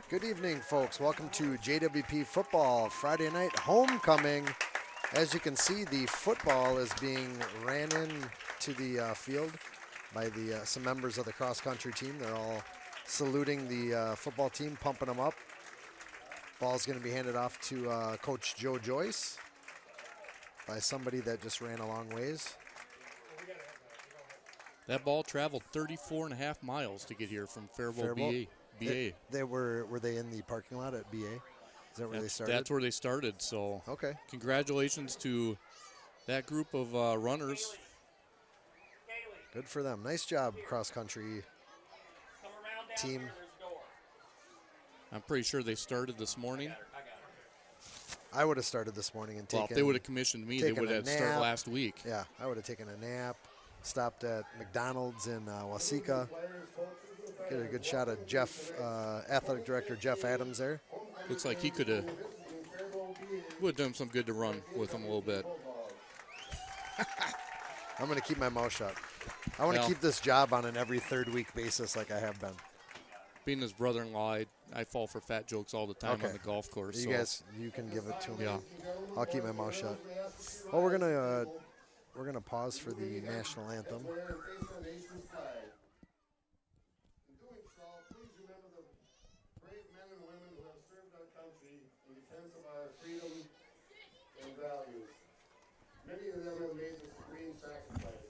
Good evening, folks. Welcome to JWP Football Friday Night Homecoming. As you can see, the football is being ran in to the field by some members of the cross-country team. They're all saluting the football team, pumping them up. Ball's going to be handed off to Coach Joe Joyce by somebody that just ran a long ways. That ball traveled 34 and a half miles to get here from Faribault BA. Were they in the parking lot at BA? Is that where they started? That's where they started. So okay. Congratulations to that group of runners. Good for them. Nice job, cross-country team. I'm pretty sure they started this morning. I would have started this morning and taken. Well, if they would have commissioned me, they would have started last week. Yeah, I would have taken a nap, stopped at McDonald's in Waseca. Get a good shot of athletic director Jeff Adams there. Looks like he would have done some good to run with him a little bit. I'm going to keep my mouth shut. I want to keep this job on an every third week basis like I have been. Being his brother-in-law, I fall for fat jokes all the time on the golf course. You guys, you can give it to me. Yeah. I'll keep my mouth shut. Well, we're gonna pause for the national anthem. Many of them have made the supreme sacrifice.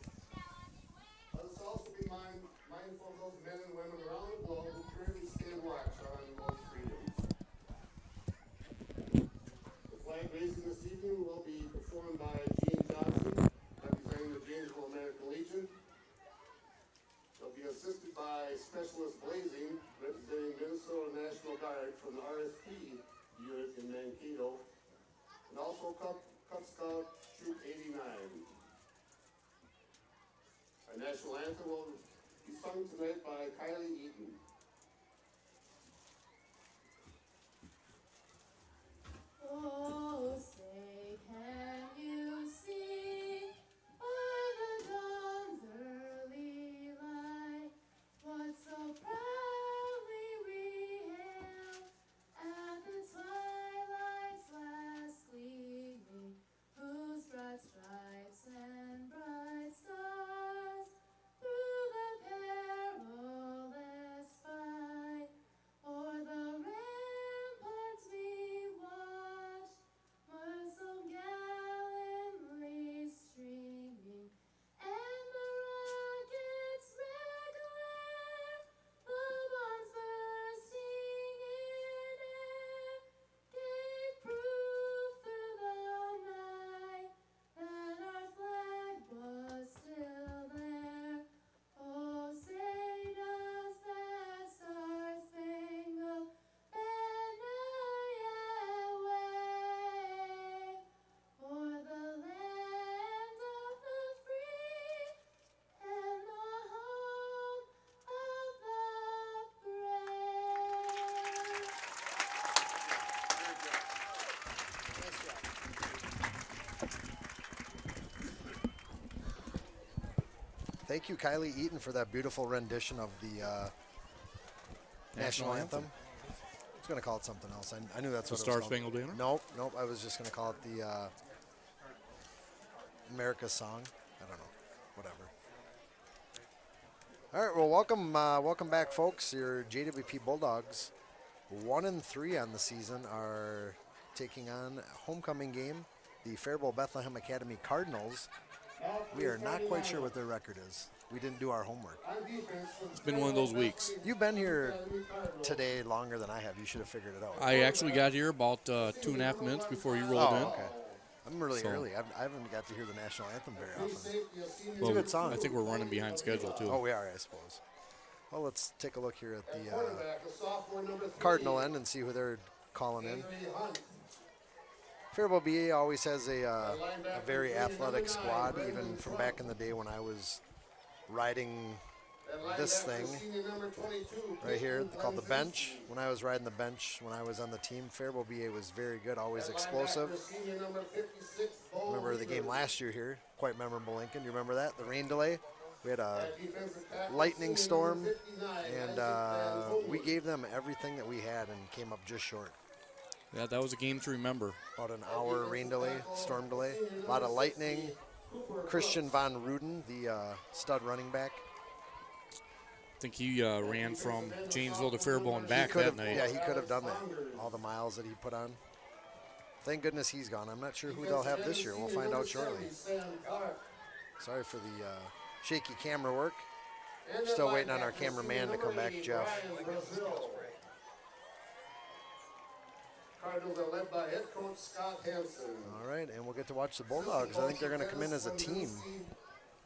Let us also be mindful of those men and women around the globe who currently stand watch on those freedoms. The flag raising this evening will be performed by Gene Johnson, representing the Janesville American Legion. They'll be assisted by Specialist Blazing, representing Minnesota National Guard from the RSP unit in Mankato, and also Cub Scout Troop 89. Our national anthem will be sung tonight by Kylie Eaton. Oh, say, can you see by the dawn's early light what so proudly we hailed at the twilight's last gleaming, whose broad stripes and bright stars through the perilous fight o'er the ramparts we watched were so gallantly streaming, and the rocket's red glare, the bombs bursting in air, gave proof through the night that our flag was still there. Oh, say does that star-spangled banner yet wave o'er the land of the free and the home of the brave? Thank you, Kylie Eaton, for that beautiful rendition of the national anthem. I was going to call it something else. I knew that's what it was called. Star Spangled Banner? Nope. I was just going to call it the America's Song. I don't know. Whatever. All right. Well, welcome back, folks. Your JWP Bulldogs, 1-3 on the season, are taking on a homecoming game, the Faribault Bethlehem Academy Cardinals. We are not quite sure what their record is. We didn't do our homework. It's been one of those weeks. You've been here today longer than I have. You should have figured it out. I actually got here about 2.5 minutes before you rolled in. Okay. I'm really early. I haven't got to hear the national anthem very often. Well, It's a good song. I think we're running behind schedule, too. Oh, we are, I suppose. Well, let's take a look here at the Cardinal end and see who they're calling in. Faribault BA always has a very athletic squad, even from back in the day when I was riding this thing right here called the bench. When I was riding the bench, when I was on the team, Faribault BA was very good, always explosive. Remember the game last year here, quite memorable, Lincoln. Do you remember that? The rain delay? We had a At defensive tackle, lightning senior storm, number 59, and Isaac Van we Holen. gave them everything that we had and came up just short. Yeah, that was a game to remember. About an hour rain delay, storm delay, a lot of lightning. Christian Von Ruden, the stud running back. I think he ran from Janesville to Faribault and He back could that have, night. yeah, he could have done that. All the miles that he put on. Thank goodness he's gone. I'm not sure who they'll have this year. We'll find out shortly. Sorry for the shaky camera work. Still waiting on our cameraman to come back, Jeff. Cardinals are led by head coach Scott Hansen. All right, and we'll get to watch the Bulldogs. I think they're going to come in as a team.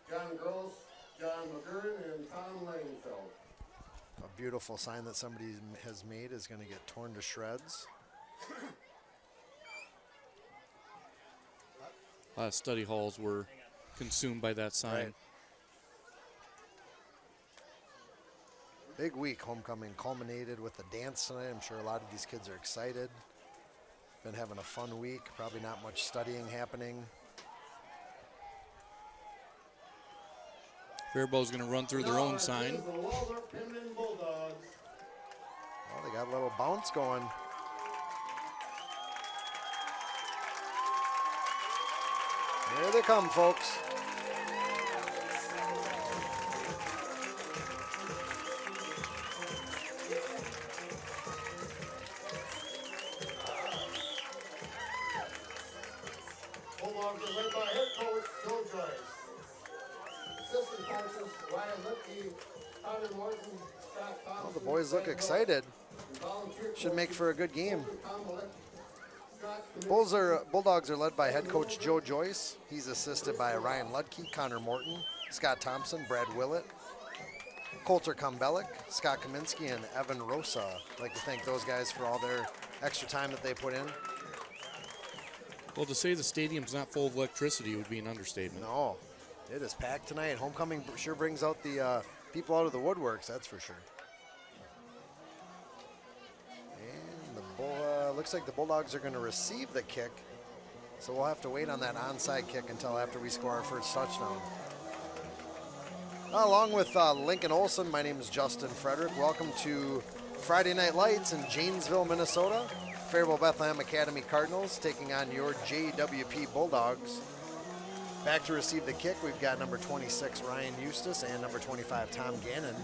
John Gross, John McGurn, and Tom Langfeld. A beautiful sign that somebody has made is going to get torn to shreds. A lot of study halls were consumed by that sign. Right. Big week, homecoming culminated with the dance tonight. I'm sure a lot of these kids are excited. Been having a fun week, probably not much studying happening. Faribault's going to run through their own sign. The Waldorf Pemberton Bulldogs. Oh, they got a little bounce going. Here they come, folks. Bulldogs are led by head coach Joe Joyce. Assistant coaches Ryan Lipke, Connor Morton, Scott Thompson. Oh, the boys look excited. Should make for a good game. Bulldogs are led by head coach Joe Joyce. He's assisted by Ryan Ludke, Connor Morton, Scott Thompson, Brad Willett, Coulter Kombelik, Scott Kaminsky, and Evan Rosa. I'd like to thank those guys for all their extra time that they put in. Well, to say the stadium's not full of electricity would be an understatement. No, it is packed tonight. Homecoming sure brings out the people out of the woodworks, that's for sure. And looks like the Bulldogs are going to receive the kick, so we'll have to wait on that onside kick until after we score our first touchdown. Along with Lyncon Olson, my name is Justin Frederick. Welcome to Friday Night Lights in Janesville, Minnesota. Faribault Bethlehem Academy Cardinals taking on your JWP Bulldogs. Back to receive the kick, we've got number 26, Ryan Eustace, and number 25, Tom Gannon.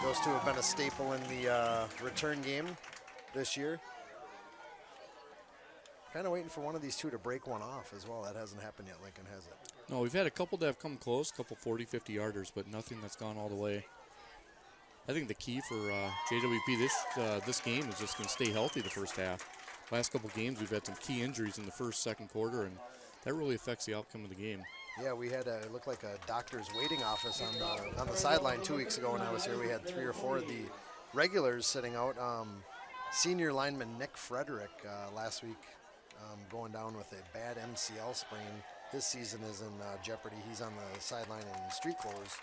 Those two have been a staple in the return game this year. Kind of waiting for one of these two to break one off as well. That hasn't happened yet, Lincoln, has it? No, we've had a couple that have come close, a couple 40, 50 yarders, but nothing that's gone all the way. I think the key for JWP this game is just going to stay healthy the first half. Last couple games, we've had some key injuries in the first, second quarter, and that really affects the outcome of the game. Yeah, we had it looked like a doctor's waiting office on the sideline 2 weeks ago when I was here. We had 3 or 4 of the regulars sitting out. Senior lineman Nick Frederick last week going down with a bad MCL sprain. His season is in jeopardy. He's on the sideline in street clothes.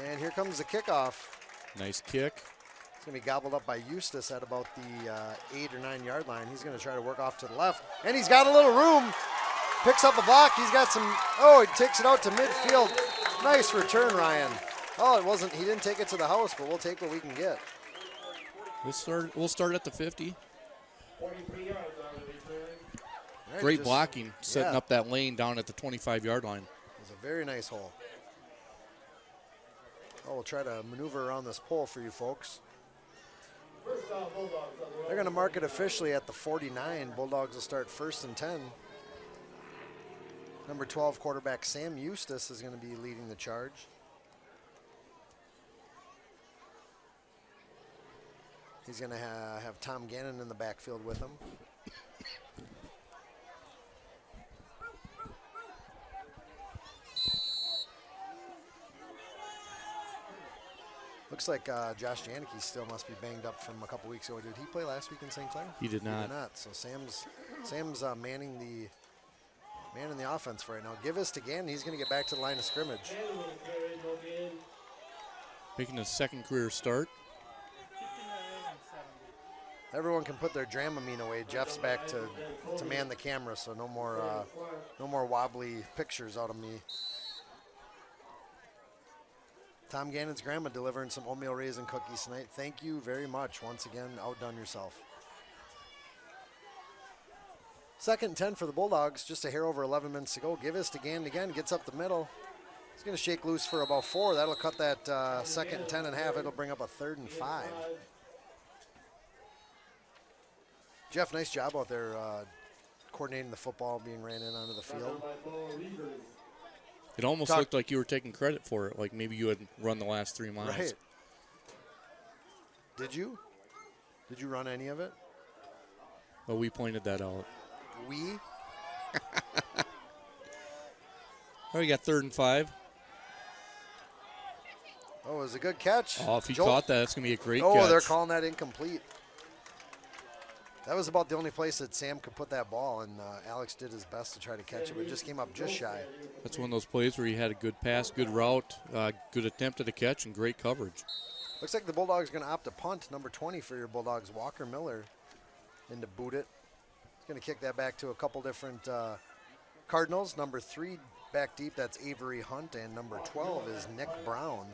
And here comes the kickoff. Nice kick. It's going to be gobbled up by Eustace at about the 8 or 9 yard line. He's going to try to work off to the left. And he's got a little room. Picks up a block. He's got some, he takes it out to midfield. Nice return, Ryan. Oh, it wasn't, he didn't take it to the house, but we'll take what we can get. We'll start at the 50. 43 yards on the return. Right, Great blocking, setting yeah. up that lane down at the 25-yard line. It was a very nice hole. Oh, we'll try to maneuver around this pole for you folks. First down, Bulldogs. They're going to mark it officially at the 49. Bulldogs will start 1st and 10. Number 12 quarterback Sam Eustace is going to be leading the charge. He's going to have Tom Gannon in the backfield with him. Looks like Josh Janicki still must be banged up from a couple weeks ago. Did he play last week in St. Clair? He did not. He did not. So Sam's manning the offense right now. Give us to Gannon. He's going to get back to the line of scrimmage. Making his second career start. Everyone can put their Dramamine away. Jeff's back to man the camera, so no more wobbly pictures out of me. Tom Gannon's grandma delivering some oatmeal raisin cookies tonight. Thank you very much. Once again, outdone yourself. 2nd and 10 for the Bulldogs. Just a hair over 11 minutes to go. Givest to Gannon again. Gets up the middle. He's going to shake loose for about 4. That'll cut that 2nd and 10 and a half. It'll bring up a 3rd and 5. Jeff, nice job out there coordinating the football being ran in onto the field. It almost looked like you were taking credit for it, like maybe you had run the last 3 miles. Right. Did you? Did you run any of it? Well, we pointed that out. We? Oh, you got 3rd and 5. Oh, it was a good catch. Oh, if he caught that, it's going to be a great catch. Oh, they're calling that incomplete. That was about the only place that Sam could put that ball, and Alex did his best to try to catch it, but it just came up just shy. That's one of those plays where he had a good pass, good route, good attempt at a catch, and great coverage. Looks like the Bulldogs are going to opt to punt. Number 20 for your Bulldogs, Walker Miller, in to boot it. He's going to kick that back to a couple different Cardinals. Number 3 back deep, that's Avery Hunt, and number 12 is Nick Brown.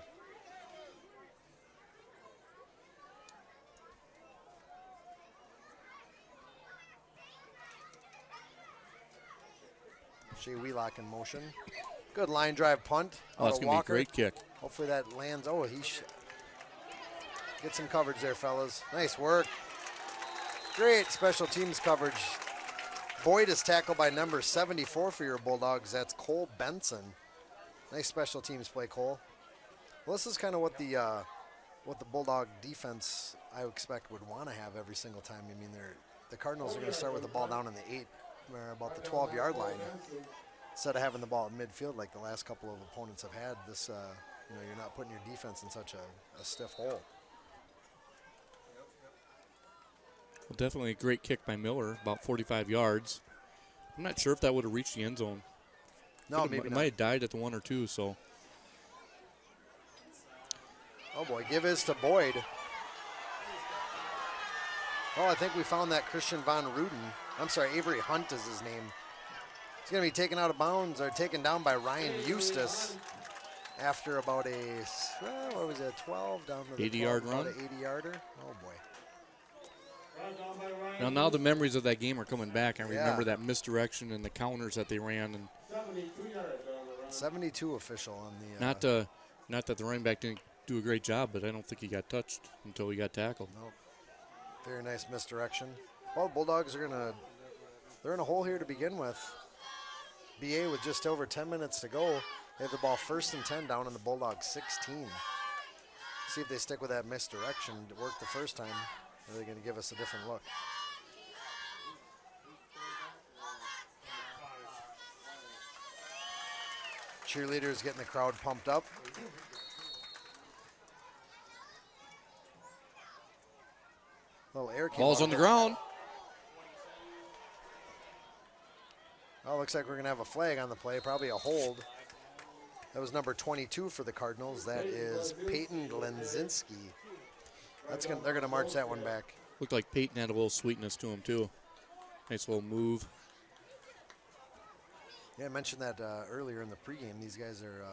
Shea Wheelock in motion. Good line drive punt. Oh, that's going to be a great kick. Hopefully that lands. Oh, get some coverage there, fellas. Nice work. Great special teams coverage. Boyd is tackled by number 74 for your Bulldogs. That's Cole Benson. Nice special teams play, Cole. Well, this is kind of what the Bulldog defense I expect would want to have every single time. I mean, the Cardinals are going to start with the ball down in the 8, or about the 12-yard line, instead of having the ball at midfield like the last couple of opponents have had. This, you're not putting your defense in such a stiff hole. Well, definitely a great kick by Miller, about 45 yards. I'm not sure if that would have reached the end zone. No, maybe it not. might have died at the 1 or 2, so. Oh, boy, give his to Boyd. Oh, I think we found that Christian Von Ruden. I'm sorry, Avery Hunt is his name. He's going to be taken out of bounds or taken down by Ryan Eustace after about a, 12 down to the 80-yard run? An 80-yarder. Oh, boy. Now the memories of that game are coming back. I remember that misdirection and the counters that they ran. And 72 official on the. Not that the running back didn't do a great job, but I don't think he got touched until he got tackled. Nope. Very nice misdirection. Well, Bulldogs they're in a hole here to begin with. BA with just over 10 minutes to go. They have the ball 1st and 10 down in the Bulldogs 16. See if they stick with that misdirection. It worked the first time. Or are they going to give us a different look? Cheerleaders getting the crowd pumped up. Little air came Ball's out on the of it. ground. Oh, looks like we're going to have a flag on the play, probably a hold. That was number 22 for the Cardinals. That is Peyton Glenzinski. They're going to march that one back. Looked like Peyton had a little sweetness to him, too. Nice little move. Yeah, I mentioned that earlier in the pregame. These guys are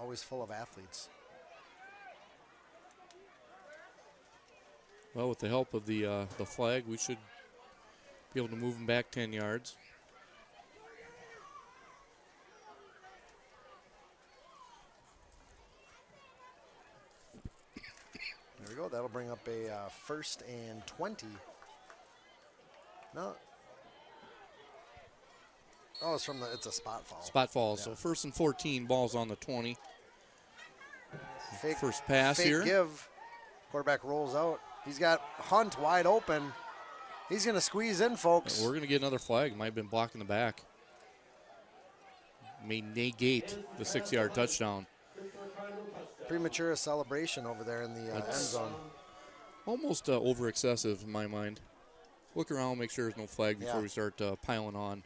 always full of athletes. Well, with the help of the flag, we should be able to move them back 10 yards. There we go. That'll bring up a 1st and 20. No. Oh, it's a spot foul. Spot fall. Yeah. So 1st and 14, ball's on the 20. Fake, First pass fake here. Give. Quarterback rolls out. He's got Hunt wide open. He's going to squeeze in, folks. We're going to get another flag. Might have been blocking the back. May negate the 6-yard touchdown. Premature celebration over there in the end zone. Almost over excessive in my mind. Look around, make sure there's no flag before we start piling on.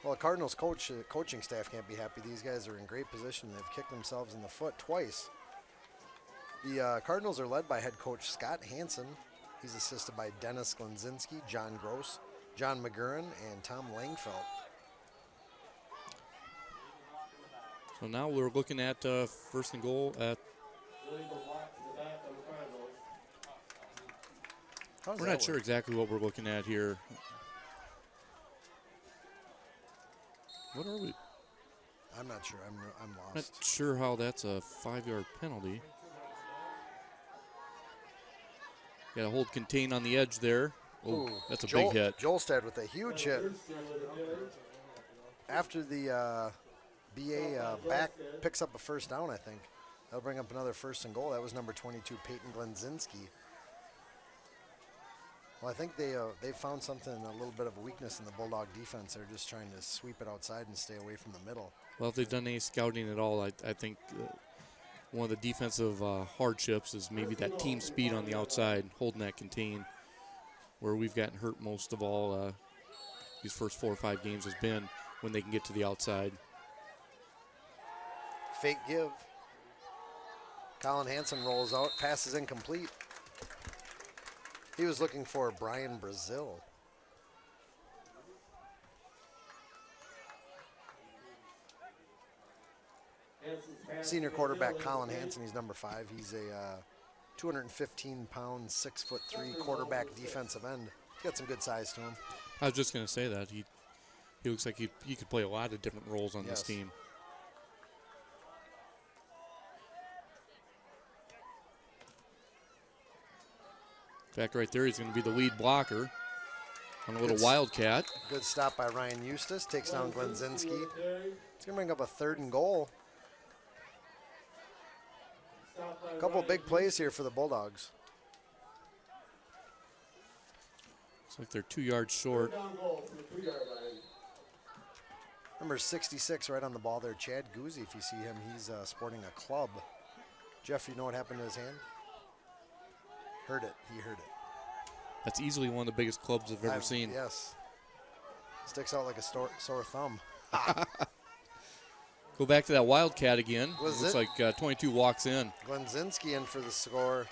Well, the Cardinals coaching staff can't be happy. These guys are in great position. They've kicked themselves in the foot twice. The Cardinals are led by head coach Scott Hansen. He's assisted by Dennis Glenzinski, John Gross, John McGurran, and Tom Langfeld. So now we're looking at first and goal at. We're not sure exactly what we're looking at here. What are we? I'm not sure. I'm Not lost. sure how that's a 5-yard penalty. Got to hold contain on the edge there. Oh, Ooh, that's a big hit. Jolstad with a huge hit. After the BA back picks up a first down, I think. That'll bring up another first and goal. That was number 22, Peyton Glenzinski. Well, I think they found something, a little bit of a weakness in the Bulldog defense. They're just trying to sweep it outside and stay away from the middle. Well, if they've done any scouting at all, I think one of the defensive hardships is maybe that team speed on the outside, holding that contain, where we've gotten hurt most of all these first 4 or 5 games has been when they can get to the outside. Fake give. Colin Hansen rolls out, passes incomplete. He was looking for Brian Brazil. Senior quarterback Colin Hansen, he's number 5. He's a 215-pound, 6'3" quarterback defensive end. He's got some good size to him. I was just going to say that. He looks like he could play a lot of different roles on this team. In fact, right there, he's going to be the lead blocker on a little wildcat. Good stop by Ryan Eustace. Takes down Glenzinski. It's going to bring up a 3rd and goal. A couple of big plays here for the Bulldogs. Looks like they're 2 yards short. Number 66 right on the ball there, Chad Guzzi. If you see him, he's sporting a club. Jeff, you know what happened to his hand? Heard it. He heard it. That's easily one of the biggest clubs I've ever seen. Yes. Sticks out like a sore thumb. Go back to that wildcat again. Was Looks it? like 22 walks in. Glenzinski in for the score.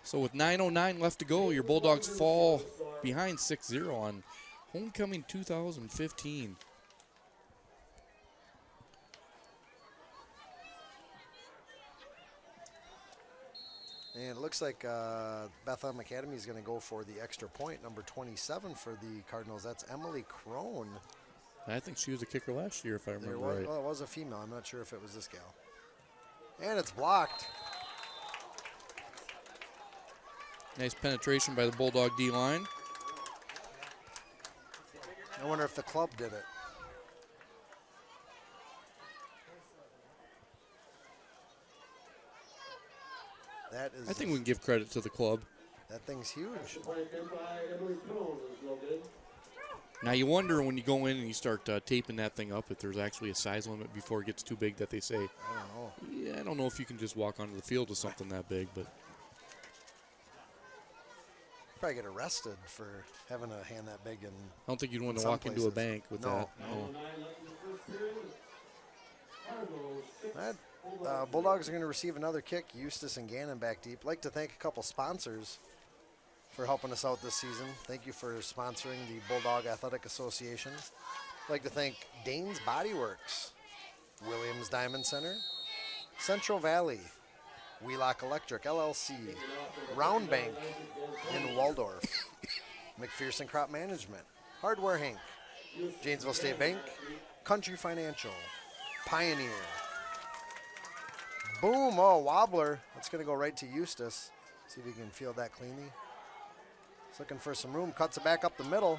So with 9:09 left to go, your Bulldogs fall behind 6-0 on homecoming 2015. And it looks like Bethlehem Academy is going to go for the extra point, number 27 for the Cardinals. That's Emily Crone. I think she was a kicker last year, if I remember right. Well, it was a female. I'm not sure if it was this gal. And it's blocked. Nice penetration by the Bulldog D-line. I wonder if the club did it. That is. I think we can give credit to the club. That thing's huge. Now you wonder when you go in and you start taping that thing up if there's actually a size limit before it gets too big that they say. I don't know. Yeah, I don't know if you can just walk onto the field with something that big, but Probably get arrested for having a hand that big. And I don't think you'd want to some walk into a places. bank with No. that. That, Bulldogs are going to receive another kick. Eustace and Gannon back deep. I'd like to thank a couple sponsors for helping us out this season. Thank you for sponsoring the Bulldog Athletic Association. I'd like to thank Dane's Body Works, Williams Diamond Center, Central Valley, Wheelock Electric LLC, Round Bank in Waldorf, McPherson Crop Management, Hardware Hank, Janesville State Bank, Country Financial, Pioneer. Boom, oh, wobbler. That's going to go right to Eustace. See if he can field that cleanly. He's looking for some room, cuts it back up the middle.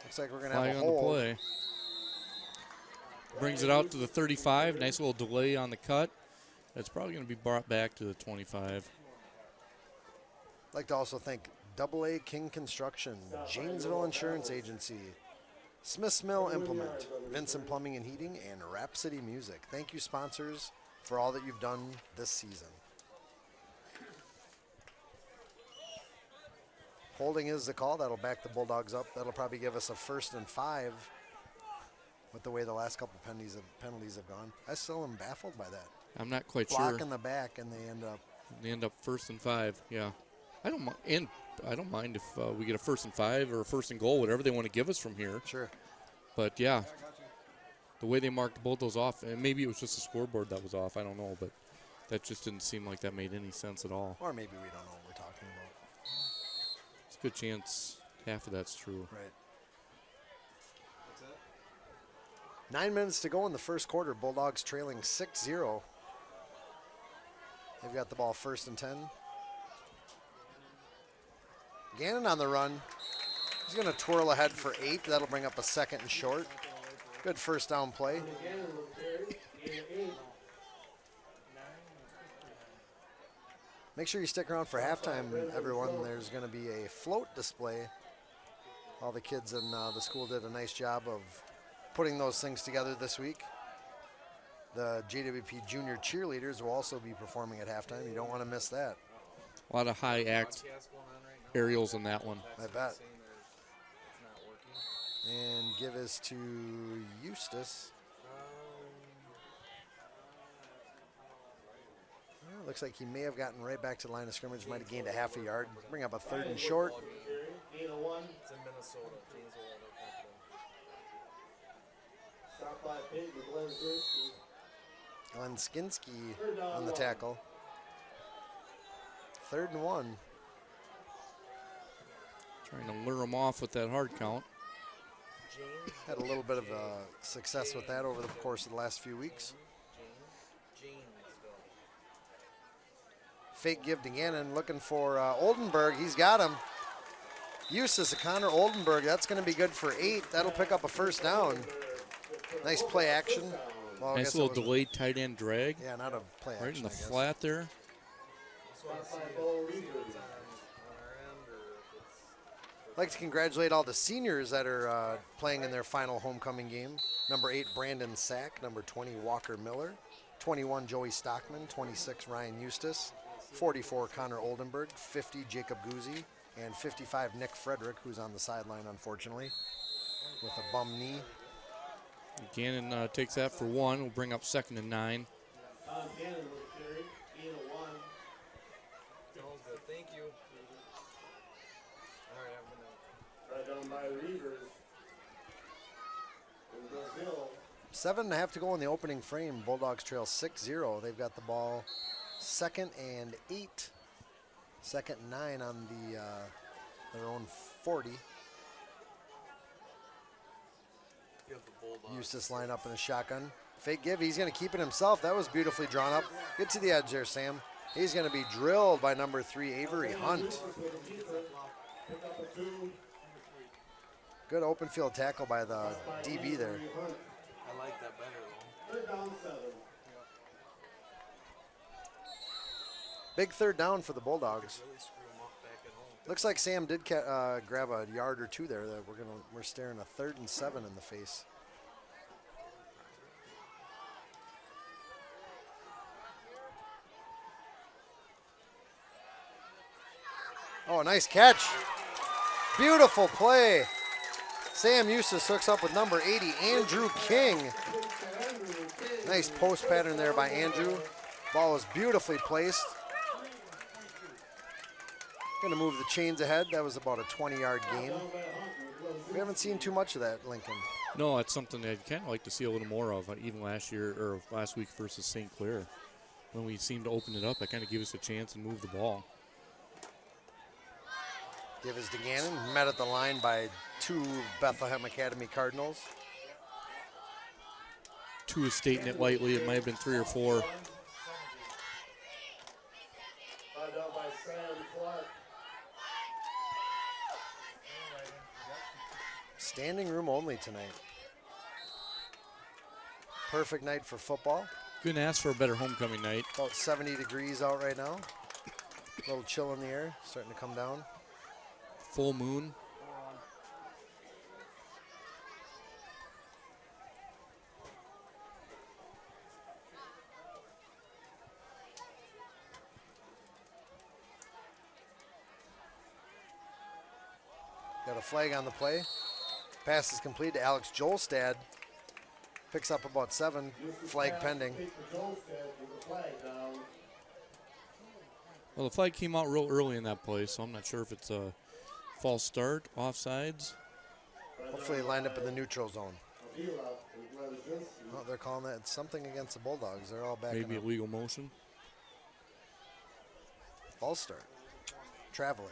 Looks like we're going to have a on hold. the play. Brings it out to the 35. Nice little delay on the cut. That's probably going to be brought back to the 25. I'd like to also thank AA King Construction, Janesville Insurance Agency, Smith's Mill Implement, Vincent Plumbing and Heating, and Rhapsody Music. Thank you, sponsors, for all that you've done this season. Holding is the call. That'll back the Bulldogs up. That'll probably give us a 1st and 5 with the way the last couple penalties have gone. I still am baffled by that. I'm not quite Block sure. in the back, and they end up 1st and 5. Yeah, I don't mind. And I don't mind if we get a 1st and 5 or a 1st and goal, whatever they want to give us from here. Sure. But yeah, the way they marked both those off, and maybe it was just the scoreboard that was off, I don't know, but that just didn't seem like that made any sense at all. Or maybe we don't know what we're talking about. It's a good chance half of that's true. Right. 9 minutes to go in the first quarter. Bulldogs trailing 6-0. They've got the ball 1st and 10. Gannon on the run. He's going to twirl ahead for 8. That'll bring up a 2nd and short. Good first down play. Make sure you stick around for halftime, everyone. There's going to be a float display. All the kids in the school did a nice job of putting those things together this week. The JWP junior cheerleaders will also be performing at halftime. You don't want to miss that. A lot of high act aerials in that one. I bet. And give is to Eustace. Well, looks like he may have gotten right back to the line of scrimmage. Might have gained a half a yard. Bring up a 3rd and short. It's in Minnesota. Stop by Peyton Glenn Skinski on the tackle. 3rd and 1. Trying to lure him off with that hard count. Had a little bit of success with that over the course of the last few weeks. Fake give to Gannon, looking for Oldenburg. He's got him. Eustace, Connor Oldenburg. That's going to be good for 8. That'll pick up a 1st down. Nice play action. Well, nice little delayed tight end drag. Yeah, not a play action. Right in the flat there. I'd like to congratulate all the seniors that are playing in their final homecoming game. Number 8, Brandon Sack. Number 20, Walker Miller. 21, Joey Stockman. 26, Ryan Eustace. 44, Connor Oldenburg. 50, Jacob Guzzi. And 55, Nick Frederick, who's on the sideline, unfortunately, with a bum knee. Gannon takes that for 1. We'll bring up 2nd and 9. Gannon with carry, 8 of 1. Sounds good. Thank you. All right, Right down by Reavers. In Brazil. 7.5 to go in the opening frame. Bulldogs trail 6-0. They've got the ball 2nd and 8. 2nd and 9 on their own 40. Eustace line up in a shotgun. Fake give. He's going to keep it himself. That was beautifully drawn up. Get to the edge there, Sam. He's going to be drilled by number 3, Avery Hunt. Good open field tackle by the DB there. I like that better, though. 3rd down 7. Big 3rd down for the Bulldogs. Really screw them up back at home. Looks like Sam did grab a yard or 2 there. That we're staring a 3rd and 7 in the face. Oh, nice catch. Beautiful play. Sam Eustace hooks up with number 80, Andrew King. Nice post pattern there by Andrew. Ball is beautifully placed. Going to move the chains ahead. That was about a 20-yard gain. We haven't seen too much of that, Lincoln. No, it's something I'd kind of like to see a little more of, even last year or last week versus St. Clair. When we seemed to open it up, it kind of gave us a chance and move the ball. Give is to Gannon, met at the line by 2 Bethlehem Academy Cardinals. 2 is stating it lightly. It might have been 3 or 4. Right down by Sam Clark. Standing room only tonight. Perfect night for football. Couldn't ask for a better homecoming night. About 70 degrees out right now. A little chill in the air, starting to come down. Full moon. Got a flag on the play. Pass is complete to Alex Jolstad. Picks up about 7. Flag pending. Well, the flag came out real early in that play, so I'm not sure if it's a false start, offsides. Hopefully lined up in the neutral zone. Oh, they're calling that something against the Bulldogs. They're all back. Maybe illegal motion. False start. Traveling.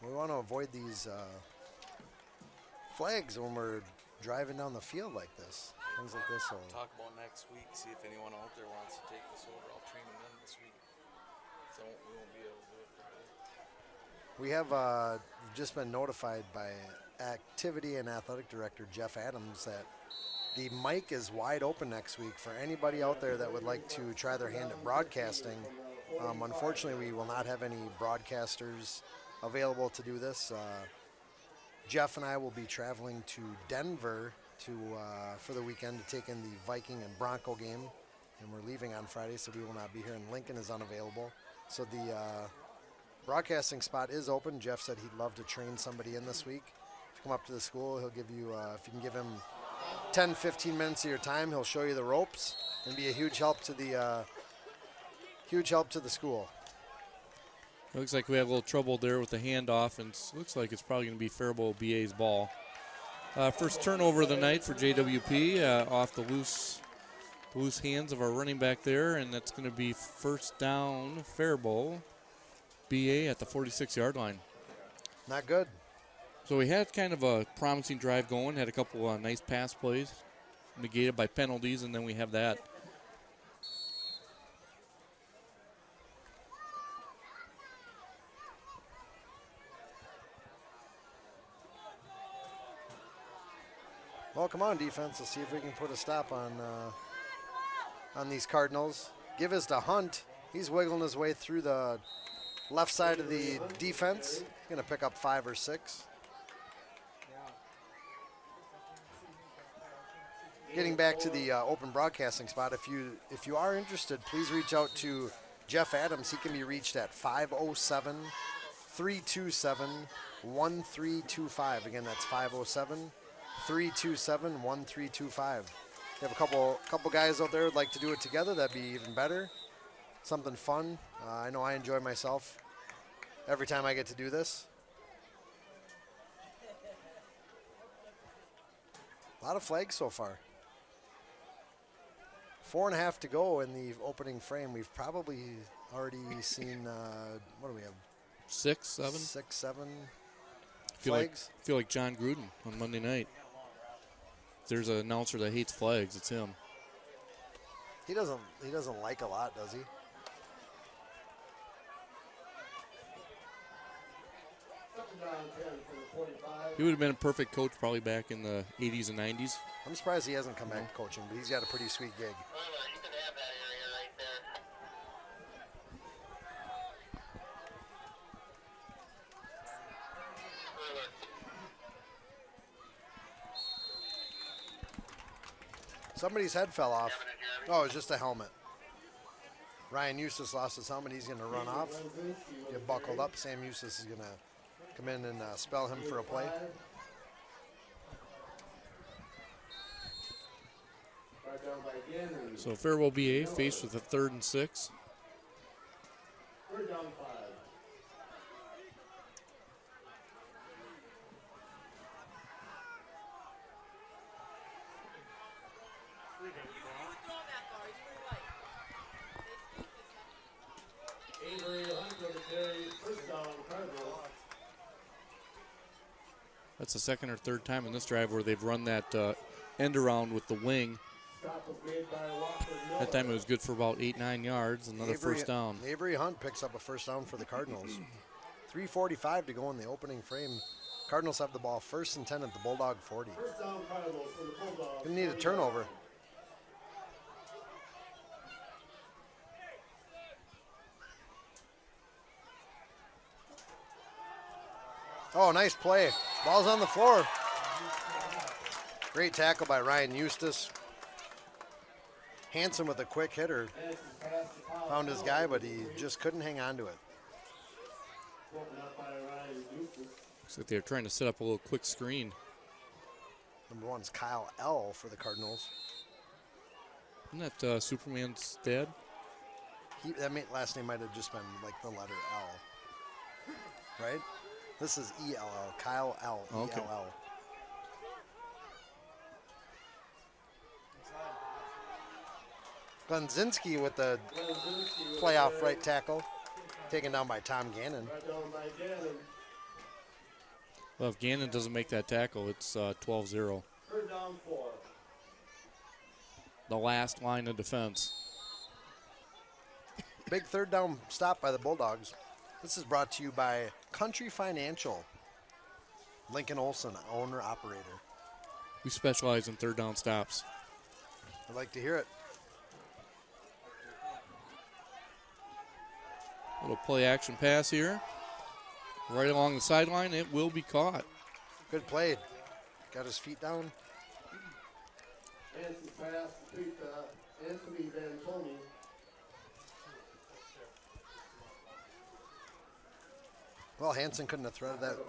We want to avoid these flags when we're driving down the field like this. Things like this. So Talk about next week. See if anyone out there wants to take this over. I'll train them in this week. So we won't be able to do it Friday. we have just been notified by Activity and Athletic Director Jeff Adams that the mic is wide open next week for anybody out there that would like to try their hand at broadcasting. Unfortunately, we will not have any broadcasters available to do this. Jeff and I will be traveling to Denver for the weekend to take in the Viking and Bronco game, and we're leaving on Friday, so we will not be here, and Lyncon is unavailable. So the broadcasting spot is open. Jeff said he'd love to train somebody in this week to come up to the school. He'll give you, if you can give him 10, 15 minutes of your time, he'll show you the ropes and be a huge help to the school. It looks like we have a little trouble there with the handoff, and looks like it's probably going to be Faribault BA's ball. First turnover of the night for JWP off the loose hands of our running back there, and that's going to be first down Faribault BA at the 46-yard line. Not good. So we had kind of a promising drive going, had a couple nice pass plays, negated by penalties, and then we have that. Well, come on, defense. Let's see if we can put a stop on these Cardinals. Give us to Hunt. He's wiggling his way through the left side of the defense. He's going to pick up 5 or 6. Getting back to the open broadcasting spot, if you are interested, please reach out to Jeff Adams. He can be reached at 507-327-1325. Again, that's 507-327-1325. If you have a couple guys out there who'd like to do it together, that'd be even better. Something fun. I know I enjoy myself every time I get to do this. A lot of flags so far. 4.5 to go in the opening frame. We've probably already seen, what do we have? 6, 7? 6, 7 flags. flags. Feel like John Gruden on Monday night. If there's an announcer that hates flags, it's him. He doesn't like a lot, does he? He would have been a perfect coach probably back in the 80s and 90s. I'm surprised he hasn't come back to coaching, but he's got a pretty sweet gig. You can have that area right there. Somebody's head fell off. Oh, it was just a helmet. Ryan Eustace lost his helmet. He's going to run off, get buckled up. Sam Eustace is going to come in and spell him for a play. So Faribault BA faced with a 3rd and 6. We're down 5. That's the 2nd or 3rd time in this drive where they've run that end around with the wing. That time it was good for about 8-9 yards. Another first down. Avery Hunt picks up a first down for the Cardinals. 3:45 to go in the opening frame. Cardinals have the ball 1st and 10 at the Bulldog 40. First down Cardinals for the Bulldogs. Gonna need a turnover. Oh, nice play. Ball's on the floor. Great tackle by Ryan Eustace. Hanson with a quick hitter. Found his guy, but he just couldn't hang on to it. Looks like they're trying to set up a little quick screen. Number 1 is Kyle L. for the Cardinals. Isn't that Superman's dad? That last name might have just been like the letter L. right? This is ELL, Kyle L. Okay. ELL. Glenzinski with the playoff right tackle, taken down by Tom Gannon. Right down by Gannon. Well, if Gannon doesn't make that tackle, it's 12-0. Third down 4. The last line of defense. Big third down stop by the Bulldogs. This is brought to you by Country Financial. Lyncon Olson, owner operator. We specialize in third down stops. I'd like to hear it. Little play action pass here. Right along the sideline. It will be caught. Good play. Got his feet down. Hanson pass complete to Anthony D'Antoni. Well, Hanson couldn't have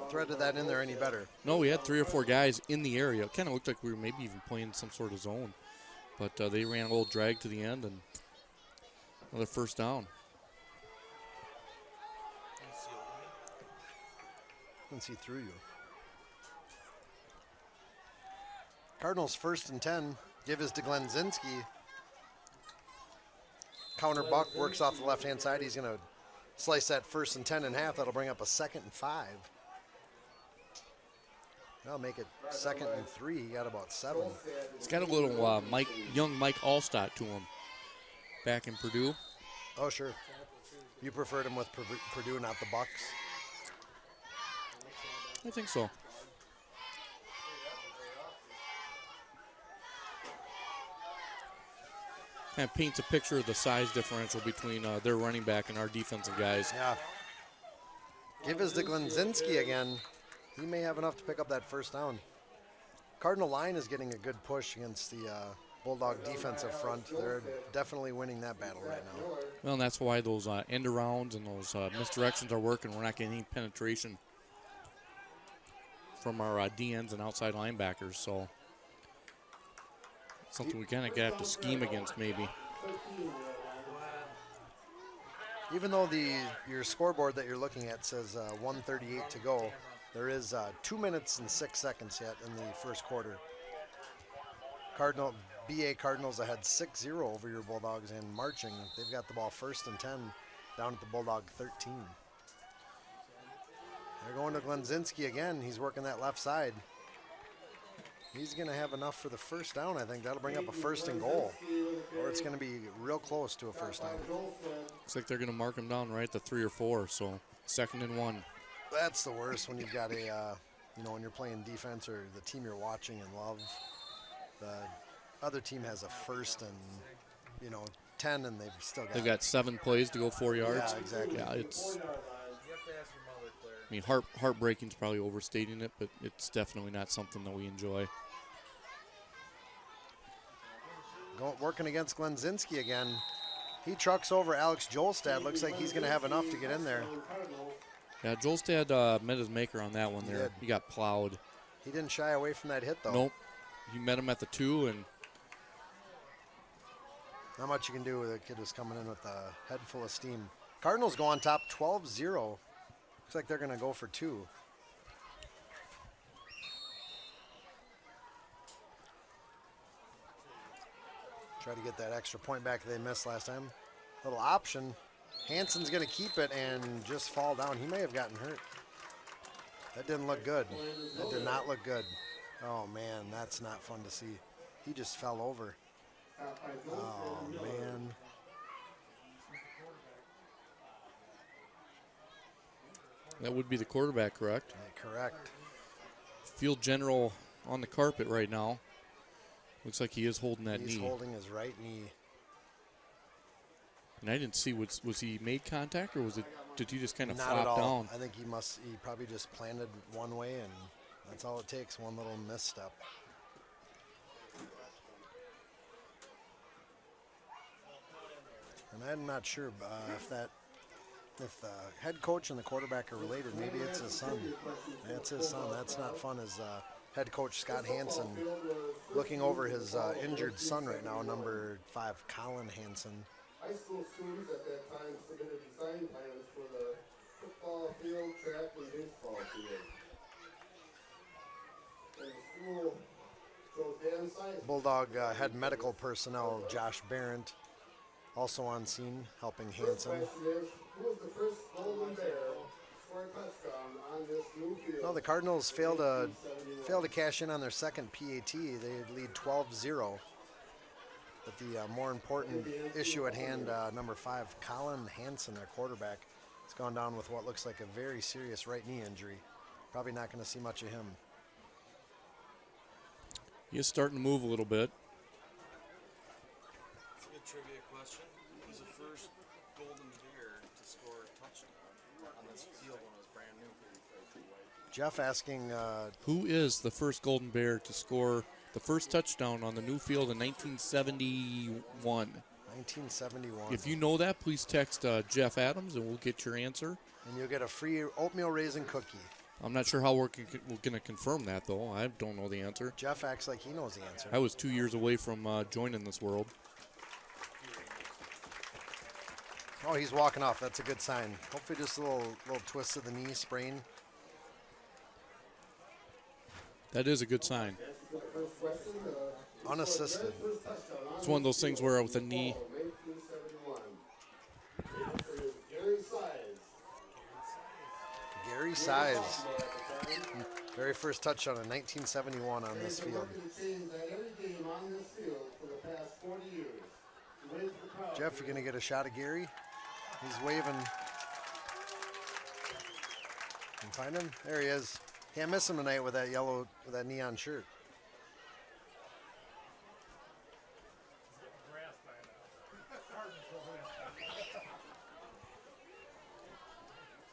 threaded that in there any better. No, we had 3 or 4 guys in the area. It kind of looked like we were maybe even playing some sort of zone. But they ran a little drag to the end and another first down. Didn't see through you. Cardinals 1st and 10. Give is to Glenzinski. Counter buck works off the left-hand side. He's going to slice that 1st and 10 in half. That'll bring up a 2nd and 5. That'll make it 2nd and 3. He got about 7. He's got a little young Mike Allstott to him back in Purdue. Oh, sure. You preferred him with Purdue, not the Bucks. I think so. Kind of paints a picture of the size differential between their running back and our defensive guys. Yeah. Give is to Glenzinski again. He may have enough to pick up that first down. Cardinal line is getting a good push against the Bulldog defensive front. They're definitely winning that battle right now. Well, and that's why those end arounds and those misdirections are working. We're not getting any penetration from our DNs and outside linebackers. So something we kind of have to scheme against maybe. Even though your scoreboard that you're looking at says 1:38 to go, there is 2 minutes and 6 seconds yet in the first quarter. BA Cardinals ahead 6-0 over your Bulldogs and marching. They've got the ball 1st and 10 down at the Bulldog 13. They're going to Glenzinski again. He's working that left side. He's going to have enough for the first down, I think. That'll bring up a 1st and goal. Or it's going to be real close to a first down. Looks like they're going to mark him down right at the 3 or 4, so 2nd and 1. That's the worst when you've got when you're playing defense or the team you're watching and love. The other team has a 1st and, 10, and they've got 7 plays to go 4 yards. Yeah, exactly. Yeah, it's. I mean, heartbreaking's probably overstating it, but it's definitely not something that we enjoy. Working against Glenzinski again. He trucks over Alex Jolstad. Looks like he's going to have enough to get in there. Yeah, Jolstad met his maker on that one there. He got plowed. He didn't shy away from that hit, though. Nope. He met him at the 2, and not much you can do with a kid who's coming in with a head full of steam. Cardinals go on top 12-0. Looks like they're going to go for 2. Try to get that extra point back they missed last time. Little option. Hanson's going to keep it and just fall down. He may have gotten hurt. That didn't look good. That did not look good. Oh, man, that's not fun to see. He just fell over. Oh, man. that would be the quarterback, correct? Correct. Field general on the carpet right now. Looks like he is holding that knee. He's holding his right knee. And I didn't see, was he made contact, or did he just kind of Not flop at all. down? I think he probably just planted one way, and that's all it takes, one little misstep. And I'm not sure if the head coach and the quarterback are related. Maybe it's his son. That's his son. That's not fun as head coach Scott Hansen looking over his injured son right now, number 5, Colin Hansen. High school students at that time submitted design plans for the football football field, track, and baseball field. And the school chose Dan Size. Bulldog head medical personnel Josh Barrett also on scene helping First Hanson. question is, who was the first Golden Bear to score a touchdown on this new field? Well, the Cardinals failed to 1971? cash in on their second PAT. They lead 12-0. But the more important issue at hand, number 5, Colin Hanson, their quarterback, has gone down with what looks like a very serious right knee injury. Probably not going to see much of him. He is starting to move a little bit. It's a good trivia question. Who was the first Golden Bear to score a touchdown on this field when it was brand new? Jeff asking, Who is the first Golden Bear to score the first touchdown on the new field in 1971? 1971. If you know that, please text Jeff Adams and we'll get your answer. And you'll get a free oatmeal raisin cookie. I'm not sure how we're going to confirm that, though. I don't know the answer. Jeff acts like he knows the answer. I was 2 years away from joining this world. Oh, he's walking off. That's a good sign. Hopefully just a little twist of the knee, sprain. That is a good sign. The first question, Unassisted. first touchdown on It's one of those things where with a knee, 1971. The answer is Gary Size. Gary Size. Very first touchdown in 1971 on this field. Looking to change that every game on this field for the past 40 years. He waves the crowd. Jeff, you're going to get a shot of Gary. He's waving. Can find him? There he is. Can't miss him tonight with that neon shirt.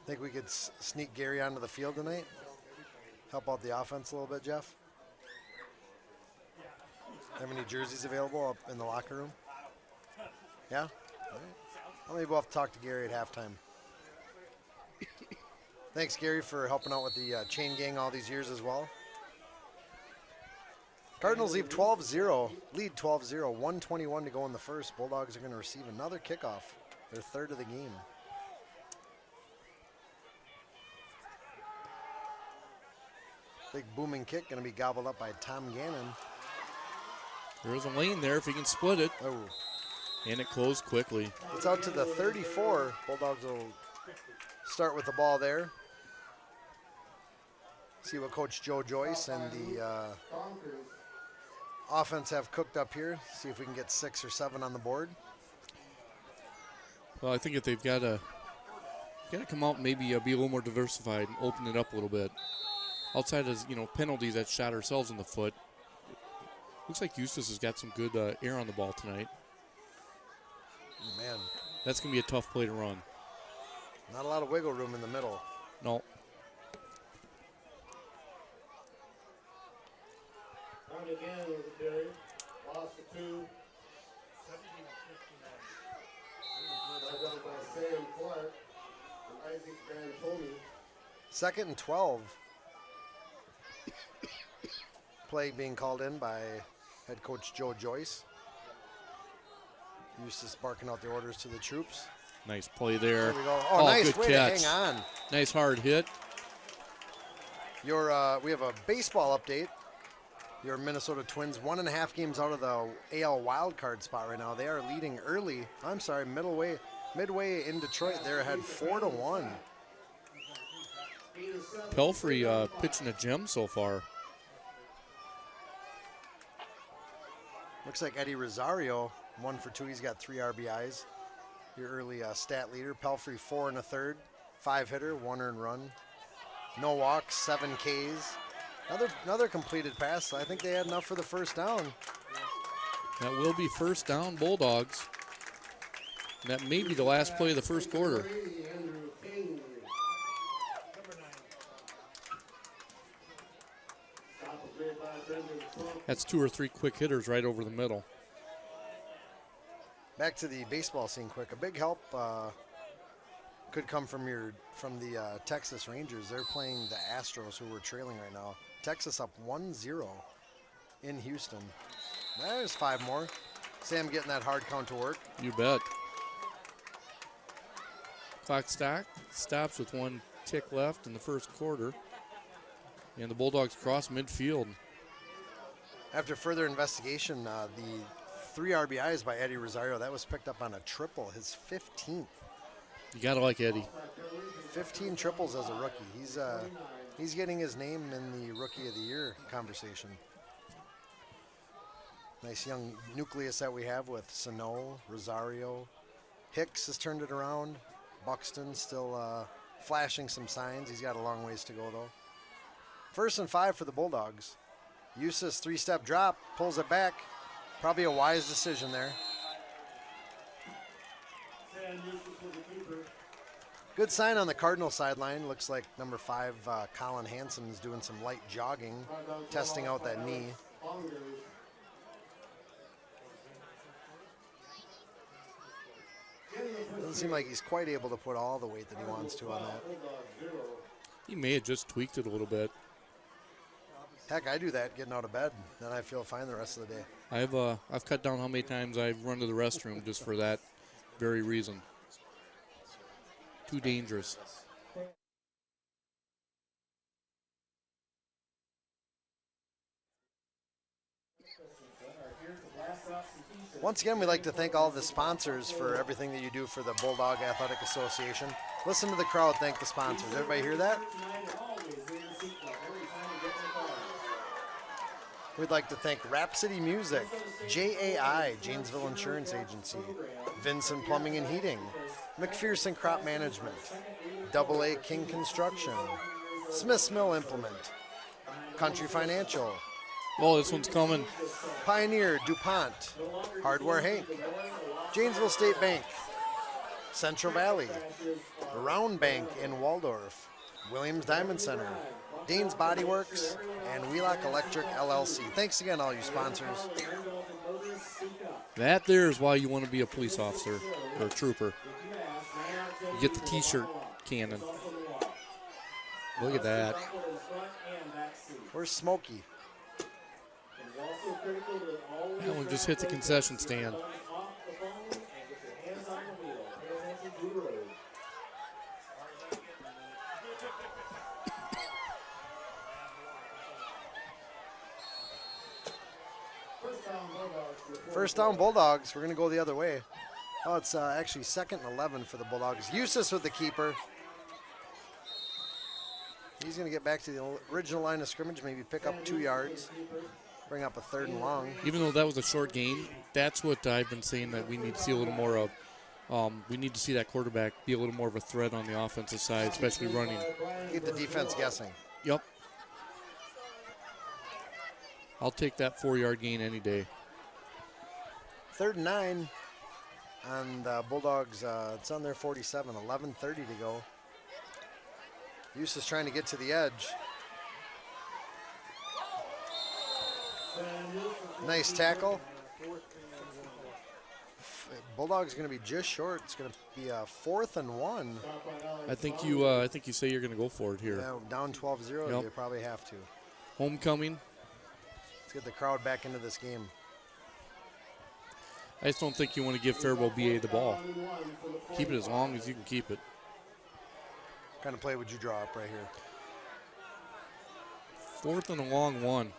Think we could sneak Gary onto the field tonight? Help out the offense a little bit, Jeff? Have any jerseys available up in the locker room? Yeah? All right. Well, maybe we'll have to talk to Gary at halftime. Thanks, Gary, for helping out with the chain gang all these years as well. Cardinals lead 12-0, 1:21 to go in the first. Bulldogs are going to receive another kickoff, their third of the game. Big booming kick going to be gobbled up by Tom Gannon. there is a lane there if he can split it. Oh, And it closed quickly. it's out to the 34. Bulldogs will start with the ball there. See what Coach Joe Joyce and the offense have cooked up here. See if we can get 6 or 7 on the board. Well, I think if they've got to come out and maybe be a little more diversified and open it up a little bit. Outside of penalties that shot ourselves in the foot, looks like Eustis has got some good air on the ball tonight. Man, That's going to be a tough play to run. not a lot of wiggle room in the middle. No. On again with Gary. Lost to 2. Got done by Sam Clark and Isaac Van Tony. 2nd and 12. Play being called in by head coach Joe Joyce. Eustace barking out the orders to the troops. Nice play there. There we go. Oh, nice good way catch. to hang on. Nice hard hit. We have a baseball update. Your Minnesota Twins 1.5 games out of the AL wildcard spot right now. They are leading early. Midway in Detroit. They're ahead 4-1. Pelfrey pitching a gem so far. Looks like Eddie Rosario 1 for 2. He's got 3 RBIs. Your early stat leader. Pelfrey 4 1/3, 5 hitter, 1 earned run, no walks, 7 Ks. Another completed pass. I think they had enough for the first down. That will be first down Bulldogs. And that may be the last play of the first quarter. That's 2 or 3 quick hitters right over the middle. Back to the baseball scene quick. A big help could come from the Texas Rangers. They're playing the Astros, who we're trailing right now. Texas up 1-0 in Houston. There's 5 more. Sam getting that hard count to work. You bet. Clock stops with 1 tick left in the first quarter. And the Bulldogs cross midfield. After further investigation, the 3 RBIs by Eddie Rosario, that was picked up on a triple, his 15th. You got to like Eddie. 15 triples as a rookie. He's getting his name in the Rookie of the Year conversation. Nice young nucleus that we have with Sano, Rosario. Hicks has turned it around. Buxton still flashing some signs. He's got a long ways to go, though. 1st and 5 for the Bulldogs. Eustace 3-step drop, pulls it back. Probably a wise decision there. Good sign on the Cardinal sideline. Looks like number 5, Colin Hansen, is doing some light jogging, testing out that knee. Doesn't seem like he's quite able to put all the weight that he wants to on that. He may have just tweaked it a little bit. Heck, I do that getting out of bed. Then I feel fine the rest of the day. I've cut down how many times I've run to the restroom just for that very reason. Too dangerous. Once again, we'd like to thank all the sponsors for everything that you do for the Bulldog Athletic Association. Listen to the crowd thank the sponsors. Everybody hear that? We'd like to thank Rhapsody Music, JAI, Janesville Insurance Agency, Vincent Plumbing and Heating, McPherson Crop Management, AA King Construction, Smith's Mill Implement, Country Financial, Oh, this one's coming. Pioneer DuPont, Hardware Hank, Janesville State Bank, Central Valley, Round Bank in Waldorf, Williams Diamond Center, Dane's Body Works, and Wheelock Electric LLC. Thanks again, all you sponsors. That there is why you want to be a police officer or a trooper. You get the T-shirt cannon. Look at that. Where's Smokey? That one just hit the concession stand. First down, Bulldogs. We're going to go the other way. Oh, it's actually 2nd and 11 for the Bulldogs. Eustace with the keeper. He's going to get back to the original line of scrimmage, maybe pick up 2 yards, bring up a 3rd and long. Even though that was a short gain, that's what I've been saying that we need to see a little more of. We need to see that quarterback be a little more of a threat on the offensive side, especially running. Keep the defense guessing. Yep. I'll take that 4-yard gain any day. 3rd and 9 on the Bulldogs. It's on their 47, 11:30 to go. Eustace trying to get to the edge. Nice tackle. Bulldogs going to be just short. It's going to be a 4th and 1. I think you say you're going to go for it here. Yeah, down 12-0. Yep. They probably have to. Homecoming. Let's get the crowd back into this game. I just don't think you want to give Faribault BA the ball. Keep it as long as you can keep it. What kind of play would you draw up right here? 4th and a long 1.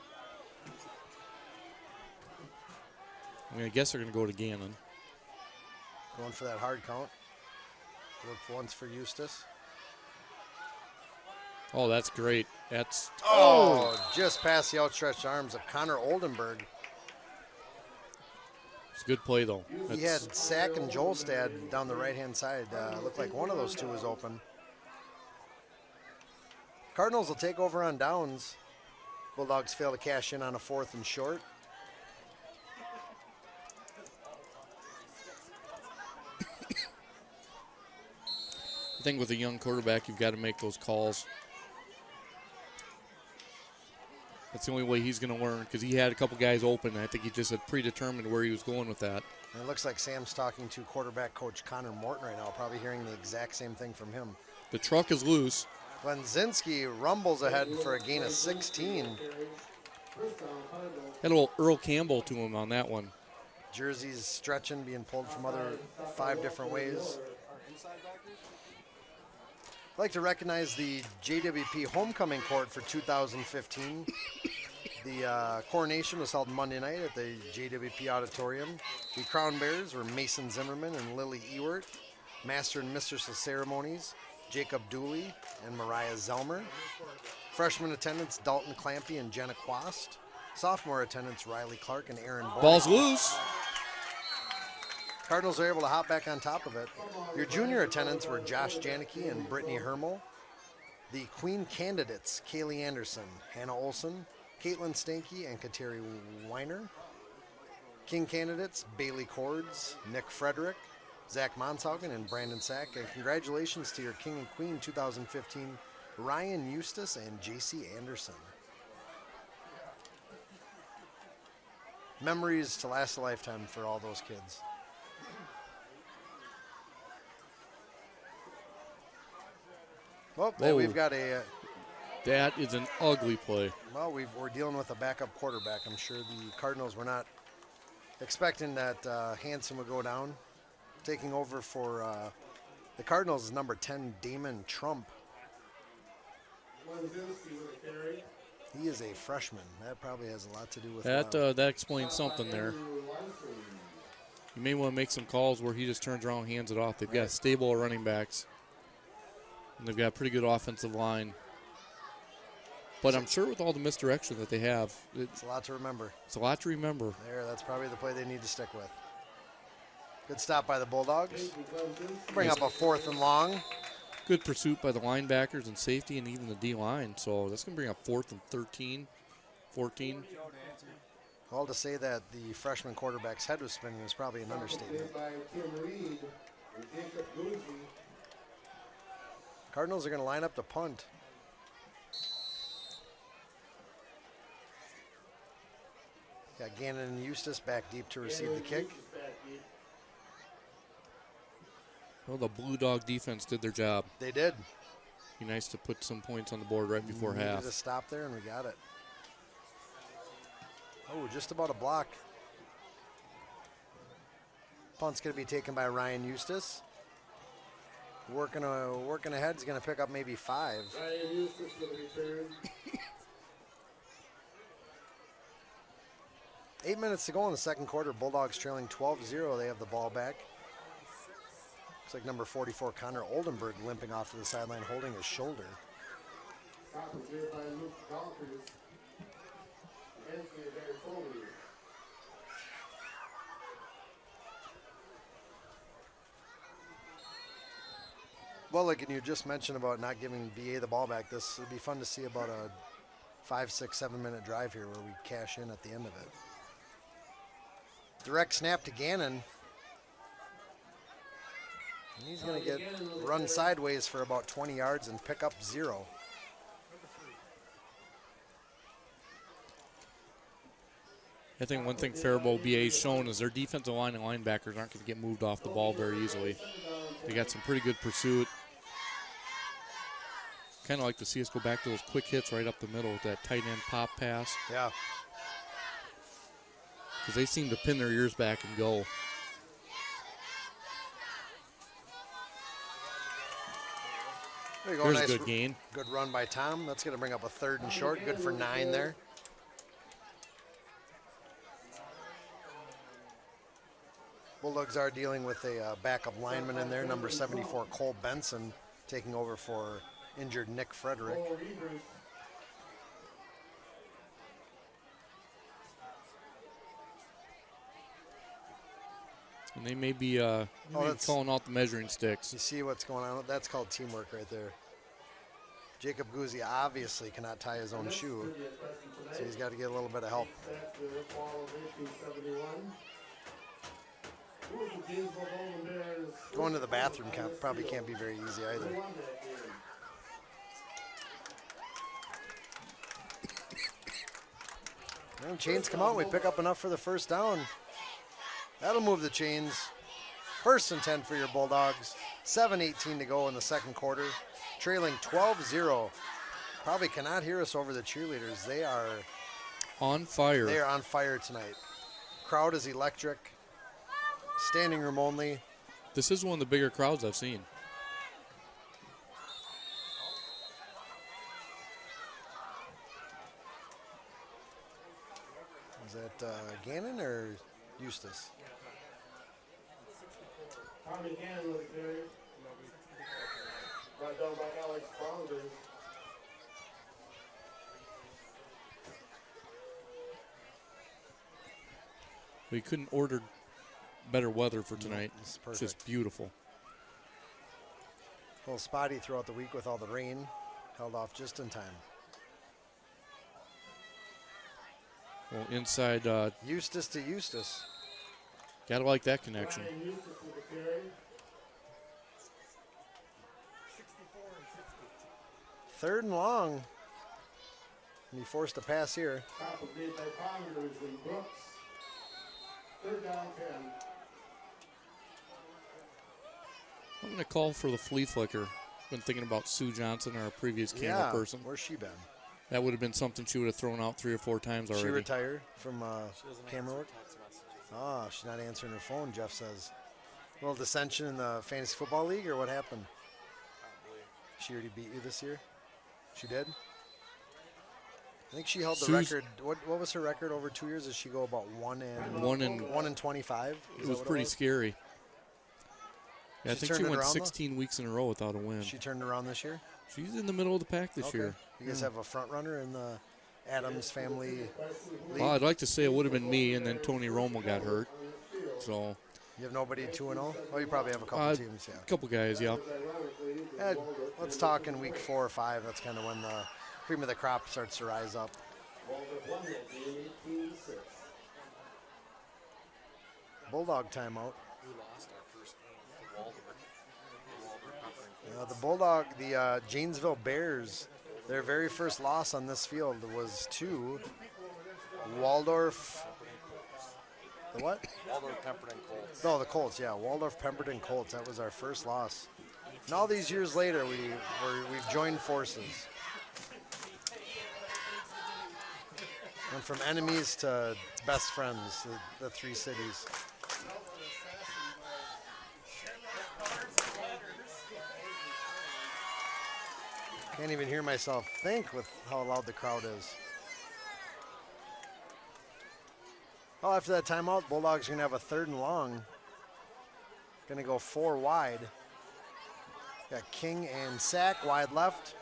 I mean, I guess they're going to go to Gannon. Going for that hard count. Look once for Eustace. Oh, that's great. That's Just past the outstretched arms of Connor Oldenburg. it's a good play, though. He had Sack and Jolstad down the right-hand side. Looked like one of those two was open. Cardinals will take over on downs. Bulldogs fail to cash in on a 4th and short. I think with a young quarterback, you've got to make those calls. That's the only way he's going to learn, because he had a couple guys open. I think he just had predetermined where he was going with that. And it looks like Sam's talking to quarterback coach Connor Morton right now, probably hearing the exact same thing from him. The truck is loose. Glenzinski rumbles ahead for a gain of 16. Had a little Earl Campbell to him on that one. Jerseys stretching, being pulled from other 5 different ways. I'd like to recognize the JWP homecoming court for 2015. The coronation was held Monday night at the JWP auditorium. The crown bearers were Mason Zimmerman and Lily Ewert. Master and mistress of ceremonies, Jacob Dooley and Mariah Zelmer. Freshman attendants, Dalton Clampy and Jenna Quast. Sophomore attendants, Riley Clark and Aaron Boyd. Ball's loose. Cardinals are able to hop back on top of it. Your junior attendants were Josh Janicki and Brittany Hermel. The Queen candidates, Kaylee Anderson, Hannah Olson, Caitlin Stanky, and Kateri Weiner. King candidates, Bailey Cords, Nick Frederick, Zach Monshaugen, and Brandon Sack. And congratulations to your King and Queen 2015, Ryan Eustace and JC Anderson. Memories to last a lifetime for all those kids. Well, Whoa. we've got That is an ugly play. well, we're dealing with a backup quarterback. I'm sure the Cardinals were not expecting that Hanson would go down. Taking over for the Cardinals is number 10, Damon Trump. He is a freshman. That probably has a lot to do with That explains something there. You may want to make some calls where he just turns around and hands it off. They've got stable running backs. And they've got a pretty good offensive line. But I'm sure with all the misdirection that they have, it's a lot to remember. It's a lot to remember. There, that's probably the play they need to stick with. Good stop by the Bulldogs. Bring up a 4th and long. Good pursuit by the linebackers and safety and even the D-line. So that's going to bring up 4th and 13, 14. Well, to say that the freshman quarterback's head was spinning is probably an understatement. Cardinals are going to line up to punt. Got Gannon and Eustace back deep to receive the kick. Well, the Blue Dog defense did their job. They did. Be nice to put some points on the board right before Needed half. a stop there, and we got it. Oh, just about a block. Punt's going to be taken by Ryan Eustace. Working ahead, he's going to pick up maybe 5. Ryan Eustace for the return. 8 minutes to go in the second quarter. Bulldogs trailing 12-0. They have the ball back. Looks like number 44, Connor Oldenburg, limping off to the sideline, holding his shoulder. Stop was there by Luke Walters. Anthony Bartoli. Well, like you just mentioned about not giving BA the ball back, this would be fun to see about a 5, 6, 7 minute drive here where we cash in at the end of it. Direct snap to Gannon. And he's going to get run sideways for about 20 yards and pick up 0. I think one thing Faribault BA has shown is their defensive line and linebackers aren't going to get moved off the ball very easily. They got some pretty good pursuit. Kind of like to see us go back to those quick hits right up the middle with that tight end pop pass. Yeah. Because they seem to pin their ears back and go. There you go. There's Nice a good gain. Good run by Tom. That's going to bring up a 3rd and short. Good for 9 there. Bulldogs are dealing with a backup lineman in there, number 74, Cole Benson, taking over for injured Nick Frederick. And they may be calling out the measuring sticks. You see what's going on? That's called teamwork right there. Jacob Guzzi obviously cannot tie his own shoe, so he's got to get a little bit of help. Going to the bathroom probably can't be very easy either. And chains come out. We pick up enough for the first down. That'll move the chains. 1st and 10 for your Bulldogs. 7:18 to go in the second quarter. Trailing 12-0. Probably cannot hear us over the cheerleaders. They are on fire. They are on fire tonight. Crowd is electric. Standing room only. This is one of the bigger crowds I've seen. Is that Gannon or Eustace? Tommy Gannon with the carry. Brought down by Alex Bounders. We couldn't order better weather for tonight. It's It's perfect. just beautiful. A little spotty throughout the week with all the rain. Held off just in time. Well, inside, Eustace to Eustace. gotta like that connection. Ryan Eustace with the carry. Third and long. And he forced a pass here. Top of made by Bounders and Brooks. Third down 10. I'm going to call for the flea flicker. Been thinking about Sue Johnson, our previous camera Yeah, person. where's she been? That would have been something she would have thrown out 3 or 4 times She already. retired from She doesn't camera answer work? text messages. Oh, she's not answering her phone, Jeff says. A little dissension in the Fantasy Football League, or what happened? Probably. She already beat you this year? She did? I think she held the Sue's- record. What was her record over 2 years? Did she go about 1 and 25? It was pretty scary. Yeah, I She's think turned she it went around, though? 16 weeks in a row without a win. She turned around this year? She's in the middle of the pack this year. You guys have a front runner in the Adams family league? Well, I'd like to say it would have been me, and then Tony Romo got hurt. So, You have nobody 2-0? Oh, you probably have a couple teams, yeah. a couple guys, yeah. Let's talk in week 4 or 5. That's kind of when the cream of the crop starts to rise up. Waldorf won that game 18-6. Bulldog timeout. We lost our first game to Waldorf. The Waldorf Peppering. The Bulldog, the Janesville Bears, their very first loss on this field was to Waldorf. The what? Waldorf Pemberton Colts. No, the Colts, yeah. Waldorf Pemberton Colts. That was our first loss. And all these years later, we've joined forces. Went from enemies to best friends, the 3 cities. Can't even hear myself think with how loud the crowd is. Well, after that timeout, Bulldogs are going to have a 3rd and long. Going to go 4 wide. Got King and Sack wide left.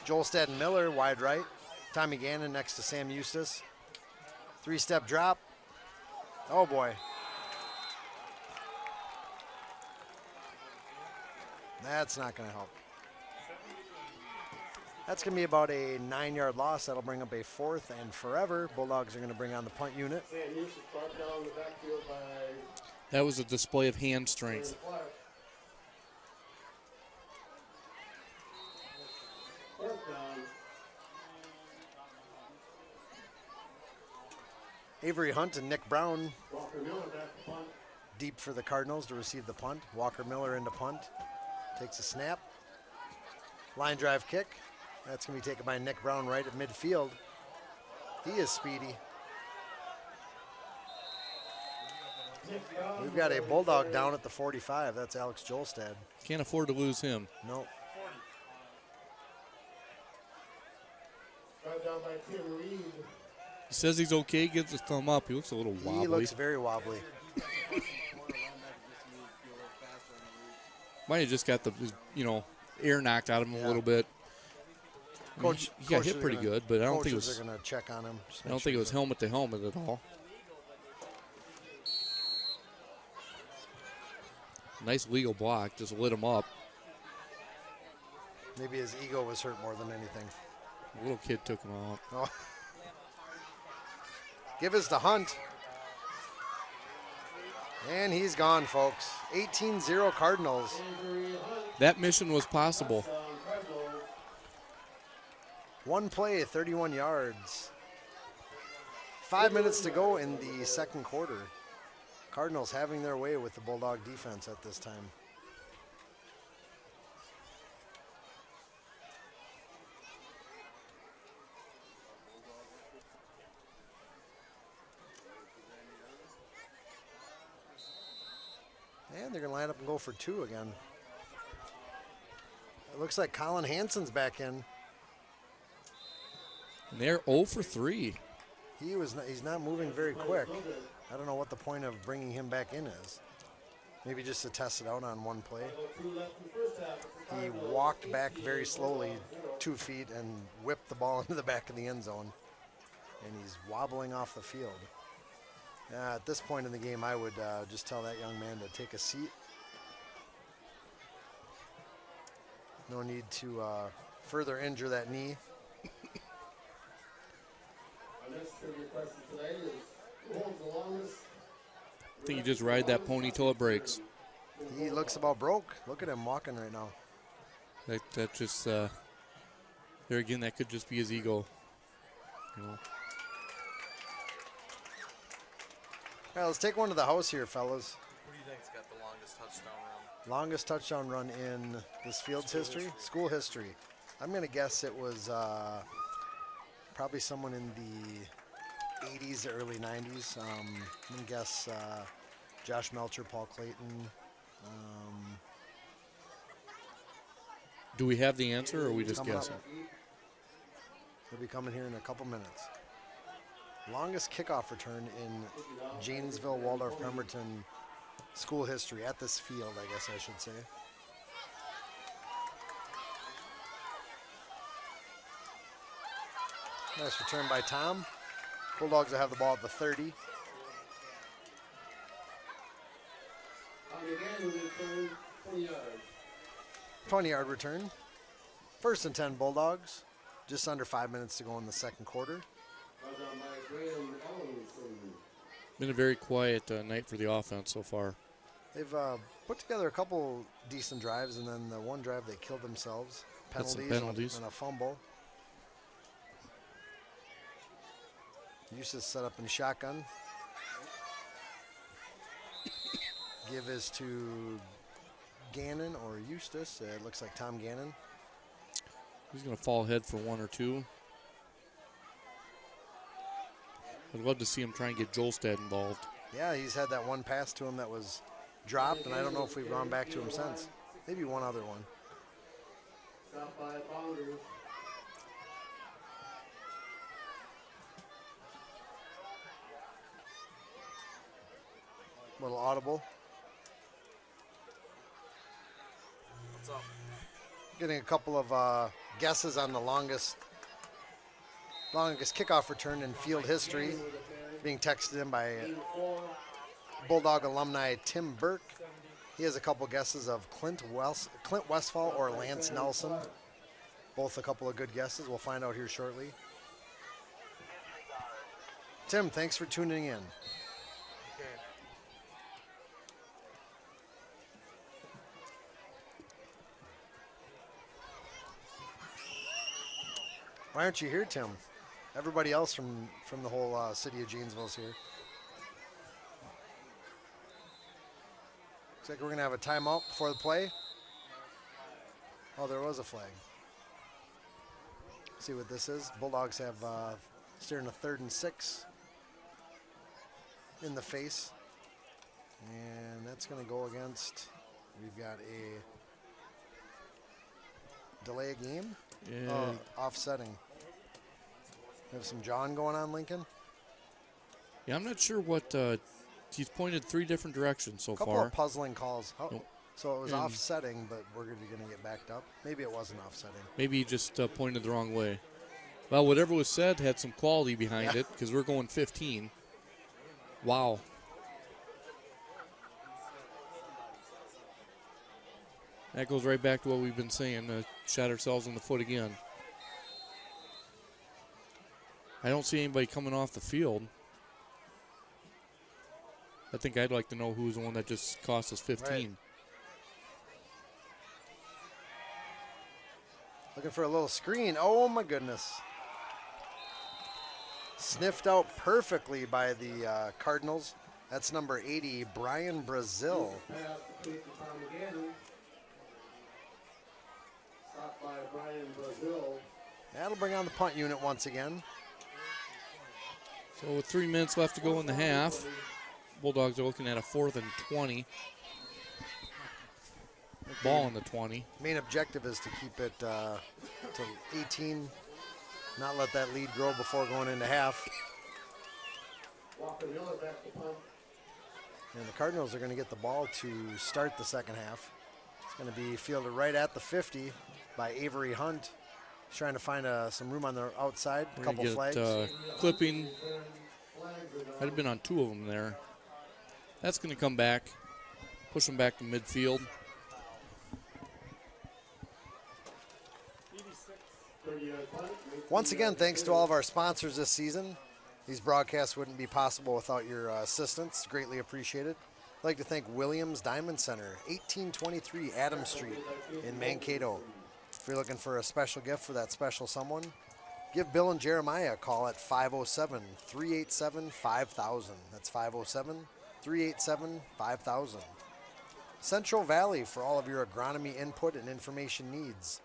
Jolstad and Miller wide right. Tommy Gannon next to Sam Eustace. 3-step drop. Oh boy. That's not going to help. That's going to be about a 9-yard loss. That'll bring up a 4th and forever. Bulldogs are going to bring on the punt unit. Sam Eustace brought down the backfield by That was a display of hand strength. Clark. Fourth down. Avery Hunt and Nick Brown Walker Miller back to punt. deep for the Cardinals to receive the punt. Walker Miller into punt. Takes a snap. Line drive kick. That's going to be taken by Nick Brown right at midfield. He is speedy. We've got a Bulldog down at the 45. That's Alex Jolstad. Can't afford to lose him. Nope. Brought down by Tim Reed. He says he's okay, gives a thumb up. He looks a little wobbly. He looks very wobbly. Might have just got the, air knocked out of him Yeah. a little bit. I mean, Coach, he got coaches hit are pretty gonna- good, but I don't think it coaches was. are going to check on him. I don't think it was helmet to helmet at all. Nice legal block, just lit him up. Maybe his ego was hurt more than anything. The little kid took him out. Oh. Give us the Hunt. And he's gone, folks. 18-0 Cardinals. That mission was possible. One play, 31 yards. 5 minutes to go in the second quarter. Cardinals having their way with the Bulldog defense at this time. And they're going to line up and go for 2 again. It looks like Colin Hansen's back in. And they're 0 for 3. He's not moving very quick. I don't know what the point of bringing him back in is. Maybe just to test it out on one play. He walked back very slowly, 2 feet, and whipped the ball into the back of the end zone. And he's wobbling off the field. At this point in the game, I would just tell that young man to take a seat. No need to further injure that knee. Our next trivia question today is, who holds the longest? I think you just ride that pony till it breaks. He looks about broke. Look at him walking right now. That just, there again, that could just be his ego. You know. All right, let's take one to the house here, fellas. Who do you think's got the longest touchdown run? Longest touchdown run in this field's history? School history. I'm going to guess it was probably someone in the 80s, early 90s. I'm going to guess Josh Melcher, Paul Clayton. Do we have the answer, or are we just Coming up. guessing? He'll be coming here in a couple minutes. Longest kickoff return in Janesville, Waldorf, Pemberton school history at this field, I guess I should say. Nice return by Tom. Bulldogs will have the ball at the 30. On the game, return 20 yards. 20-yard return. First and 10 Bulldogs. Just under 5 minutes to go in the second quarter. Brought down by Graham Ellenson. Been a very quiet night for the offense so far. They've put together a couple decent drives, and then the one drive they killed themselves. Had some Penalties, penalties. And a fumble. Eustace set up in shotgun. Give is to Gannon or Eustace. It looks like Tom Gannon. He's going to fall ahead for 1 or 2. I'd love to see him try and get Jolstad involved. Yeah, he's had that one pass to him that was dropped, and I don't know if we've gone back to him since. Maybe one other one. Stopped by Bounders. Little audible. What's up? Getting a couple of guesses on the longest kickoff return in field history. Being texted in by Bulldog alumni Tim Burke. He has a couple guesses of Clint Westfall or Lance Nelson. Both a couple of good guesses. We'll find out here shortly. Tim, thanks for tuning in. Okay. Why aren't you here, Tim? Everybody else from the whole city of Janesville is here. Looks like we're going to have a timeout before the play. Oh, there was a flag. See what this is. Bulldogs have steering a 3rd and 6 in the face. And that's going to go against, we've got a delay a game. Yeah. Offsetting. We have some John going on, Lincoln. Yeah, I'm not sure what he's pointed 3 different directions so Couple far. of puzzling calls. Oh, Nope. so it was And- offsetting, but we're going to get backed up. Maybe it wasn't offsetting. Maybe he just pointed the wrong way. Well, whatever was said had some quality behind Yeah. it because we're going 15. Wow. That goes right back to what we've been saying. Shot ourselves in the foot again. I don't see anybody coming off the field. I think I'd like to know who's the one that just cost us 15. Right. Looking for a little screen. Oh, my goodness. Sniffed out perfectly by the Cardinals. That's number 80, Brian Brazil. Pass complete to Tom Gannon. Stopped by Brian Brazil. That'll bring on the punt unit once again. So with 3 minutes left to go in the half, Bulldogs are looking at a 4th and 20. Ball on the 20. Main objective is to keep it to 18, not let that lead grow before going into half. Walker Miller back to punt. And the Cardinals are going to get the ball to start the second half. It's going to be fielded right at the 50 by Avery Hunt. He's trying to find some room on the outside. A We're couple gonna get, flags. Clipping. I'd have been on 2 of them there. That's going to come back, push them back to midfield. 30-yard punt. Once again, thanks to all of our sponsors this season. These broadcasts wouldn't be possible without your assistance. Greatly appreciated. I'd like to thank Williams Diamond Center, 1823 Adams Street in Mankato. If you're looking for a special gift for that special someone, give Bill and Jeremiah a call at 507-387-5000. That's 507-387-5000. Central Valley for all of your agronomy input and information needs.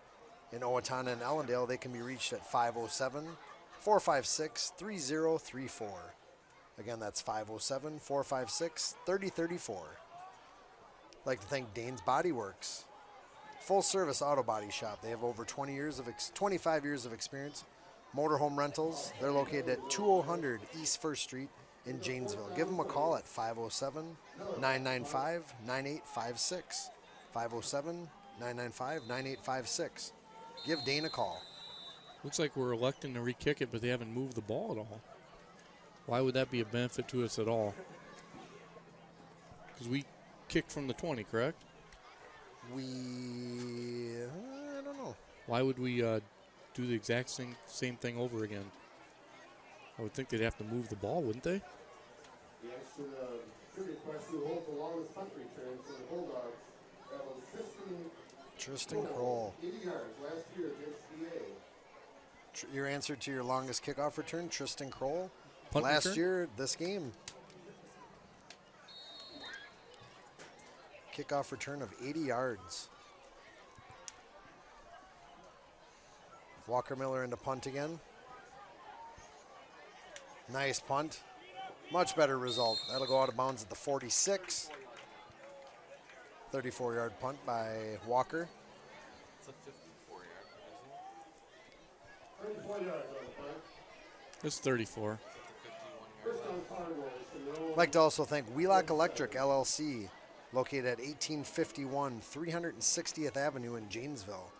In Owatonna and Ellendale, they can be reached at 507-456-3034. Again, that's 507-456-3034. I'd like to thank Dane's Body Works. Full-service auto body shop. They have over 25 years of experience. Motorhome rentals. They're located at 2000 East 1st Street in Janesville. Give them a call at 507-995-9856. 507-995-9856. Give Dane a call. Looks like we're electing to re-kick it, but they haven't moved the ball at all. Why would that be a benefit to us at all? Because we kicked from the 20, correct? I don't know. Why would we do the exact same thing over again? I would think they'd have to move the ball, wouldn't they? The answer to the trivia question, who holds the longest punt return for the Bulldogs? That was Tristan Kroll. 80 yards last year against BA. Your answer to your longest kickoff return, Tristan Kroll. Punt Last return? year, this game. Kickoff return of 80 yards. Walker Miller into punt again. Nice punt. Much better result. That'll go out of bounds at the 46. 34-yard punt by Walker. It's a 54-yard, isn't it? 34 yards on the punt. It's 34. First down Cardinals. I'd like to also thank Wheelock Electric LLC, located at 1851 360th Avenue in Janesville.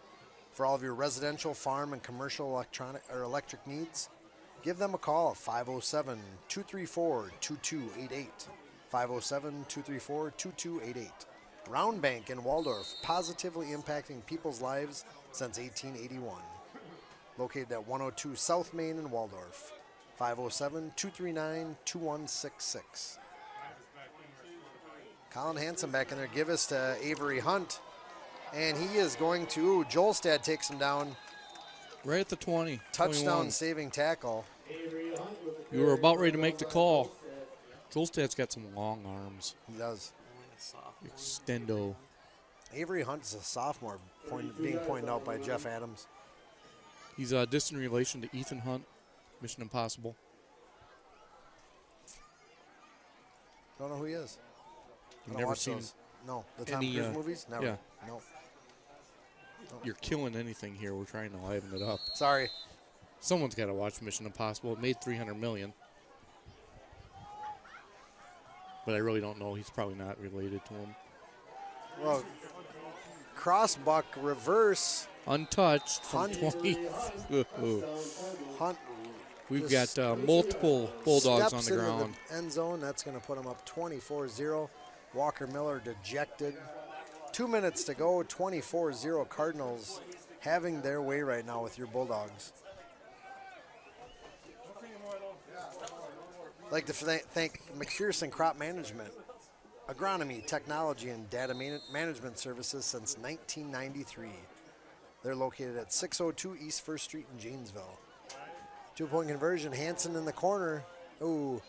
For all of your residential, farm, and commercial electric needs, give them a call at 507-234-2288. 507-234-2288. Round Bank in Waldorf, positively impacting people's lives since 1881. Located at 102 South Main in Waldorf. 507-239-2166. Colin Hansen back in there. Give us to Avery Hunt. And he is going to, Jolstad takes him down. Right at the 20. Touchdown 21. saving tackle. You were about ready to make the call. Jolstad's got some long arms. He does. Extendo. Avery Hunt is a sophomore, being pointed out by Jeff Adams. He's distant relation to Ethan Hunt, Mission Impossible. Don't know who he is. You've I don't never watch seen. those. No, the Tom any, Cruise movies? Never. yeah. No. You're killing anything here. We're trying to liven it up. Sorry. Someone's got to watch Mission Impossible. It made $300 million. But I really don't know. He's probably not related to him. Well, crossbuck reverse. Untouched from Hunt. 20. Hunt. We've just got multiple Bulldogs on steps the into ground. the end zone. That's going to put him up 24-0. Walker Miller dejected. 2 minutes to go. 24-0 Cardinals having their way right now with your Bulldogs. I'd like to thank McPherson Crop Management, agronomy, technology, and data management services since 1993. They're located at 602 East 1st Street in Janesville. 2-point conversion, Hansen in the corner. Ooh,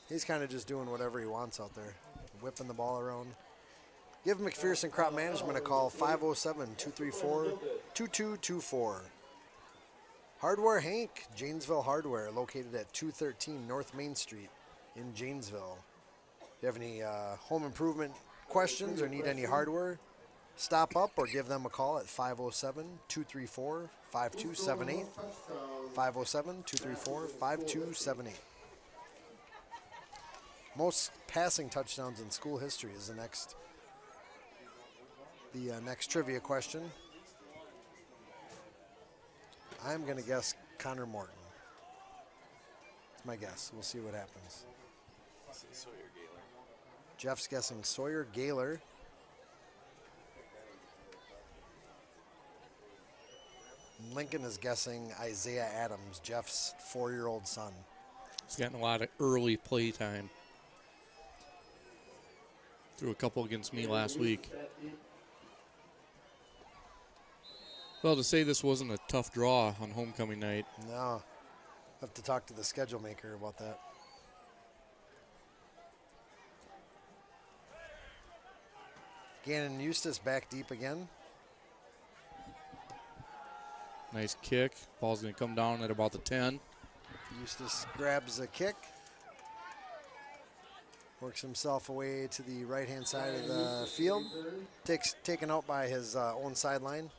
he's kind of just doing whatever he wants out there, whipping the ball around. Give McPherson Crop Management a call, 507-234-2224. Hardware Hank, Janesville Hardware, located at 213 North Main Street in Janesville. If you have any home improvement questions or need any hardware, stop up or give them a call at 507-234-5278. 507-234-5278. Most passing touchdowns in school history is the next trivia question. I'm going to guess Connor Morton. That's my guess. We'll see what happens. Sawyer Gaylor. Jeff's guessing Sawyer Gaylor. Lincoln is guessing Isaiah Adams, Jeff's 4-year-old son. He's gotten a lot of early play time. Threw a couple against me last week. Well, to say this wasn't a tough draw on homecoming night. No. I'll have to talk to the schedule maker about that. Gannon Eustace back deep again. Nice kick. Ball's going to come down at about the 10. Eustace grabs a kick. Works himself away to the right-hand side of the field. Taken out by his own sideline.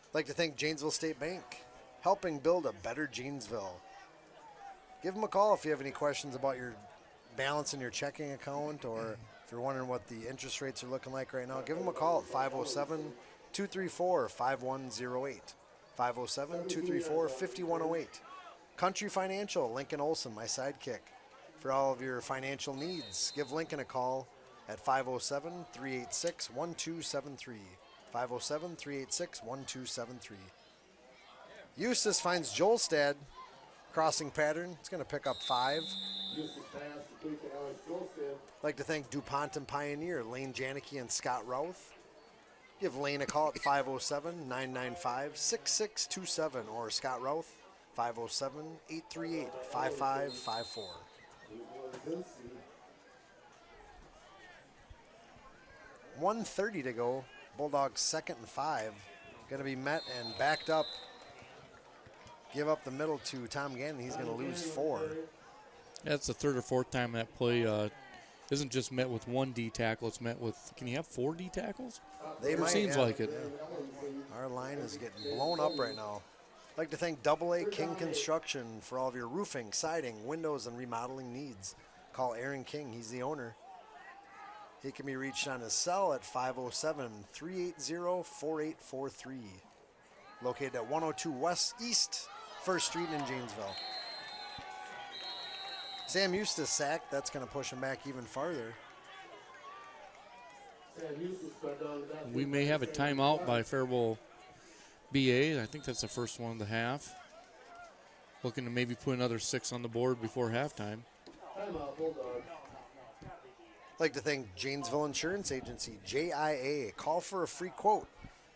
I'd like to thank Janesville State Bank, helping build a better Janesville. Give them a call if you have any questions about your balance in your checking account, or if you're wondering what the interest rates are looking like right now. Give them a call at 507-234-5108. 507-234-5108. Country Financial, Lincoln Olson, my sidekick. For all of your financial needs, give Lincoln a call at 507-386-1273. 507-386-1273. Eustace finds Joelstad. Crossing pattern. It's going to pick up 5. I'd like to thank DuPont and Pioneer, Lane Janicki and Scott Routh. Give Lane a call at 507-995-6627 or Scott Routh, 507-838-5554. 1:30 to go. Bulldogs 2nd and 5. Going to be met and backed up. Give up the middle to Tom Gannon. He's going to lose 4. That's the 3rd or 4th time that play isn't just met with 1 D tackle. It's met with, can you have 4 D tackles? It seems like it. Yeah. Our line is getting blown up right now. I'd like to thank AA King Construction for all of your roofing, siding, windows, and remodeling needs. Call Aaron King. He's the owner. He can be reached on his cell at 507-380-4843. Located at 102 West East 1st Street in Janesville. Sam Eustace sacked. That's going to push him back even farther. We may have a timeout by Faribault BA. I think that's the first one of the half. Looking to maybe put another 6 on the board before halftime. I'd like to thank Janesville Insurance Agency, JIA. Call for a free quote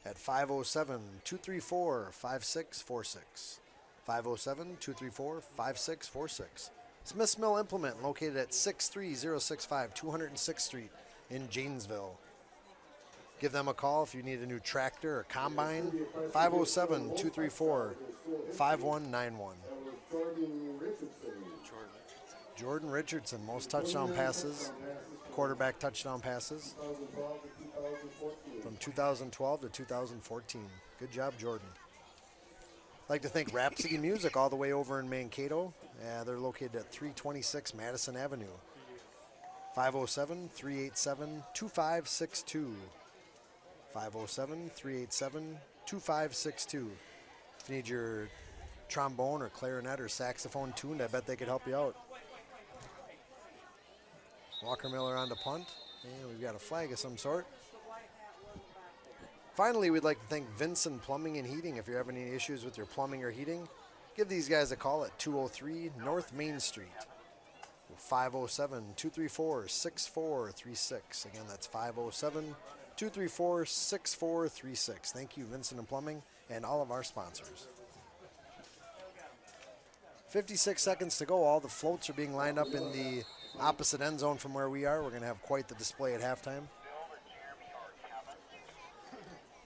at 507-234-5646. 507-234-5646. Smith's Mill Implement, located at 63065 206th Street in Janesville. Give them a call if you need a new tractor or combine. 507-234-5191. Jordan Richardson, most touchdown passes, quarterback touchdown passes from 2012 to 2014. Good job, Jordan. I'd like to thank Rhapsody Music all the way over in Mankato. They're located at 326 Madison Avenue. 507-387-2562. 507-387-2562. If you need your trombone or clarinet or saxophone tuned, I bet they could help you out. Walker Miller on the punt. And we've got a flag of some sort. Finally, we'd like to thank Vincent Plumbing and Heating. If you're having any issues with your plumbing or heating, give these guys a call at 203 North Main Street. 507-234-6436. Again, that's 507-234-6436. Thank you, Vincent and Plumbing, and all of our sponsors. 56 seconds to go. All the floats are being lined up in the opposite end zone from where we are. We're going to have quite the display at halftime.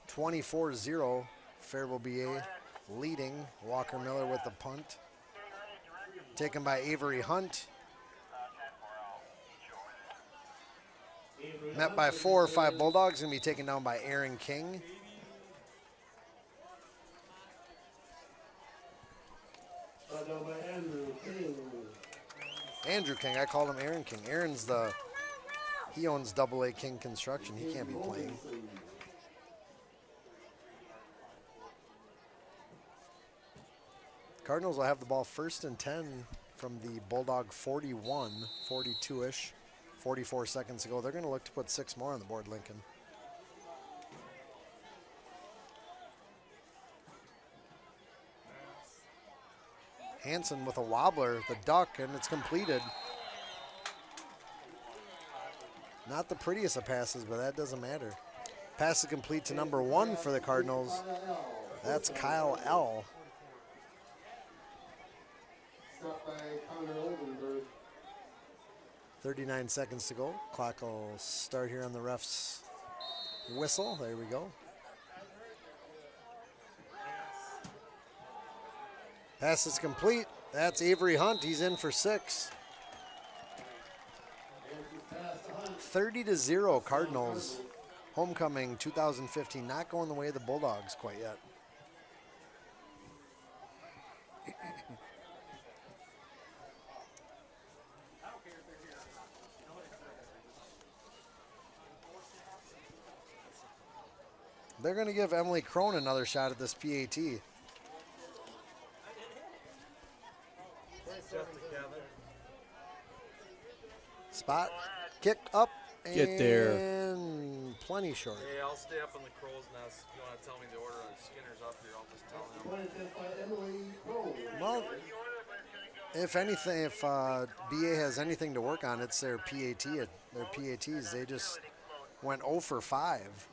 24-0, Faribault BA leading. Walker Miller with the punt. Taken by Avery Hunt. Met by 4 or 5 Bulldogs, going to be taken down by Aaron King. Andrew King. I called him Aaron King. He owns AA King Construction. He can't be playing. Cardinals will have the ball 1st and 10 from the Bulldog 41, 42-ish, 44 seconds to go. They're going to look to put 6 more on the board, Lincoln. Hansen with a wobbler, the duck, and it's completed. Not the prettiest of passes, but that doesn't matter. Pass is complete to number 1 for the Cardinals. That's Kyle L. Stopped by Connor Oldenburg. 39 seconds to go. Clock will start here on the ref's whistle. There we go. Pass is complete. That's Avery Hunt. He's in for 6. 30-0 Cardinals. Homecoming 2015. Not going the way of the Bulldogs quite yet. They're going to give Emily Crone another shot at this PAT. Spot, kick up, Get there. and plenty short. Hey, I'll stay up in the crow's nest. If you want to tell me the order of Skinner's up here, I'll just tell him. Point by Emily Crone. Well, if anything, if BA has anything to work on, it's their PAT. Their PATs, they just went 0 for 5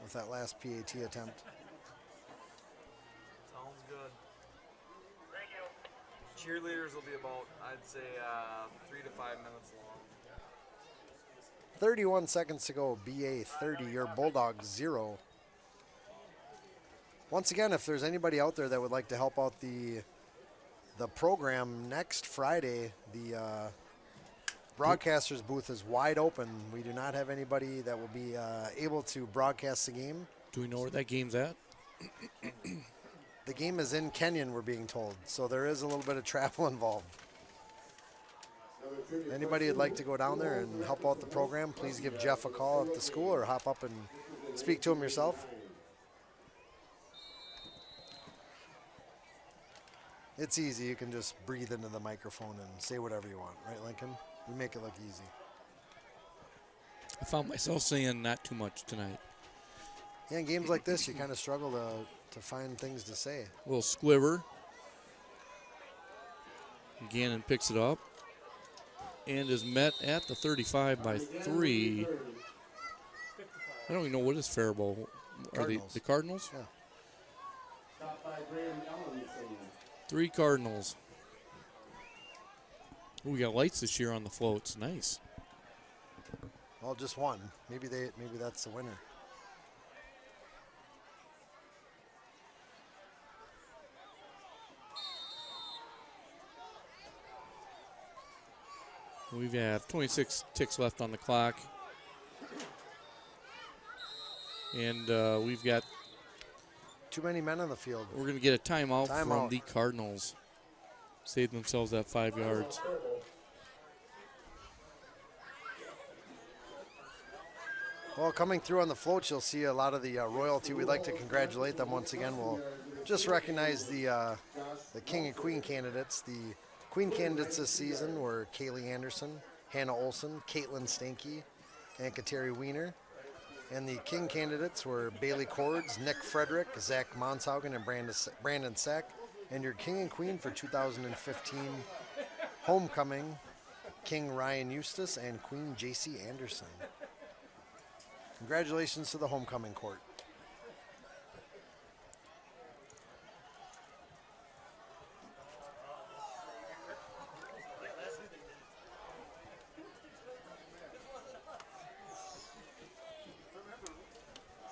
with that last PAT attempt. Sounds good. Cheerleaders will be about, I'd say, 3 to 5 minutes long. 31 seconds to go. BA 30, your Bulldogs 0. Once again, if there's anybody out there that would like to help out the program next Friday, the broadcaster's booth is wide open. We do not have anybody that will be able to broadcast the game. Do we know where that game's at? The game is in Kenyon, we're being told, so there is a little bit of travel involved. Anybody would like to go down there and help out the program, please give Jeff a call at the school or hop up and speak to him yourself. It's easy. You can just breathe into the microphone and say whatever you want, right, Lincoln? We make it look easy. I found myself saying not too much tonight. Yeah, in games like this, you kind of struggle to find things to say. A little squiver. Gannon picks it up and is met at the 35 by 3. I don't even know what is Faribault. Are they Cardinals. the Cardinals? Yeah. Stopped by Graham Ellenson. 3 Cardinals. Ooh, we got lights this year on the floats. Nice. Well, just one. Maybe that's the winner. We have 26 ticks left on the clock. And we've got, Too many men on the field. we're going to get a timeout from Timeout. the Cardinals. Save themselves that 5 yards. Well, coming through on the floats, you'll see a lot of the royalty. We'd like to congratulate them once again. We'll just recognize the King and Queen candidates. The Queen candidates this season were Kaylee Anderson, Hannah Olson, Caitlin Stanky, and Kateri Wiener. And the King candidates were Bailey Cords, Nick Frederick, Zach Monshaugen, and Brandon Sack. And your King and Queen for 2015 homecoming, King Ryan Eustace and Queen J.C. Anderson. Congratulations to the homecoming court.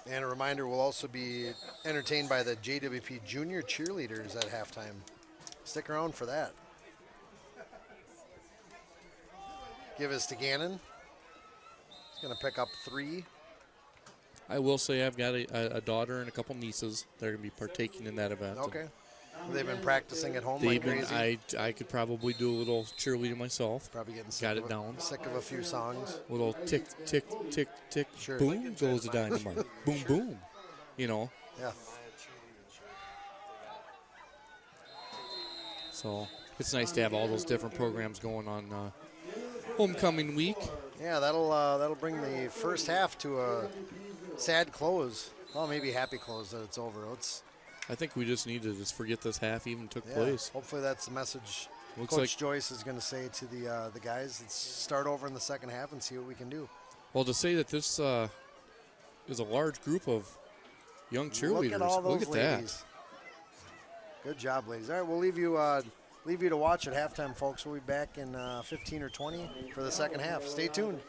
And a reminder, we'll also be entertained by the JWP Junior Cheerleaders at halftime. Stick around for that. Give us to Gannon. He's going to pick up 3. I will say I've got a daughter and a couple nieces that are going to be partaking in that event. Okay. They've been practicing at home They've like been, crazy. I could probably do a little cheerleading myself. Probably getting Got it down. sick of a few songs. A little tick, tick, tick, tick. Sure. Boom goes the dynamite. Boom, boom. You know. Yeah. So it's nice to have all those different programs going on homecoming week. Yeah, that'll bring the first half to a sad close. Well, maybe happy close that it's over. I think we just need to just forget this half even took Yeah, place. hopefully that's the message Looks Coach like Joyce is going to say to the guys. Let's start over in the second half and see what we can do. well to say that this is a large group of young cheerleaders. Look at all those Look at ladies. Good job, ladies. All right, we'll leave you to watch at halftime, folks. We'll be back in 15 or 20 for the second half. Stay tuned.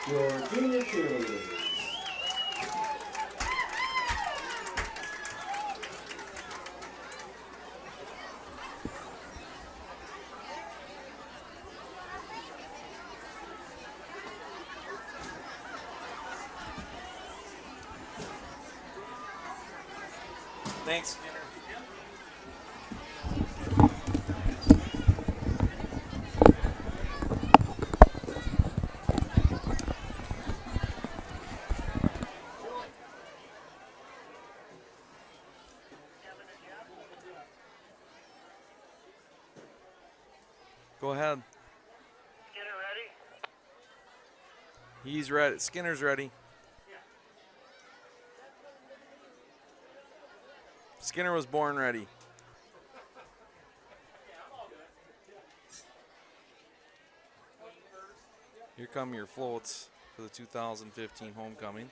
Your junior cheerleaders. Thanks. Go ahead. Skinner ready? He's ready. Skinner's ready. Skinner was born ready. Here come your floats for the 2015 homecoming.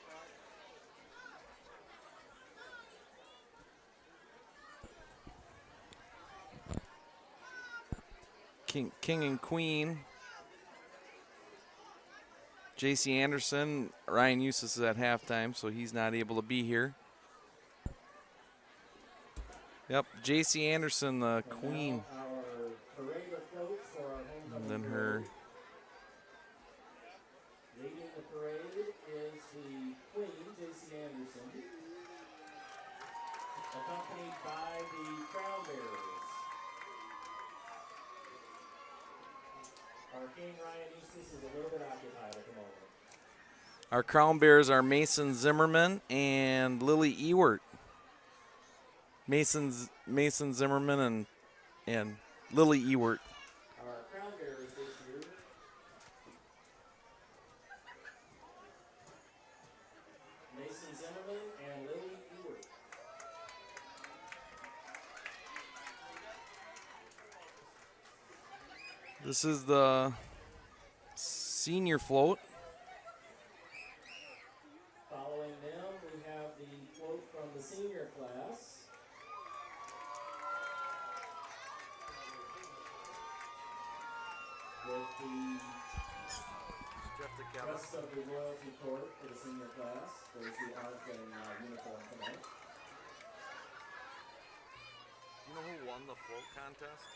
King and Queen. J.C. Anderson, Ryan Eustace is at halftime, so he's not able to be here. Yep, J.C. Anderson, the Queen. And then her. Leading the parade is the Queen, J.C. Anderson, accompanied by the Crown Bearers. Our King Ryan Eustace is a little bit occupied at the moment. Our Crown Bears are Mason Zimmerman and Lily Ewert. Mason Zimmerman and Lily Ewert. Our Crown Bearers this year. Mason Zimmerman and Lily Ewert. This is the senior float. Following them, we have the float from the senior class. With the rest of the royalty court for the senior class, those who aren't in uniform tonight. You know who won the float contest?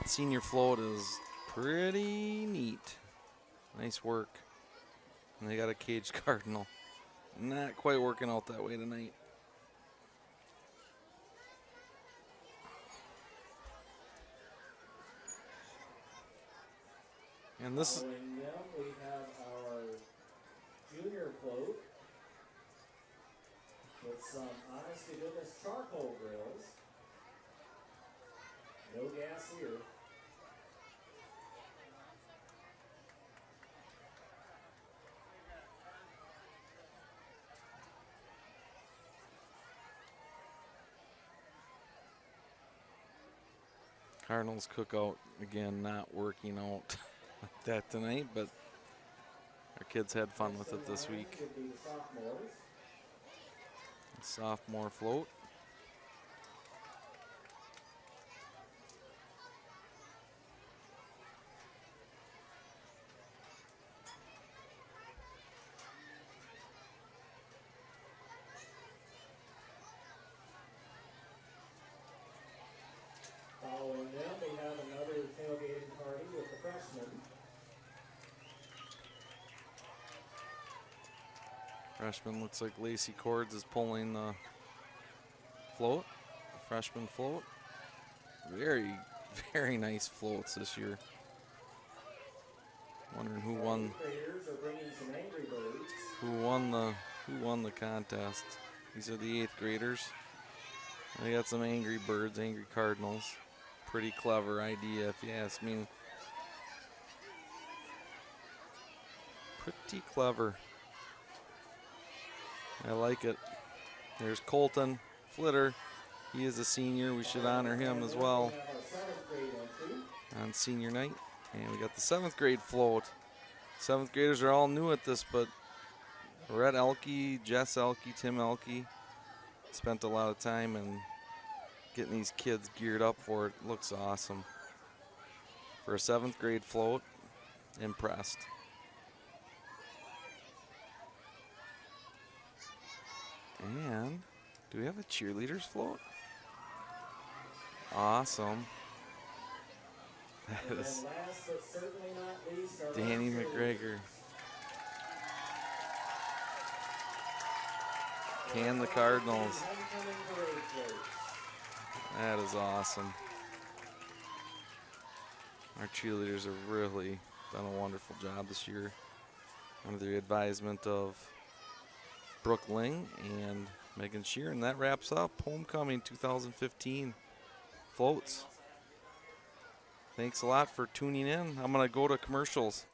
Senior float is pretty neat. Nice work. And they got a caged cardinal. Not quite working out that way tonight. And this is Following them, we have our junior float with some honest to goodness charcoal grills. No gas here. Cardinals cookout again, not working out like that tonight, but our kids had fun with it this week. Would be the sophomores. Sophomore float. Following them, we have another tailgating party with the freshmen. Freshman looks like Lacey Cords is pulling the float, the freshman float. Very, very nice floats this year. Wondering who won. Graders are bringing some Angry Birds. Who won the contest? These are the 8th graders. They got some Angry Birds, Angry Cardinals. Pretty clever idea, if you ask me. Pretty clever. I like it. There's Colton Flitter. He is a senior. We should honor him as well We have our 7th grade entry. on senior night. And we got the 7th grade float. 7th graders are all new at this, but Rhett Elke, Jess Elke, Tim Elke spent a lot of time and getting these kids geared up for it. Looks awesome. For a 7th grade float, impressed. And do we have a cheerleaders float? Awesome. That And is last but certainly not least, our Danny last McGregor. Can the Cardinals. homecoming parade floats. That is awesome. Our cheerleaders have really done a wonderful job this year. under the advisement of Brooke Ling and Megan Sheeran. That wraps up Homecoming 2015 floats. Thanks a lot for tuning in. I'm going to go to commercials.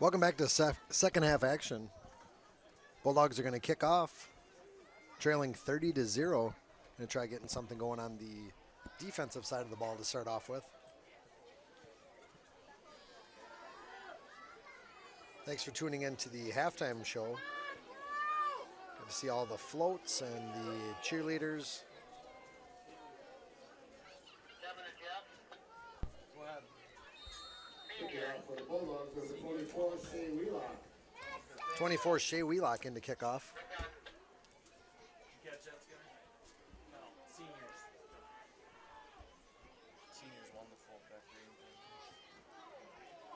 Welcome back to second half action. Bulldogs are going to kick off, trailing 30-0. Going to try getting something going on the defensive side of the ball to start off with. Thanks for tuning in to the halftime show. Good to see all the floats and the cheerleaders. Kicking off for the Bulldogs, number 24, Shea Wheelock. 24 Shea Wheelock into kickoff.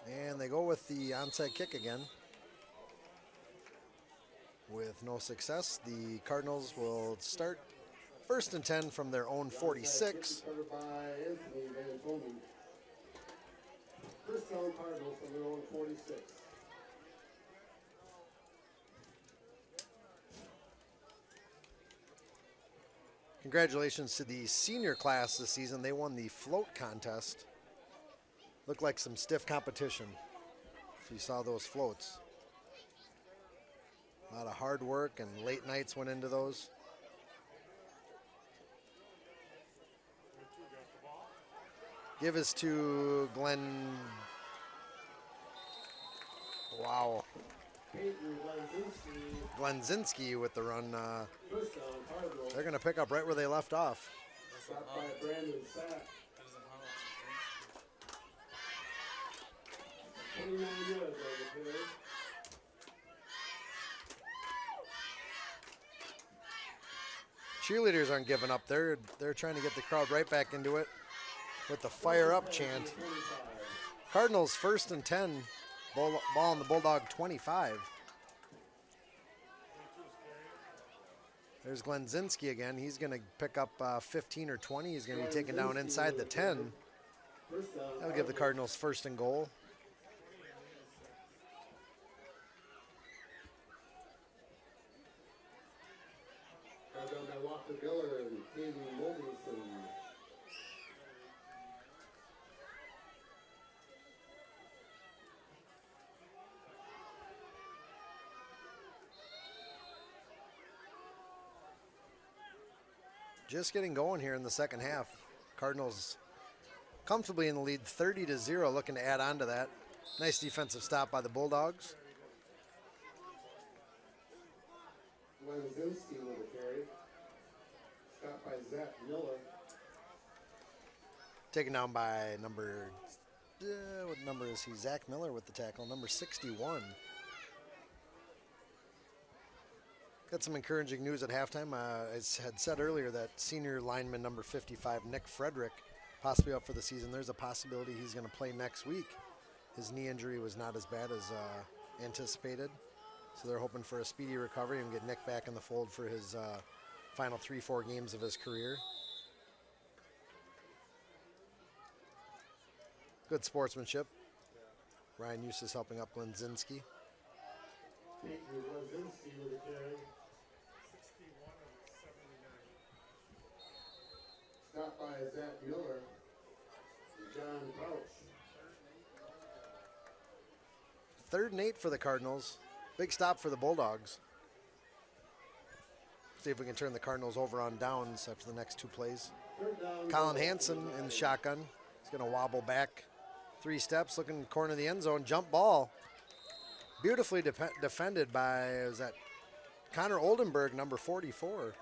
And they go with the onside kick again. With no success, the Cardinals will start 1st and 10 from their own 46. Covered by Anthony Van Bomen. First down Cardinals from their own 46. Congratulations to the senior class this season. They won the float contest. Looked like some stiff competition. If you saw those floats. A lot of hard work and late nights went into those. Give us to Glenn. Wow. Peyton Glenzinski. Glenzinski with the run. First down Cardinals. They're going to pick up right where they left off. Stopped by Brandon Sack. 29 yards on the play. Cheerleaders aren't giving up. They're trying to get the crowd right back into it with the fire up chant. Cardinals 1st and 10. Ball on the Bulldog 25. There's Glenzinski again. He's going to pick up 15 or 20. He's going to be taken down inside the 10. That'll give the Cardinals 1st and goal. Down by Walker Miller and Katie Mogelson. Just getting going here in the second half. Cardinals comfortably in the lead 30-0, looking to add on to that. Nice defensive stop by the Bulldogs. Glenzinski with a carry. Stopped by Zach Miller. Taken down by what number is he? Zach Miller with the tackle, number 61. Got some encouraging news at halftime. I had said earlier that senior lineman number 55, Nick Frederick, possibly up for the season. There's a possibility he's going to play next week. His knee injury was not as bad as anticipated. So they're hoping for a speedy recovery and get Nick back in the fold for his final 3-4 games of his career. Good sportsmanship. Ryan Eustace helping up Glenzinski. Peyton Glenzinski with a carry. Stopped by Zach Miller and John Crouch. 3rd and 8 for the Cardinals. Big stop for the Bulldogs. See if we can turn the Cardinals over on downs after the next 2 plays. Colin Hansen in the shotgun. He's going to wobble back 3 steps, looking in the corner of the end zone. Jump ball. Beautifully defended by, was that Connor Oldenburg, number 44.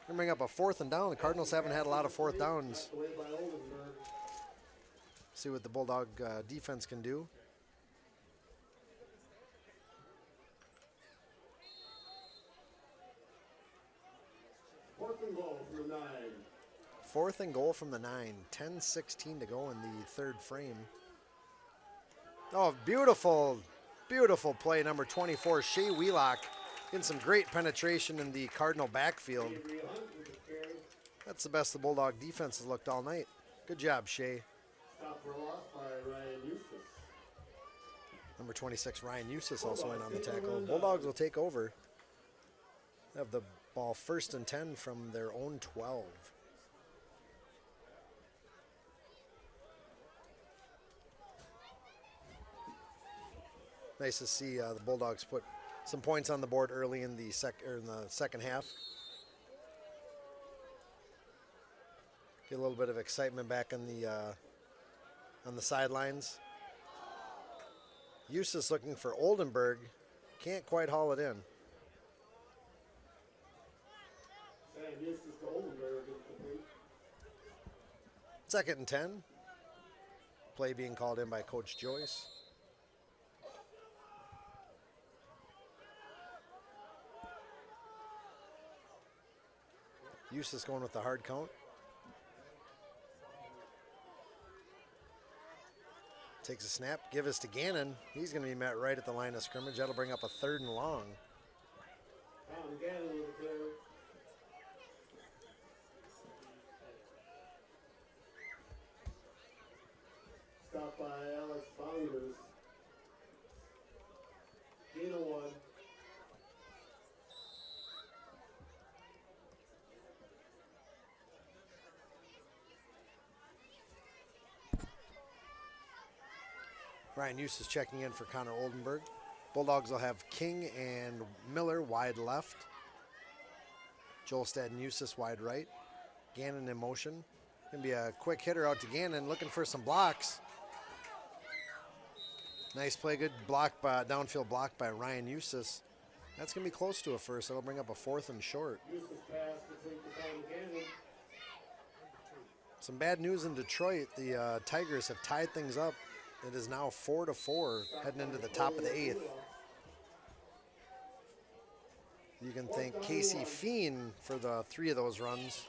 Going to bring up a 4th and down. The Cardinals haven't had a lot of 4th downs. See what the Bulldog defense can do. Fourth and goal from the 9. 4th and goal from the 9. 10:16 to go in the 3rd frame. Oh, beautiful, beautiful play. Number 24, Shea Wheelock, getting some great penetration in the Cardinal backfield. That's the best the Bulldog defense has looked all night. Good job, Shea. Stop for a loss by Ryan Eustace. Number 26, Ryan Eustace also in on the tackle. Bulldogs will take over. They have the ball 1st and 10 from their own 12. Nice to see the Bulldogs put some points on the board early in the second half. Get a little bit of excitement back on the sidelines. Eustace looking for Oldenburg. Can't quite haul it in. And Eustace to Oldenburg is complete. 2nd and 10. Play being called in by Coach Joyce. Eustace going with the hard count. Takes a snap, give us to Gannon. He's going to be met right at the line of scrimmage. That'll bring up a 3rd and long. Gannon with a clear. Stopped by Alex Bounders. Gino 1. Ryan Eustace checking in for Connor Oldenburg. Bulldogs will have King and Miller wide left. Jolstad and Eustace wide right. Gannon in motion. Gonna be a quick hitter out to Gannon, looking for some blocks. Nice play, good block by downfield block by Ryan Eustace. That's gonna be close to a first. That'll bring up a 4th and short. Eustace pass to take the time Gannon. Some bad news in Detroit. The Tigers have tied things up. It is now 4-4 heading into the top of the 8th. You can thank Casey Feen for the 3 of those runs.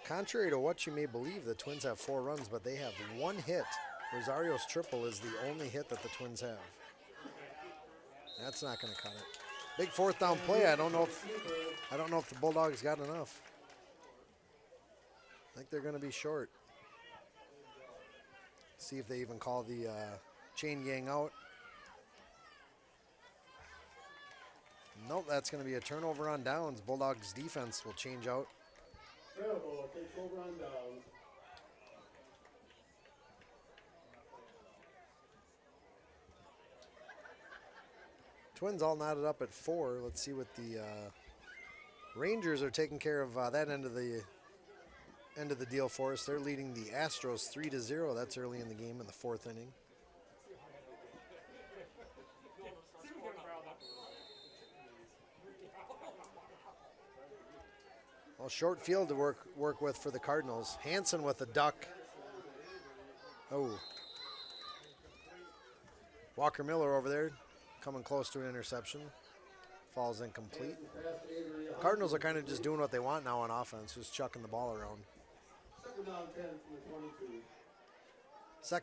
Contrary to what you may believe, the Twins have 4 runs, but they have 1 hit. Rosario's triple is the only hit that the Twins have. That's not going to cut it. Big 4th down play. I don't know if the Bulldogs got enough. I think they're going to be short. See if they even call the chain gang out. Nope, that's going to be a turnover on downs. Bulldogs defense will change out. Faribault takes over on downs. Twins all knotted up at 4. Let's see what the Rangers are taking care of that end of the deal for us. They're leading the Astros 3-0. That's early in the game in the 4th inning. Well, short field to work with for the Cardinals. Hansen with a duck. Oh. Walker Miller over there. Coming close to an interception. Falls incomplete. Cardinals are kind of just doing what they want now on offense, just chucking the ball around. 2nd down 10 from the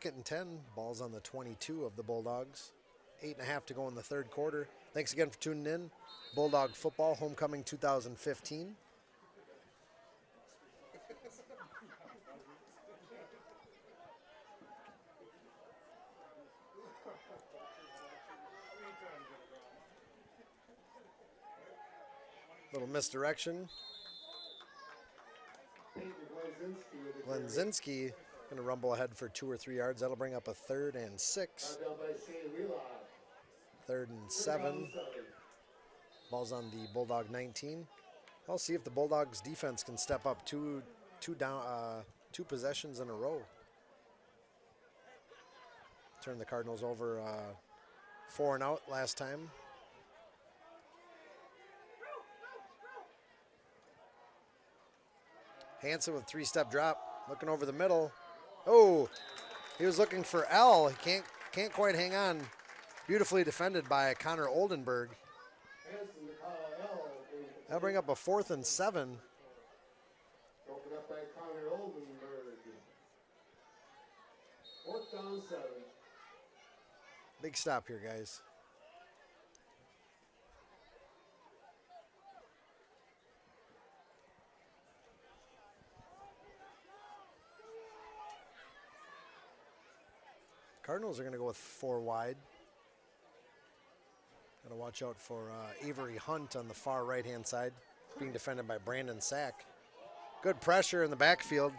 22. 2nd and 10. Ball's on the 22 of the Bulldogs. 8.5 to go in the 3rd quarter. Thanks again for tuning in. Bulldog Football Homecoming 2015. Little misdirection. Glenzinski going to rumble ahead for 2 or 3 yards. That'll bring up a 3rd and 6. 3rd and 7. Ball's on the Bulldog 19. I'll see if the Bulldogs defense can step up two possessions in a row. Turned the Cardinals over 4 and out last time. Hansen with 3-step drop, looking over the middle. Oh, he was looking for L. He can't quite hang on. Beautifully defended by Connor Oldenburg. That'll bring up a 4th and 7. Broken up by Connor Oldenburg. 4th down 7. Big stop here, guys. Cardinals are going to go with 4 wide. Got to watch out for Avery Hunt on the far right-hand side. being defended by Brandon Sack. Good pressure in the backfield.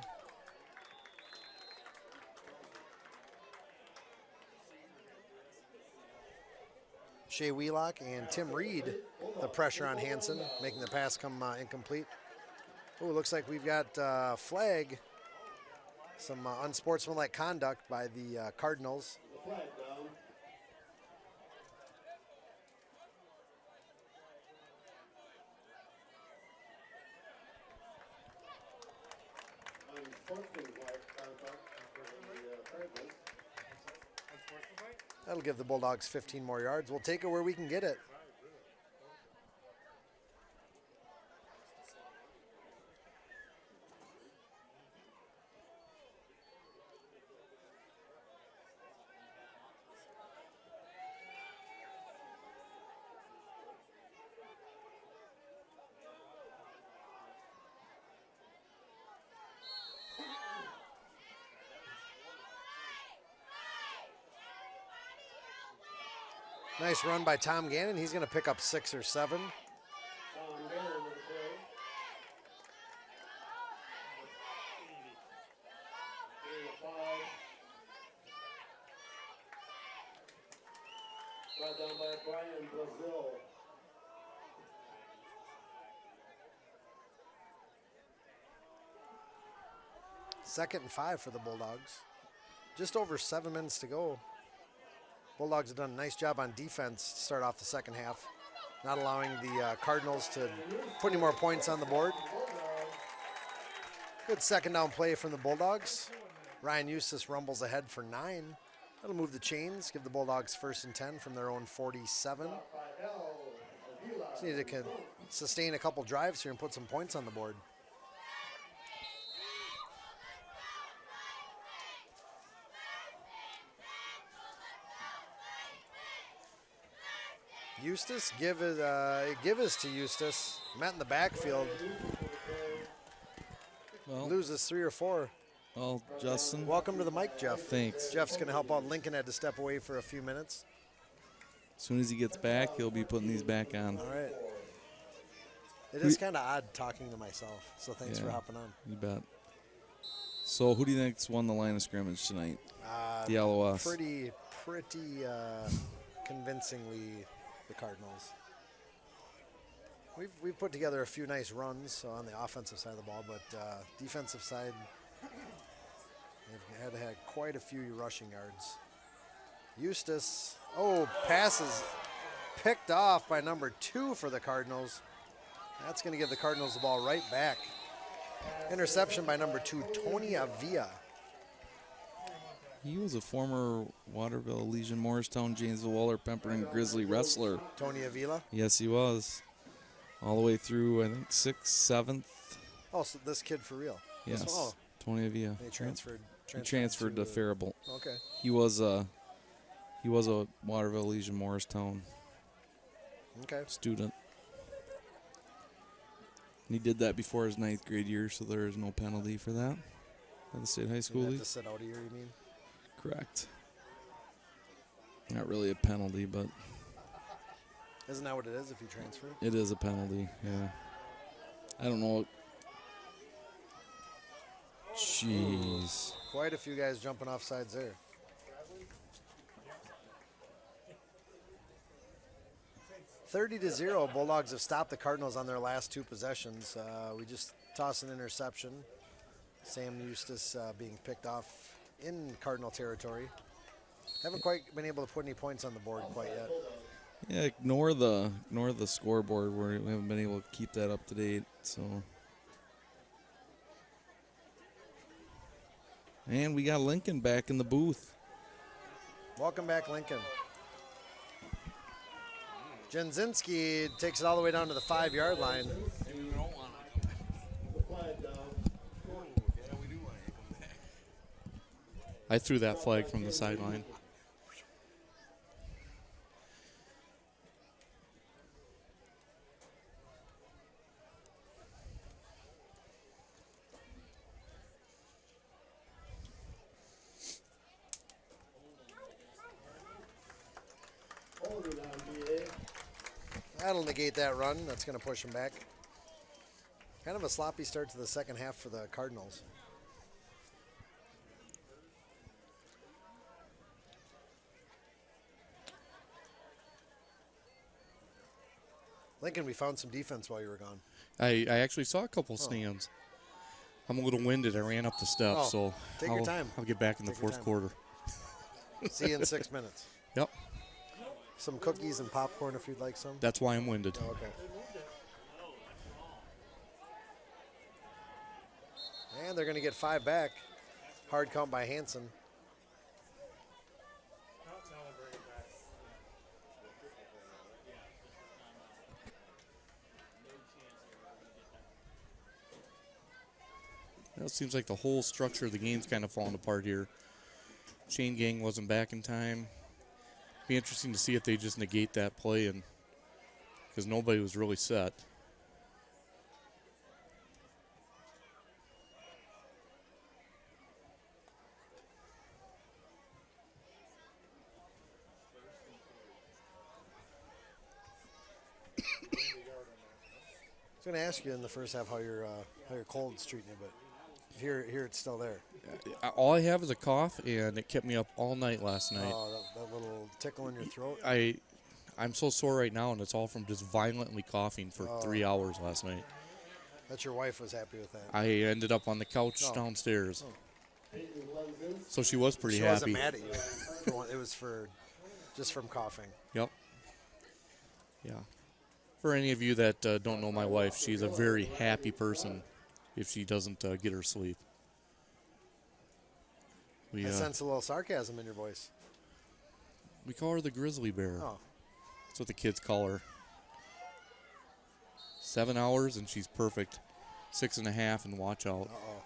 Shea Wheelock and Tim Reed, the pressure on Hansen, making the pass come incomplete. Oh, looks like we've got flag. Some unsportsmanlike conduct by the Cardinals. Flag down. Unsportsmanlike conduct for the Cardinals. That'll give the Bulldogs 15 more yards. We'll take it where we can get it. Nice run by Tom Gannon. He's going to pick up 6 or 7. Tom Gannon with the play. Gain of 5. Brought down by Brian Brazil. Second and 5 for the Bulldogs. Just over 7 minutes to go. Bulldogs have done a nice job on defense to start off the second half, not allowing the Cardinals to put any more points on the board. Good second down play from the Bulldogs. Ryan Eustace rumbles ahead for 9. That'll move the chains, give the Bulldogs 1st and 10 from their own 47. Just need to sustain a couple drives here and put some points on the board. Eustace, give us to Eustace. Met in the backfield. Well, Loses 3 or 4. well, Justin. Welcome to the mic, Jeff. Thanks. Jeff's going to help out. Lyncon had to step away for a few minutes. As soon as he gets back, he'll be putting these back on. All right. It is kind of odd talking to myself, so thanks for Yeah. hopping on. You bet. So, who do you think's won the line of scrimmage tonight? The LOS. Pretty convincingly the Cardinals. We've put together a few nice runs on the offensive side of the ball, but defensive side, they've had quite a few rushing yards. Eustace, passes picked off by number 2 for the Cardinals. That's going to give the Cardinals the ball right back. Interception by number 2, Tony Avila. He was a former Waterville, Legion, Morristown, Janesville, Waller, Pemberton, Grizzly wrestler. Tony Avila. Yes, he was. All the way through, I think, 6th, 7th. Oh, so this kid for real. Yes, This one, Tony Avila. he transferred. He transferred to Faribault. Okay. He was a Waterville, Legion, Morristown Okay. student. And he did that before his 9th grade year, so there is no penalty for that by the state high school You have league. to sit out a year, you mean? Correct. Not really a penalty, but Isn't that what it is if you transfer? it is a penalty, yeah. I don't know. Jeez. Quite a few guys jumping off sides there. (30-0). Bulldogs have stopped the Cardinals on their last 2 possessions. We just tossed an interception. Sam Eustace being picked off in Cardinal territory. Haven't quite been able to put any points on the board quite yet. Yeah, ignore the scoreboard where we haven't been able to keep that up to date. So, and we got Lyncon back in the booth. Welcome back, Lyncon. Jenzinski takes it all the way down to the 5-yard line. The flag down. I threw that flag from the sideline. Hold it on, BA. That'll negate that run. That's going to push him back. Kind of a sloppy start to the second half for the Cardinals. Lincoln, we found some defense while you were gone. I actually saw a couple stands. I'm a little winded. I ran up the steps, so take your time. I'll get back in the fourth quarter. See you in 6 minutes. Yep. Some cookies and popcorn if you'd like some. That's why I'm winded. Oh, okay. And they're going to get 5 back. Hard count by Hansen. It seems like the whole structure of the game's kind of falling apart here. Chain gang wasn't back in time. Be interesting to see if they just negate that play, and because nobody was really set. I was going to ask you in the first half how your cold's treating you, but here it's still there. All I have is a cough, and it kept me up all night last night. Oh, that little tickle in your throat. I'm so sore right now, and it's all from just violently coughing for 3 hours last night. Bet your wife was happy with that. I ended up on the couch downstairs. So she was pretty she happy. Wasn't mad at you. It was just from coughing. Yep. Yeah. For any of you that don't know my wife, she's a very happy person if she doesn't get her sleep. I sense a little sarcasm in your voice. We call her the grizzly bear. Oh. That's what the kids call her. 7 hours and she's perfect. 6.5 and watch out. Uh-oh.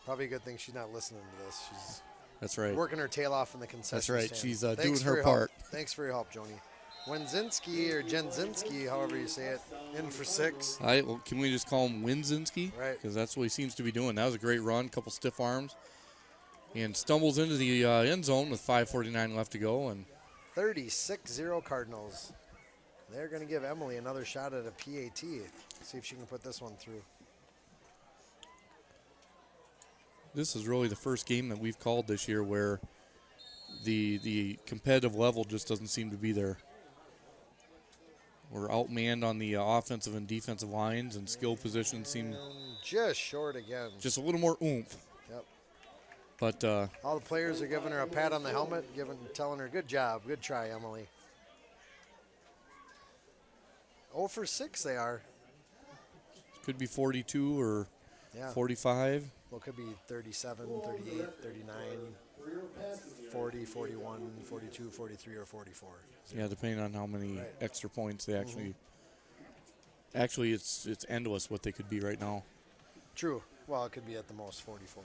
Probably a good thing she's not listening to this. She's That's right. working her tail off in the concession That's right. stand. She's Thanks doing for her your part. help. Thanks for your help, Joni. Wenzinski or Jenzinski, however you say it, in for 6. All right, well, can we just call him Winzinski? Right. Because that's what he seems to be doing. That was a great run, couple stiff arms. And stumbles into the end zone with 5:49 left to go. And 36-0 Cardinals. They're going to give Emily another shot at a PAT. See if she can put this one through. this is really the first game that we've called this year where the competitive level just doesn't seem to be there. We're outmanned on the offensive and defensive lines, and skill positions seem just short again. just a little more oomph. Yep. But all the players are giving her a pat on the helmet, telling her, good job, good try, Emily. 0 for 6 they are. could be 42 or Yeah. 45. Well, it could be 37, 38, 39, 40, 41, 42, 43, or 44. Yeah, depending on how many extra points they actually. Actually, it's endless what they could be right now. True. Well, it could be at the most 44.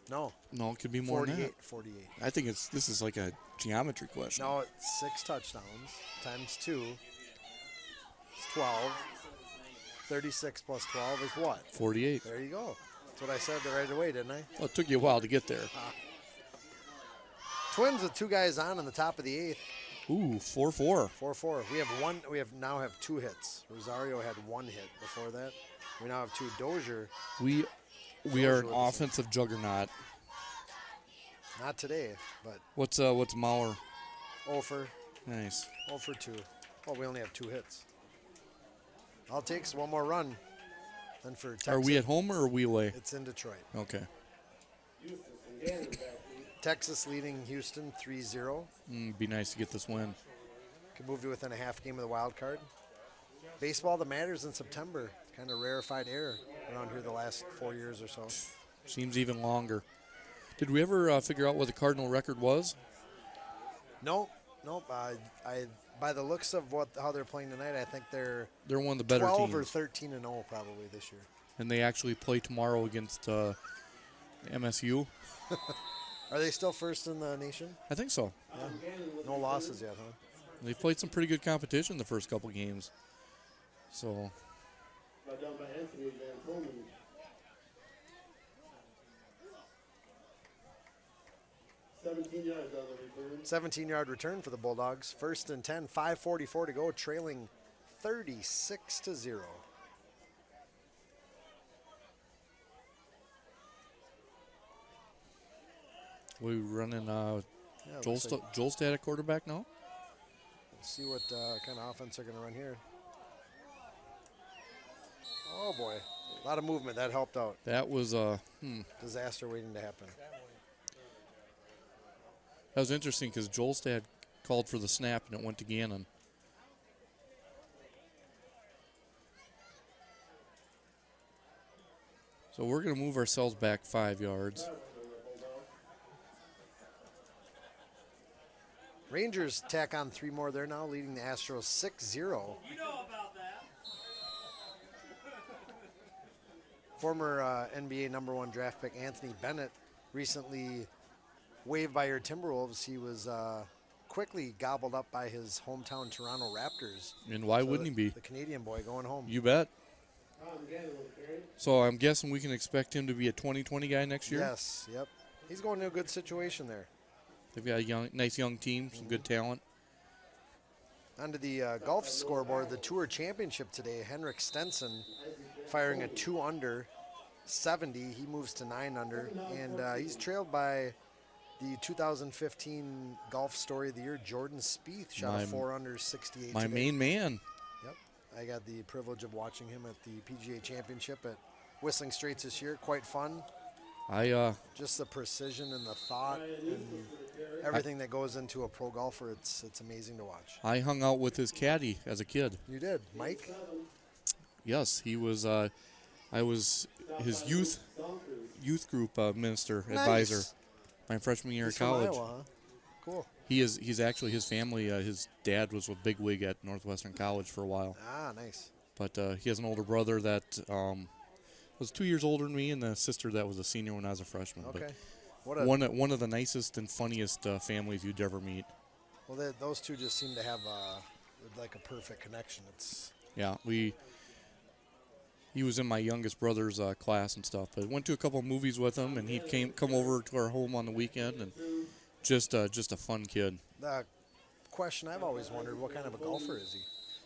No. No, it could be more than that. 48. I think this is like a geometry question. No, it's 6 touchdowns times 2. It's 12. 36 plus 12 is what? 48. There you go. That's what I said right away, didn't I? Well, it took you a while to get there. Twins with 2 guys on in the top of the 8th. Ooh, 4-4. 4-4. We now have 2 hits. Rosario had 1 hit before that. We now have 2. Dozier. We are an offensive juggernaut. Not today, but What's Mauer? 0 for Nice. 0 for 2. Well, we only have 2 hits. All it takes one more run. Then for Texas. Are we at home or are we away? It's in Detroit. Okay. Texas leading Houston 3-0. Be nice to get this win. Could move to within a half game of the wild card. Baseball that matters in September. Kind of rarefied air around here the last 4 years or so. Seems even longer. Did we ever figure out what the Cardinal record was? Nope. I by the looks of how they're playing tonight, I think they're They're one of the better 12 teams. or 13-0 probably this year. And they actually play tomorrow against MSU. Are they still first in the nation? I think so. Yeah. No losses yet, huh? They've played some pretty good competition the first couple games. So Brought down by Anthony Van Coleman. 17 yards on the return. 17-yard return for the Bulldogs. 1st and 10, 5:44 to go, trailing 36-0. We running Yeah, looks like- Jolstad at quarterback now? Let's see what kind of offense they're going to run here. Oh, boy. A lot of movement. That helped out. That was Disaster waiting to happen. that was interesting because Jolstad called for the snap and it went to Gannon. So we're going to move ourselves back 5 yards. Rangers tack on 3 more there now, leading the Astros 6-0. Former NBA #1 draft pick Anthony Bennett recently waived by your Timberwolves. He was quickly gobbled up by his hometown Toronto Raptors. And why So wouldn't he be? The Canadian boy going home. You bet. So I'm guessing we can expect him to be a 2020 guy next year? Yes, yep. He's going to a good situation there. They've got a nice young team, some good talent. Onto the golf scoreboard, the Tour Championship today. Henrik Stenson firing a 2 under, 70. He moves to 9 under, and he's trailed by the 2015 Golf Story of the Year, Jordan Spieth, shot a 4 under, 68. My today. main man. Yep, I got the privilege of watching him at the PGA Championship at Whistling Straits this year. Quite fun. Just the precision and the thought and everything that goes into a pro golfer. It's amazing to watch. I hung out with his caddy as a kid. You did, Mike? Yes, he was. I was his youth group minister advisor my freshman year He's of college. From Iowa, huh? Cool. He's actually his family. His dad was a bigwig at Northwestern College for a while. Ah, nice. But he has an older brother that was 2 years older than me, and a sister that was a senior when I was a freshman. Okay. But one of the nicest and funniest families you'd ever meet. Well, those two just seem to have like a perfect connection. Yeah, he was in my youngest brother's class and stuff. But went to a couple of movies with him, and he'd come over to our home on the weekend, and just a fun kid. The question I've always wondered: what kind of a golfer is he?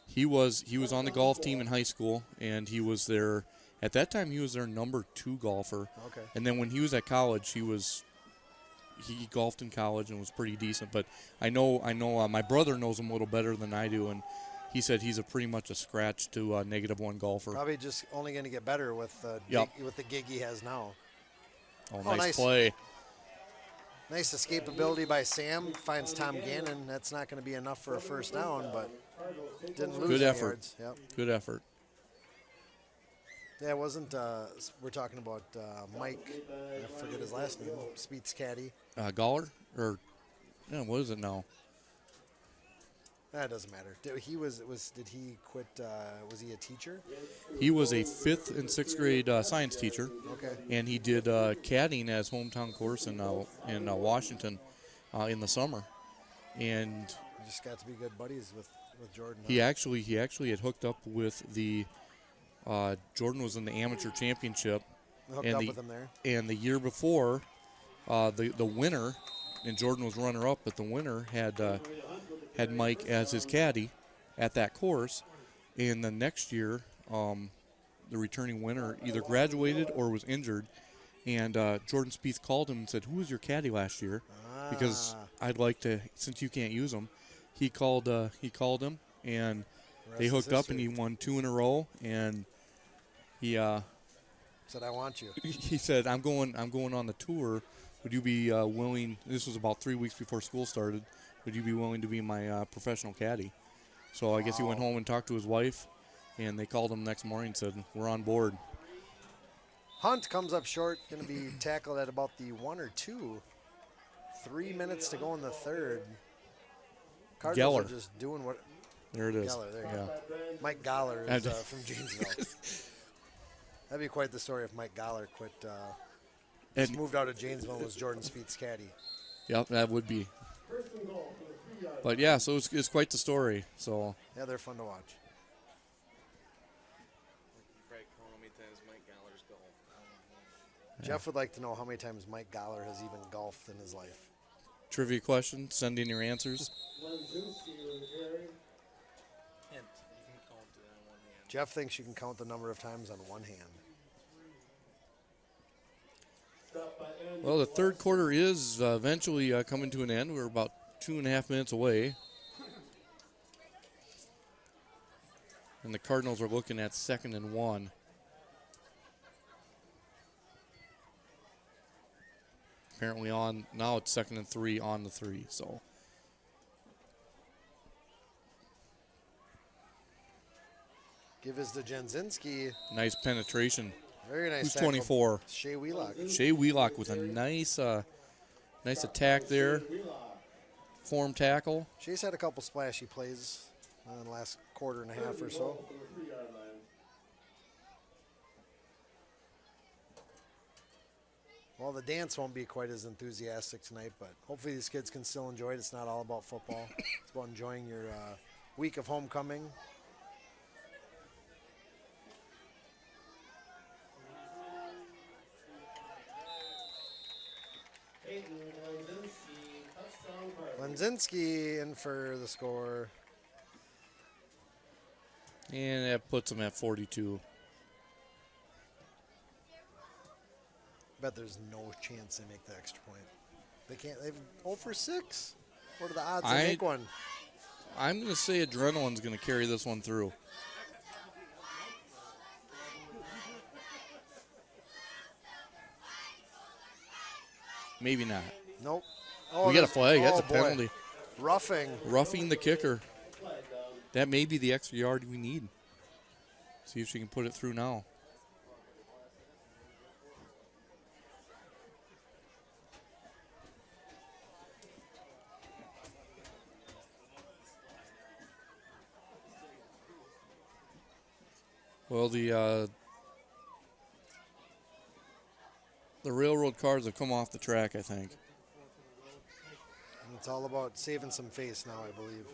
He was on the golf team in high school, and he was there. At that time, he was their number 2 golfer. Okay. And then when he was at college, he golfed in college and was pretty decent. But I know my brother knows him a little better than I do, and he said he's pretty much a scratch to a -1 golfer. Probably just only going to get better with the gig he has now. Oh, nice play. Nice escapability by Sam. Finds Tom Gannon. That's not going to be enough for a first down, but didn't lose Good any effort. yards. Yep. Good effort. Yeah, it wasn't. We're talking about Mike. I forget his last name. Spieth's caddy. Galler? Or, what is it now? That doesn't matter. Did he quit? Was he a teacher? He was a 5th and 6th grade science teacher. Okay. And he did caddying as hometown course in Washington in the summer. And You just got to be good buddies with Jordan. he actually had hooked up with the Jordan was in the amateur championship. Hooked up with him there. And the year before, the winner, and Jordan was runner-up, but the winner had Mike as his caddy at that course. And the next year, the returning winner either graduated or was injured. And Jordan Spieth called him and said, "Who was your caddy last year? Because I'd like to, since you can't use him." He called him, and they hooked up, and he won 2 in a row. And he said, "I want you." He said, "I'm going on the tour. Would you be willing?" This was about 3 weeks before school started. "Would you be willing to be my professional caddy?" So I guess he went home and talked to his wife, and they called him the next morning and said, "We're on board." Hunt comes up short, going to be tackled at about the 1 or 2. 3 minutes to go in the third. Cardinals Geller. are just doing what. There it is. Geller, there you Yeah. go. Mike Goller is from Janesville. That'd be quite the story if Mike Goller quit. Just moved out of Janesville and was Jordan Spieth's caddy. Yep, that would be. But yeah, so it's quite the story. So yeah, they're fun to watch. Jeff would like to know how many times Mike Goller has even golfed in his life. Trivia question. Send in your answers. Hint. You can call it Jeff thinks you can count the number of times on one hand. Well, the third quarter is eventually coming to an end. We're about 2.5 minutes away. And the Cardinals are looking at 2nd and 1. Apparently now it's 2nd and 3 on the 3, so. Give us to Jenzinski. Nice penetration. Very nice. Who's tackle. 24? Shea Wheelock. Shea Wheelock with a nice attack there. Form tackle. Shea's had a couple splashy plays in the last quarter and a half or so. Well, the dance won't be quite as enthusiastic tonight, but hopefully these kids can still enjoy it. It's not all about football. It's about enjoying your week of homecoming. Lenzinski in for the score. And that puts them at 42. Bet there's no chance they make the extra point. They can't. They've 0 for 6. What are the odds they make one? I'm going to say Adrenaline's going to carry this one through. Maybe not. Nope. We got a flag. That's a boy. penalty. Roughing the kicker. That may be the extra yard we need. See if she can put it through now. Well, the railroad cars have come off the track, I think. It's all about saving some face now, I believe.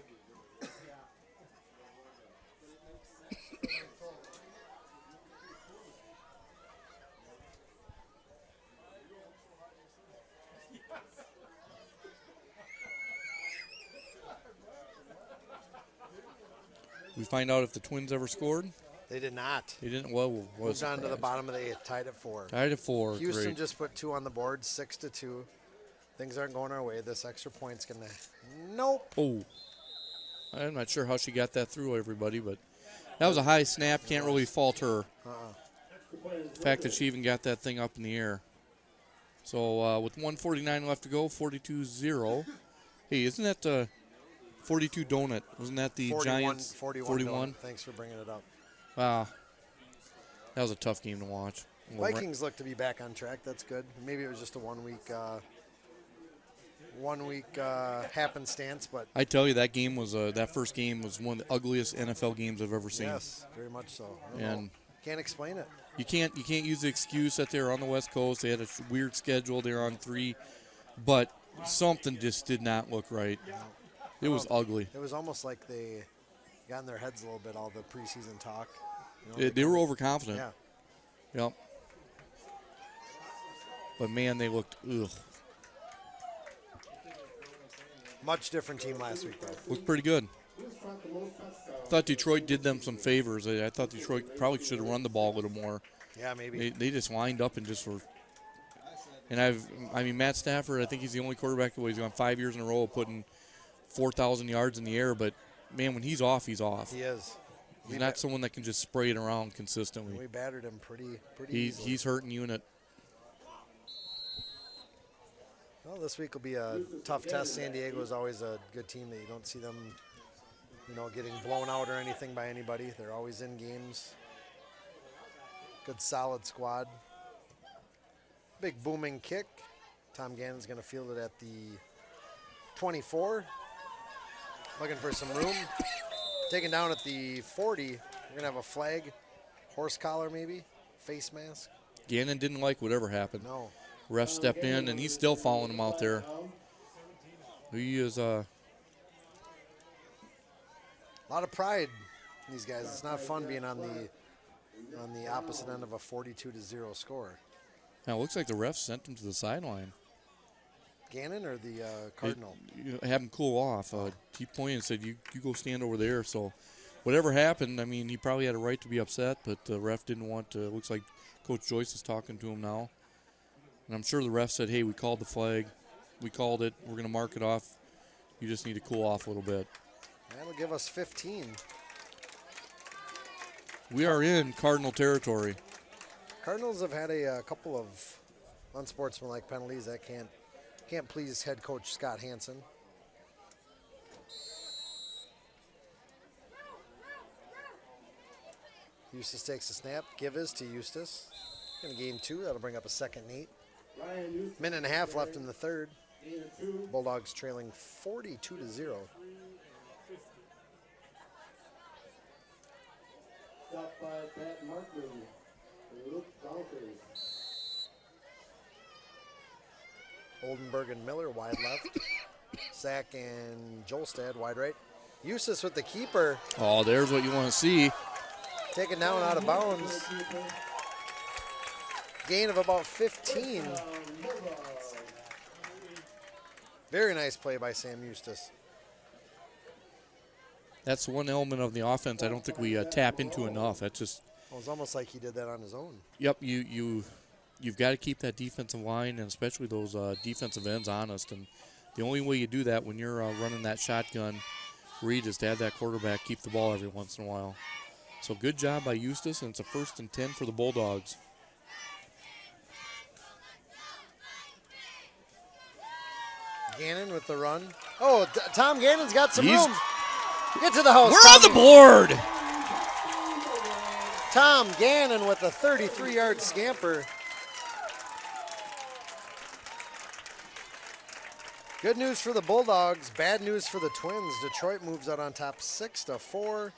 We find out if the Twins ever scored. They did not. They didn't. Well, moved on to the bottom of the 8th, tied at 4. Tied at 4. Houston Great. just put 2 on the board, 6-2. Things aren't going our way. This extra point's gonna. Nope. Oh, I'm not sure how she got that through everybody, but that was a high snap. Can't really fault her. The fact that she even got that thing up in the air. So with 1:49 left to go, 42-0. Hey, isn't that the 42 donut? Wasn't that the 41, Giants? 41. Thanks for bringing it up. Wow. That was a tough game to watch. Vikings look to be back on track. That's good. Maybe it was just a one week happenstance, but I tell you, that game was that first game was one of the ugliest NFL games I've ever seen. Yes, very much so. And can't explain it. You can't use the excuse that they were on the West Coast. They had a weird schedule. They were on 3, but something just did not look right. No. It was ugly. It was almost like they got in their heads a little bit, all the preseason talk. You know, They were overconfident. Yeah. Yep. But, man, they looked, ugh. Much different team last week, though. Looked pretty good. I thought Detroit did them some favors. I thought Detroit probably should have run the ball a little more. Yeah, maybe. They just lined up and just were. And Matt Stafford, I think he's the only quarterback who he's gone 5 years in a row of putting 4,000 yards in the air. But, man, when he's off, he's off. He is. He's not someone that can just spray it around consistently. We battered him pretty easily. He's hurting unit. Well, this week will be a tough test. San Diego is always a good team that you don't see them, getting blown out or anything by anybody. They're always in games. Good, solid squad. Big booming kick. Tom Gannon's going to field it at the 24. Looking for some room. Taken down at the 40. We're going to have a flag, horse collar maybe, face mask. Gannon didn't like whatever happened. No. Ref stepped in, and he's still following him out there. He is a lot of pride in these guys. It's not fun being on the opposite end of a 42-0 score. Now it looks like the ref sent him to the sideline. Gannon or the Cardinal? Have him cool off. He pointed and said, "You go stand over there." So whatever happened, I mean, he probably had a right to be upset, but the ref didn't want to. It looks like Coach Joyce is talking to him now. And I'm sure the ref said, hey, we called the flag. We called it. We're going to mark it off. You just need to cool off a little bit. That'll give us 15. We are in Cardinal territory. Cardinals have had a couple of unsportsmanlike penalties that can't please head coach Scott Hansen. Eustace takes a snap. Give is to Eustace. Going to gain 2. That'll bring up a second and 8. Minute and a half left in the third. Bulldogs trailing 42-0. Stop by Pat Markman and Luke Donkers. Oldenburg and Miller wide left. Sack and Jolstad wide right. Eustace with the keeper. Oh, there's what you want to see. Taken down out of bounds. Gain of about 15. Very nice play by Sam Eustace. That's one element of the offense I don't think we tap into enough. That's just, It was almost like he did that on his own. yep, you've got to keep that defensive line and especially those defensive ends honest. And the only way you do that when you're running that shotgun read is to have that quarterback keep the ball every once in a while. So good job by Eustace, and it's a 1st and 10 for the Bulldogs. Gannon with the run. Oh, Tom Gannon's got some He's- room. Get to the house. We're on the board. Tom Gannon with a 33-yard scamper. Good news for the Bulldogs. Bad news for the Twins. Detroit moves out on top 6-4.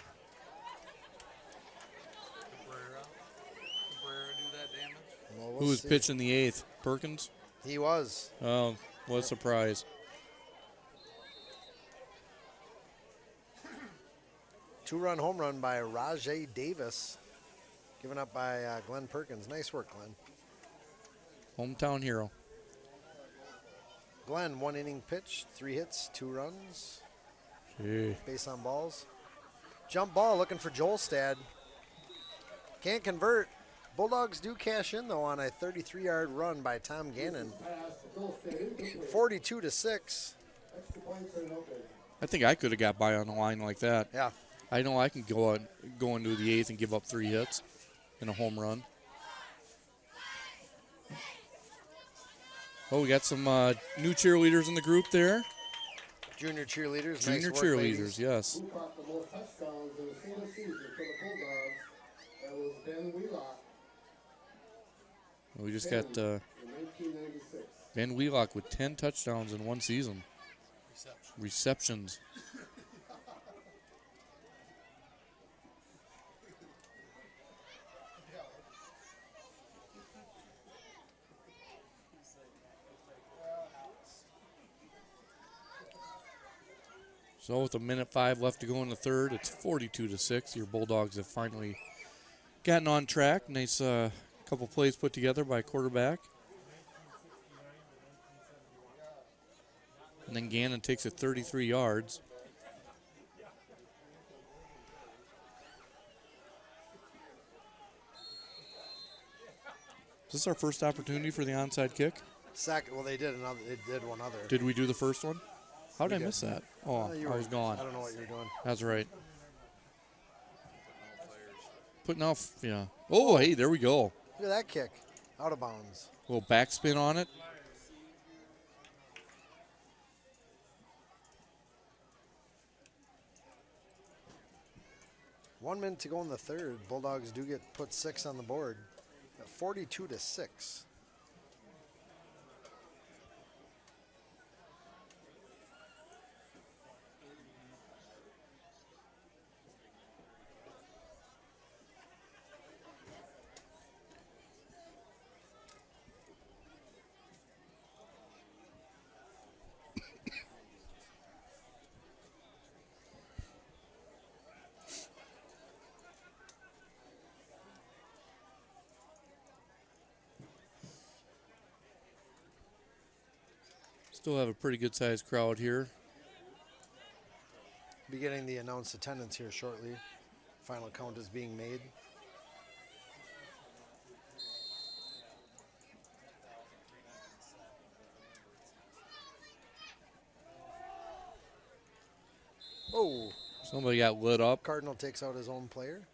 Well, we'll Who was see. pitching the 8th? Perkins? He was. Oh, what a surprise. Two-run home run by Rajay Davis. Given up by Glenn Perkins. Nice work, Glenn. Hometown hero. Glenn, 1 inning pitch, 3 hits, 2 runs. Gee. Base on balls. Jump ball looking for Jolstad. Can't convert. Bulldogs do cash in, though, on a 33-yard run by Tom Gannon. 42-6. I think I could have got by on a line like that. Yeah. I know I can go into the 8th and give up 3 hits in a home run. Oh, we got some new cheerleaders in the group there. Junior cheerleaders. Junior nice work, cheerleaders, ladies. yes. Who caught the most touchdowns in a single season for the Bulldogs? That was Ben Wheelock We just got in 1996. Ben Wheelock with 10 touchdowns in one season. Receptions. So with 1:05 left to go in the third, it's 42-6. Your Bulldogs have finally gotten on track. Nice couple plays put together by quarterback. And then Gannon takes it 33 yards. Is this our first opportunity for the onside kick? Second, well, they did another. They did one other. Did we do the first one? How did I did. miss that? Oh, You I were- was gone. I don't know what you're doing. That's right. Putting off, yeah. Oh, hey, there we go. Look at that kick. Out of bounds. Little backspin on it. One minute to go in the third. Bulldogs do put 6 on the board. 42-6. Still have a pretty good sized crowd here. Be getting the announced attendance here shortly. Final count is being made. Oh, Somebody got lit up. Cardinal takes out his own player.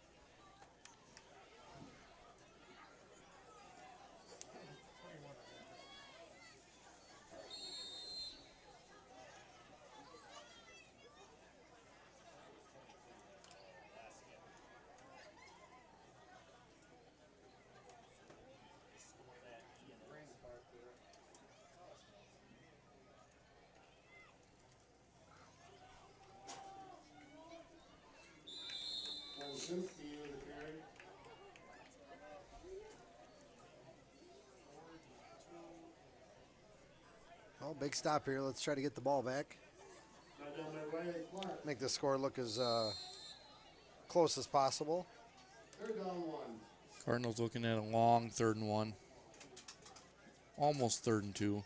Olson, with the carry. Oh, big stop here. Let's try to get the ball back. Now down by Riley Clark. Make the score look as close as possible. Third down 1. Cardinals looking at a long 3rd and 1. Almost 3rd and 2.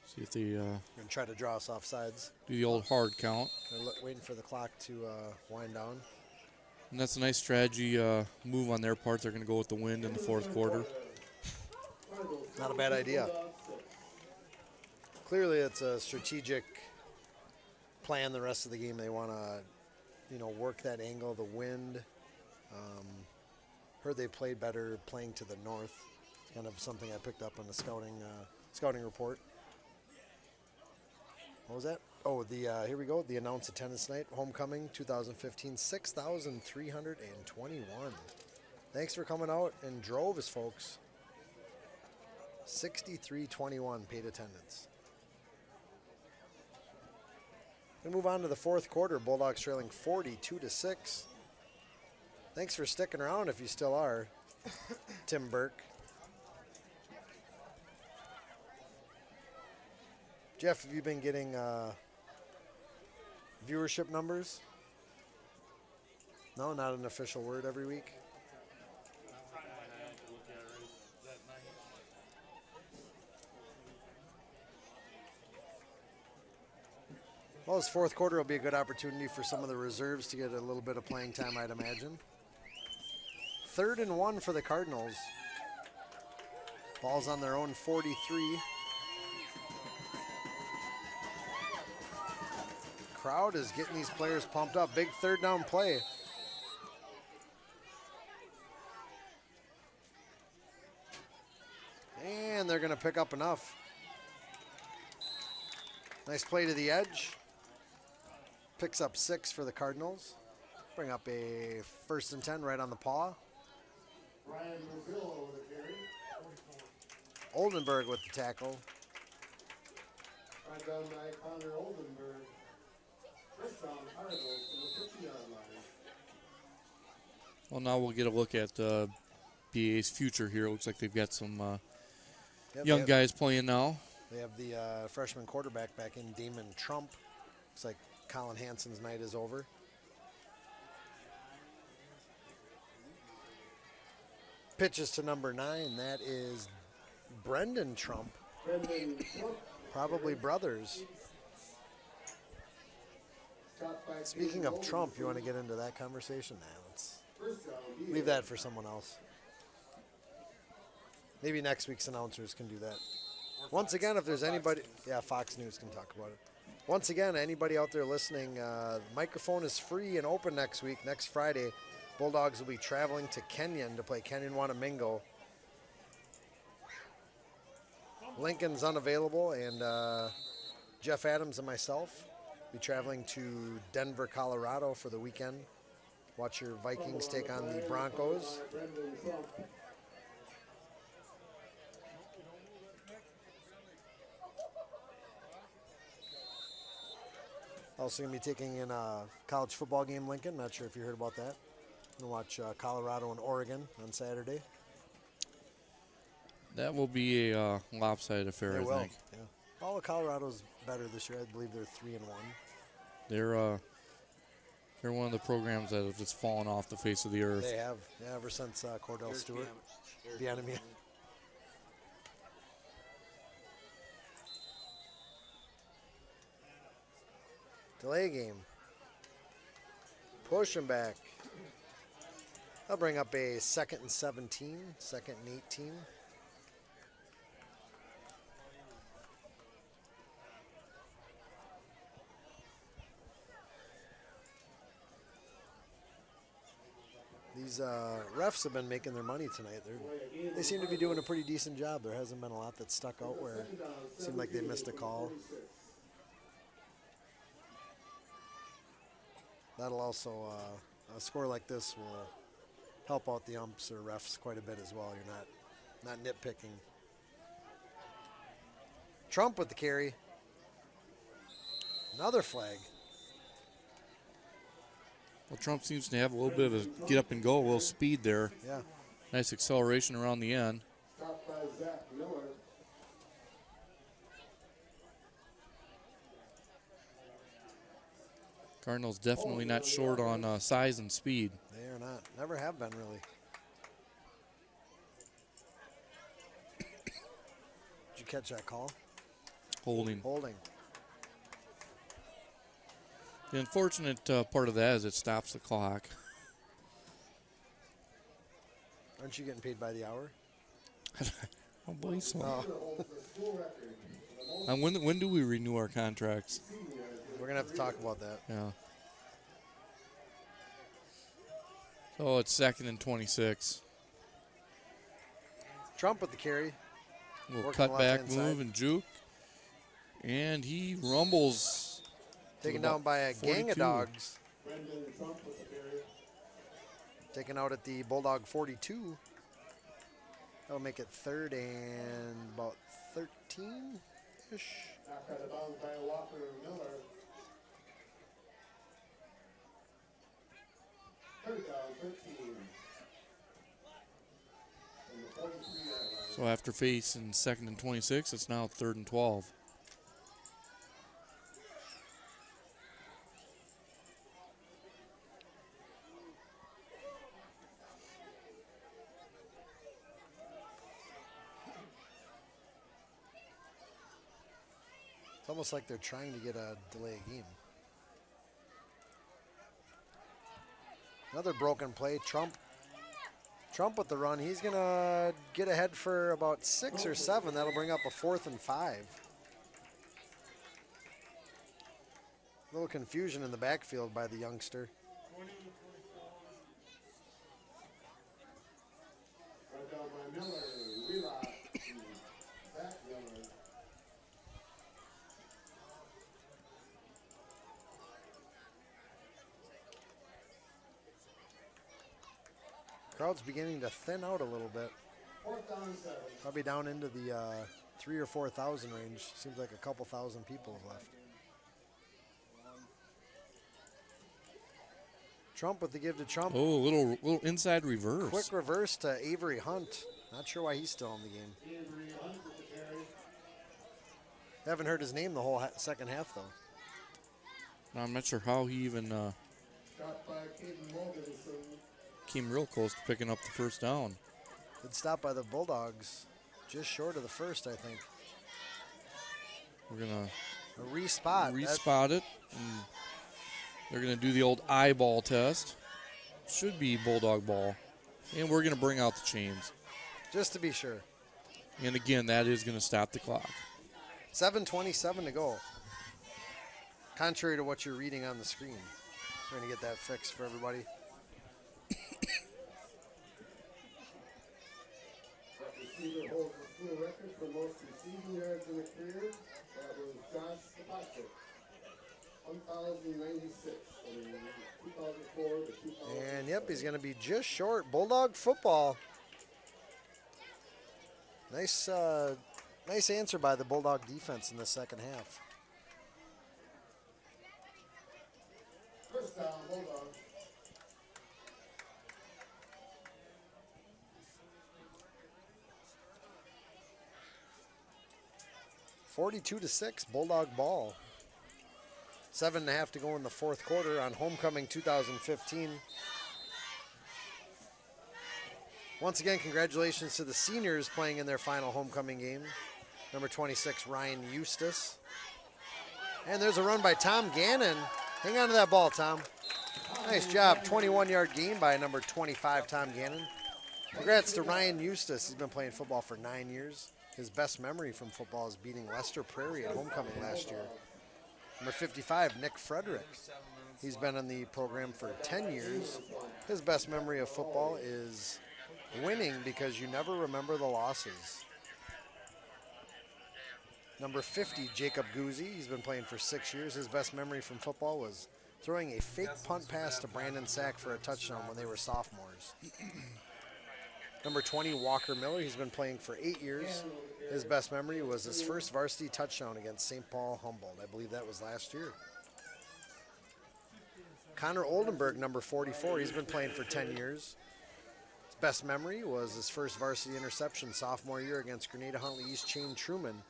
See if they We're going to try to draw us off sides. do the old hard count. They're waiting for the clock to wind down. And that's a nice strategy move on their part. They're going to go with the wind in the 4th quarter. Not a bad idea. Clearly, it's a strategic plan. The rest of the game, they want to, work that angle, the wind. Heard they played better playing to the north. It's kind of something I picked up on the scouting report. What was that? Oh, here we go. The announced attendance tonight, homecoming 2015, 6,321. Thanks for coming out in droves, folks. 6321 paid attendance. We move on to the 4th quarter. Bulldogs trailing 42-6. Thanks for sticking around if you still are, Tim Burke. Jeff, have you been getting viewership numbers? No, not an official word every week. Well, this 4th quarter will be a good opportunity for some of the reserves to get a little bit of playing time, I'd imagine. 3rd and 1 for the Cardinals. Ball's on their own 43. Crowd is getting these players pumped up. Big 3rd down play. And they're going to pick up enough. Nice play to the edge. Picks up 6 for the Cardinals. Bring up a 1st and 10 right on the paw. Ryan Brazil with the carry. Oldenburg with the tackle. Right down by Connor Oldenburg. First down, Cardinals to the 50-yard line. Well, now we'll get a look at BA's future here. It looks like they've got some young guys playing now. They have the freshman quarterback back in, Damon Trump. Looks like Colin Hansen's night is over. Pitches to number 9. That is Brendan Trump. Brendan Trump. Probably brothers. Stopped by Speaking Caden of Trump, Olson. you want to get into that conversation now? Let's First down, BA. leave that for someone else. Maybe next week's announcers can do that. Once again, if there's anybody, Fox News can talk about it. Once again, anybody out there listening, the microphone is free and open next week. Next Friday, Bulldogs will be traveling to Kenyon to play Kenyon Wanamingo. Lincoln's unavailable, and Jeff Adams and myself be traveling to Denver, Colorado for the weekend. Watch your Vikings take on the Broncos. Brendan Trump. Also going to be taking in a college football game, Lincoln. Not sure if you heard about that. Going to watch Colorado and Oregon on Saturday. That will be a lopsided affair, They I will. think. Yeah. All of Colorado's better this year. I believe they're 3-1. They're one of the programs that have just fallen off the face of the earth. They have, ever since Cordell Stewart. The enemy. Delay game. Push him back. I'll bring up a 2nd and 17, 2nd and 18. These refs have been making their money tonight. They seem to be doing a pretty decent job. There hasn't been a lot that stuck out where it seemed like they missed a call. That'll also, a score like this will help out the umps or refs quite a bit as well. You're not nitpicking. Trump with the carry. Another flag. Well, Trump seems to have a little bit of a get up and go, a little speed there. Yeah. Nice acceleration around the end. Stopped by Zach Miller. Cardinals definitely not short on size and speed. They are not. Never have been, really. Did you catch that call? Holding. Holding. The unfortunate part of that is it stops the clock. Aren't you getting paid by the hour? I don't believe so. Oh. And when do we renew our contracts? We're going to have to talk about that. Yeah. So it's 2nd and 26. Trump with the carry. Little Working cut left back inside. move and juke. And he rumbles. Taken about down by a gang of 42. dogs. Brendan Trump with the carry. Taken out at the Bulldog 42. That'll make it 3rd and about 13-ish. Knocked out of bounds by Walker Miller. 3rd down, 13. From the 43-yard line. So after facing 2nd and 26, it's now 3rd and 12. It's almost like they're trying to get a delay game. Another broken play. Trump with the run. He's going to get ahead for about 6 or 7. That'll bring up a 4th and 5. A little confusion in the backfield by the youngster. Right down by Miller. Wheelock. Zach Miller. Crowd's beginning to thin out a little bit. 4th down, 7. Probably down into the 3,000 or 4,000 range. Seems like a couple thousand people have left. Trump with the give to Trump. Oh, a little inside reverse. Quick reverse to Avery Hunt. Not sure why he's still in the game. Avery Hunt with the carry. Haven't heard his name the whole second half, though. I'm not sure how he even Shot by Caden Morganson. came real close to picking up the first down. Good stop by the Bulldogs. Just short of the first, I think. We're going A respot. to respot it. And they're going to do the old eyeball test. Should be Bulldog ball. And we're going to bring out the chains. Just to be sure. And again, that is going to stop the clock. 7:27 to go. Contrary to what you're reading on the screen. We're going to get that fixed for everybody. That receiver holds the school record for most receiving yards in a career. That was Josh Sabato. 1,096 from 2004 to 2000. And, yep, he's going to be just short. Bulldog football. Nice answer by the Bulldog defense in the second half. First down, Bulldog. (42-6), Bulldog ball. 7.5 to go in the fourth quarter on Homecoming 2015. Once again, congratulations to the seniors playing in their final homecoming game. Number 26, Ryan Eustace. And there's a run by Tom Gannon. Hang on to that ball, Tom. Nice job. 21-yard gain by number 25, Tom Gannon. Congrats to Ryan Eustace. He's been playing football for 9 years. His best memory from football is beating Lester Prairie at homecoming last year. Number 55, Nick Frederick. He's been in the program for 10 years. His best memory of football is winning because you never remember the losses. Number 50, Jacob Guzzi. He's been playing for 6 years. His best memory from football was throwing a fake punt pass to Brandon Sack for a touchdown when they were sophomores. Number 20, Walker Miller. He's been playing for 8 years. His best memory was his first varsity touchdown against St. Paul Humboldt. I believe that was last year. Connor Oldenburg, number 44. He's been playing for 10 years. His best memory was his first varsity interception sophomore year against Grenada Huntley East Chain Truman.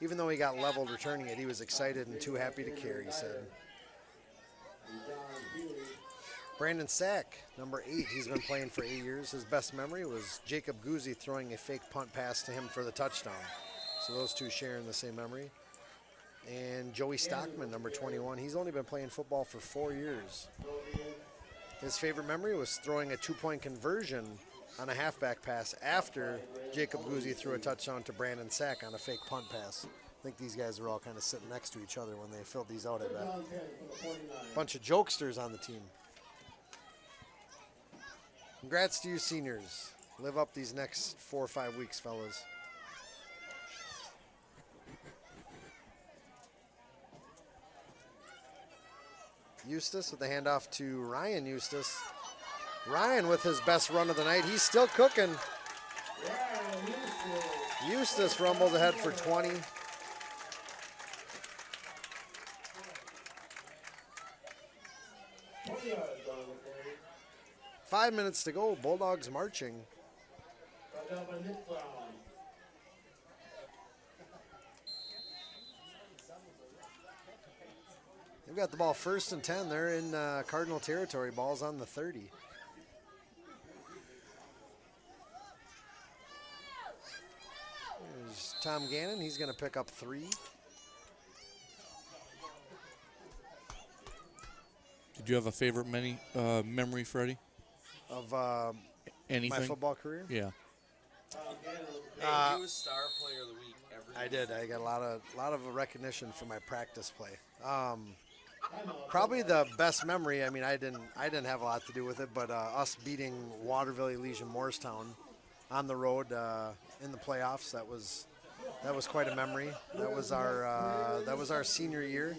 Even though he got leveled returning it, he was excited and too happy to care, he said. Brandon Sack, number 8. He's been playing for 8 years. His best memory was Jacob Guzzi throwing a fake punt pass to him for the touchdown. So those two sharing the same memory. And Joey Stockman, number 21. He's only been playing football for 4 years. His favorite memory was throwing a 2-point conversion on a halfback pass after Jacob Guzzi threw a touchdown to Brandon Sack on a fake punt pass. I think these guys were all kind of sitting next to each other when they filled these out, I bet. Bunch of jokesters on the team. Congrats to you seniors. Live up these next 4 or 5 weeks, fellas. Eustace with the handoff to Ryan Eustace. Ryan with his best run of the night. He's still cooking. Eustace rumbles ahead for 20. Five minutes to go. Bulldogs marching. They've got the ball 1st and 10. They're in Cardinal territory. Ball's on the 30. There's Tom Gannon. He's going to pick up 3. Did you have a favorite memory, Freddie? Of anything? my football career? Yeah. Hey, you was star player of the week every I did. I got a lot of recognition for my practice play. Probably the best memory. I mean, I didn't have a lot to do with it, but us beating Waterville Elysian Morristown on the road in the playoffs. That was quite a memory. That was our senior year.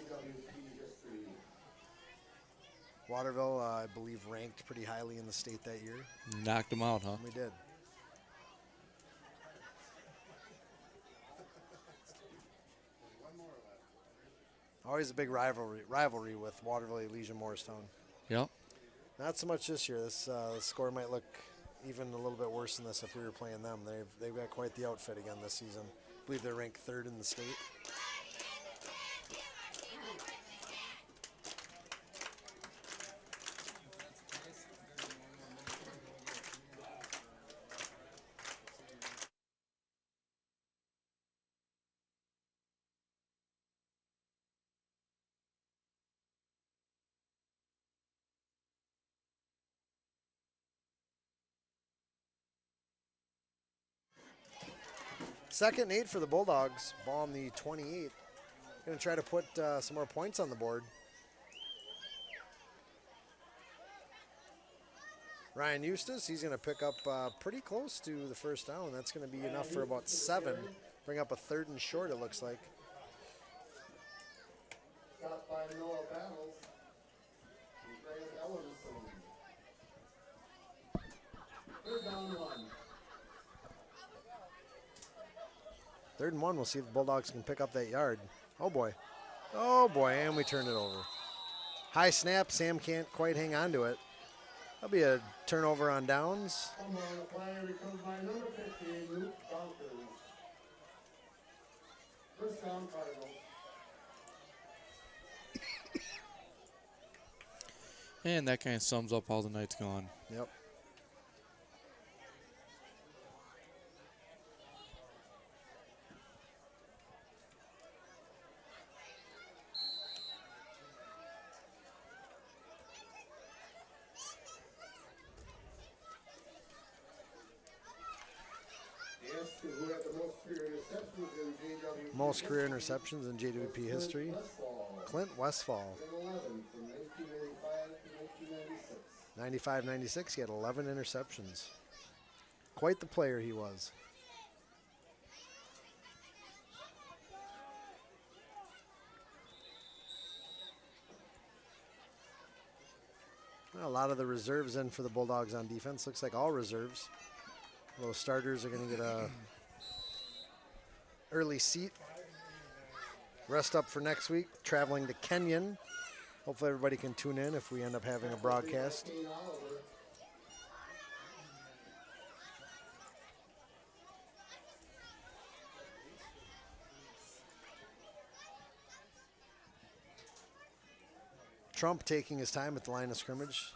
Waterville, I believe, ranked pretty highly in the state that year. Knocked them out, huh? We did. Always a big rivalry with Waterville Elysian Morristown. Yep. Not so much this year. This the score might look even a little bit worse than this if we were playing them. They've got quite the outfit again this season. I believe they're ranked 3rd in the state. Second and 8 for the Bulldogs. Ball on the 28. Going to try to put some more points on the board. Ryan Eustace, he's going to pick up pretty close to the first down. That's going to be enough for about 7. Bring up a 3rd and short, it looks like. Stopped by Noah Battles. And Graham Ellison. 3rd down 1. 3rd and 1. We'll see if the Bulldogs can pick up that yard. Oh, boy. Oh, boy, and we turned it over. High snap. Sam can't quite hang on to it. That'll be a turnover on downs. Come on, the play recovered by number 15, Luke Bunkers. 1st down, Cardinals. And that kind of sums up how the night's gone. Yep. most career interceptions in JWP history. Clint Westfall. 11 from 1995 to 1996. 95-96, he had 11 interceptions. Quite the player he was. A lot of the reserves in for the Bulldogs on defense. Looks like all reserves. Those starters are going to get a early seat. Rest up for next week. Traveling to Kenyon. Hopefully everybody can tune in if we end up having a broadcast. Kane Oliver. Trump taking his time at the line of scrimmage.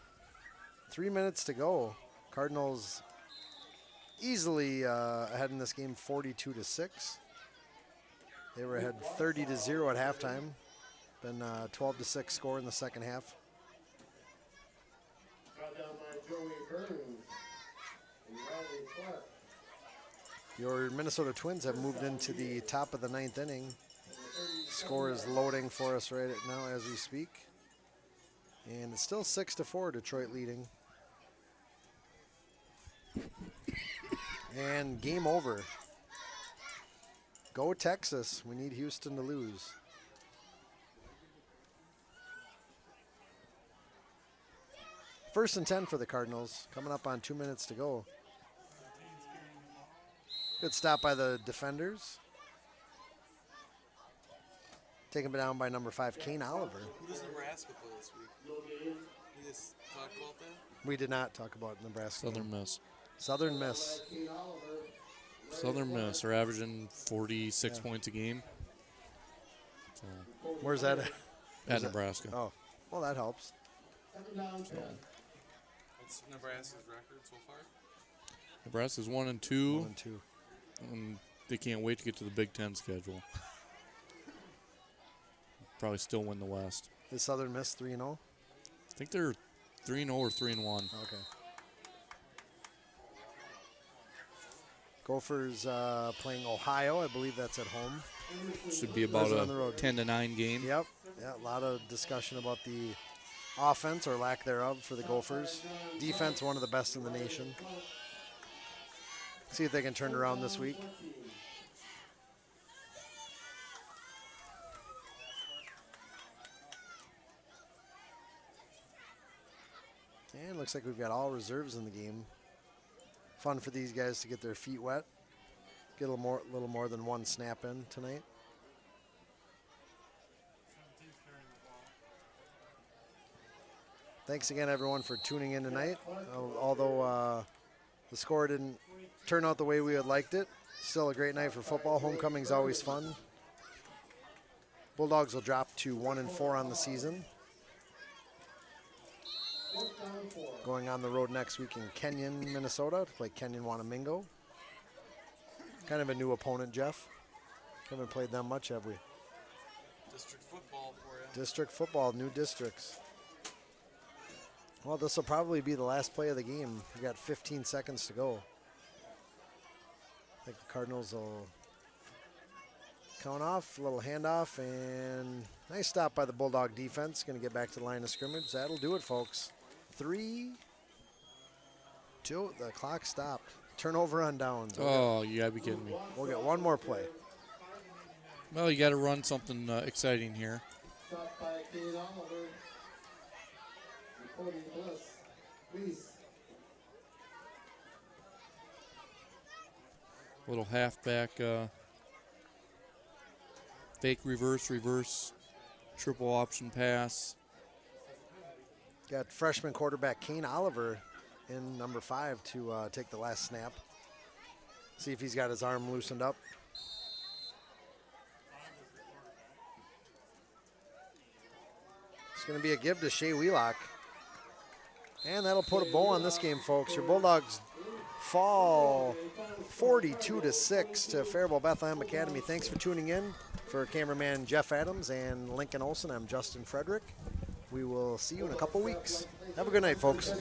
3 minutes to go. Cardinals easily ahead in this game, 42-6. They were ahead 30-0 at halftime. Been 12-6 score in the second half. Brought down by Joey Burns and Riley Clark. Your Minnesota Twins have moved into the top of the ninth inning. Score is loading for us right now as we speak. And it's still 6-4, Detroit leading. And game over. Go Texas. We need Houston to lose. First and 10 for the Cardinals. Coming up on 2 minutes to go. Good stop by the defenders. Taken down by number 5, Kane Oliver. Who does Nebraska play this week? We just talked about that? We did not talk about Nebraska. Southern Miss. Southern Miss. Kane Oliver. Southern Miss are averaging 46 points a game. So, Where's that at? at Nebraska. Oh, well, that helps. Second down 10. What's Nebraska's record so far? Nebraska's 1-2, 1-2. and they can't wait to get to the Big Ten schedule. Probably still win the West. Is Southern Miss 3-0? I think they're 3-0 or 3-1. Okay. Gophers playing Ohio. I believe that's at home. Should be about Those are on the road. a 10-9 game. Yep. Yeah, a lot of discussion about the offense or lack thereof for the Gophers. Defense, one of the best in the nation. See if they can turn it around this week. And looks like we've got all reserves in the game. Fun for these guys to get their feet wet. Get a little more than one snap in tonight. Thanks again, everyone, for tuning in tonight. Although the score didn't turn out the way we had liked it, still a great night for football. Homecoming's always fun. Bulldogs will drop to 1-4 on the season. Going on the road next week in Kenyon, Minnesota to play Kenyon Wanamingo. Kind of a new opponent, Jeff. Haven't played them much, have we? District football for you. District football, new districts. Well, this will probably be the last play of the game. We've got 15 seconds to go. I think the Cardinals will count off, a little handoff, and nice stop by the Bulldog defense. Going to get back to the line of scrimmage. That'll do it, folks. 3, 2, the clock stopped. Turnover on downs. Oh, you gotta be kidding me. We'll get one more play. Well, you gotta run something exciting here. Stopped by Kane Oliver. Recording Bliss. Please. Little halfback fake reverse, triple option pass. Got freshman quarterback Kane Oliver in number 5 to take the last snap. See if he's got his arm loosened up. It's going to be a give to Shea Wheelock. And that'll put a bow on this game, folks. Your Bulldogs fall 42-6 to Faribault Bethlehem Academy. Thanks for tuning in. For cameraman Jeff Adams and Lyncon Olson, I'm Justin Frederick. We will see you in a couple weeks. Have a good night, folks.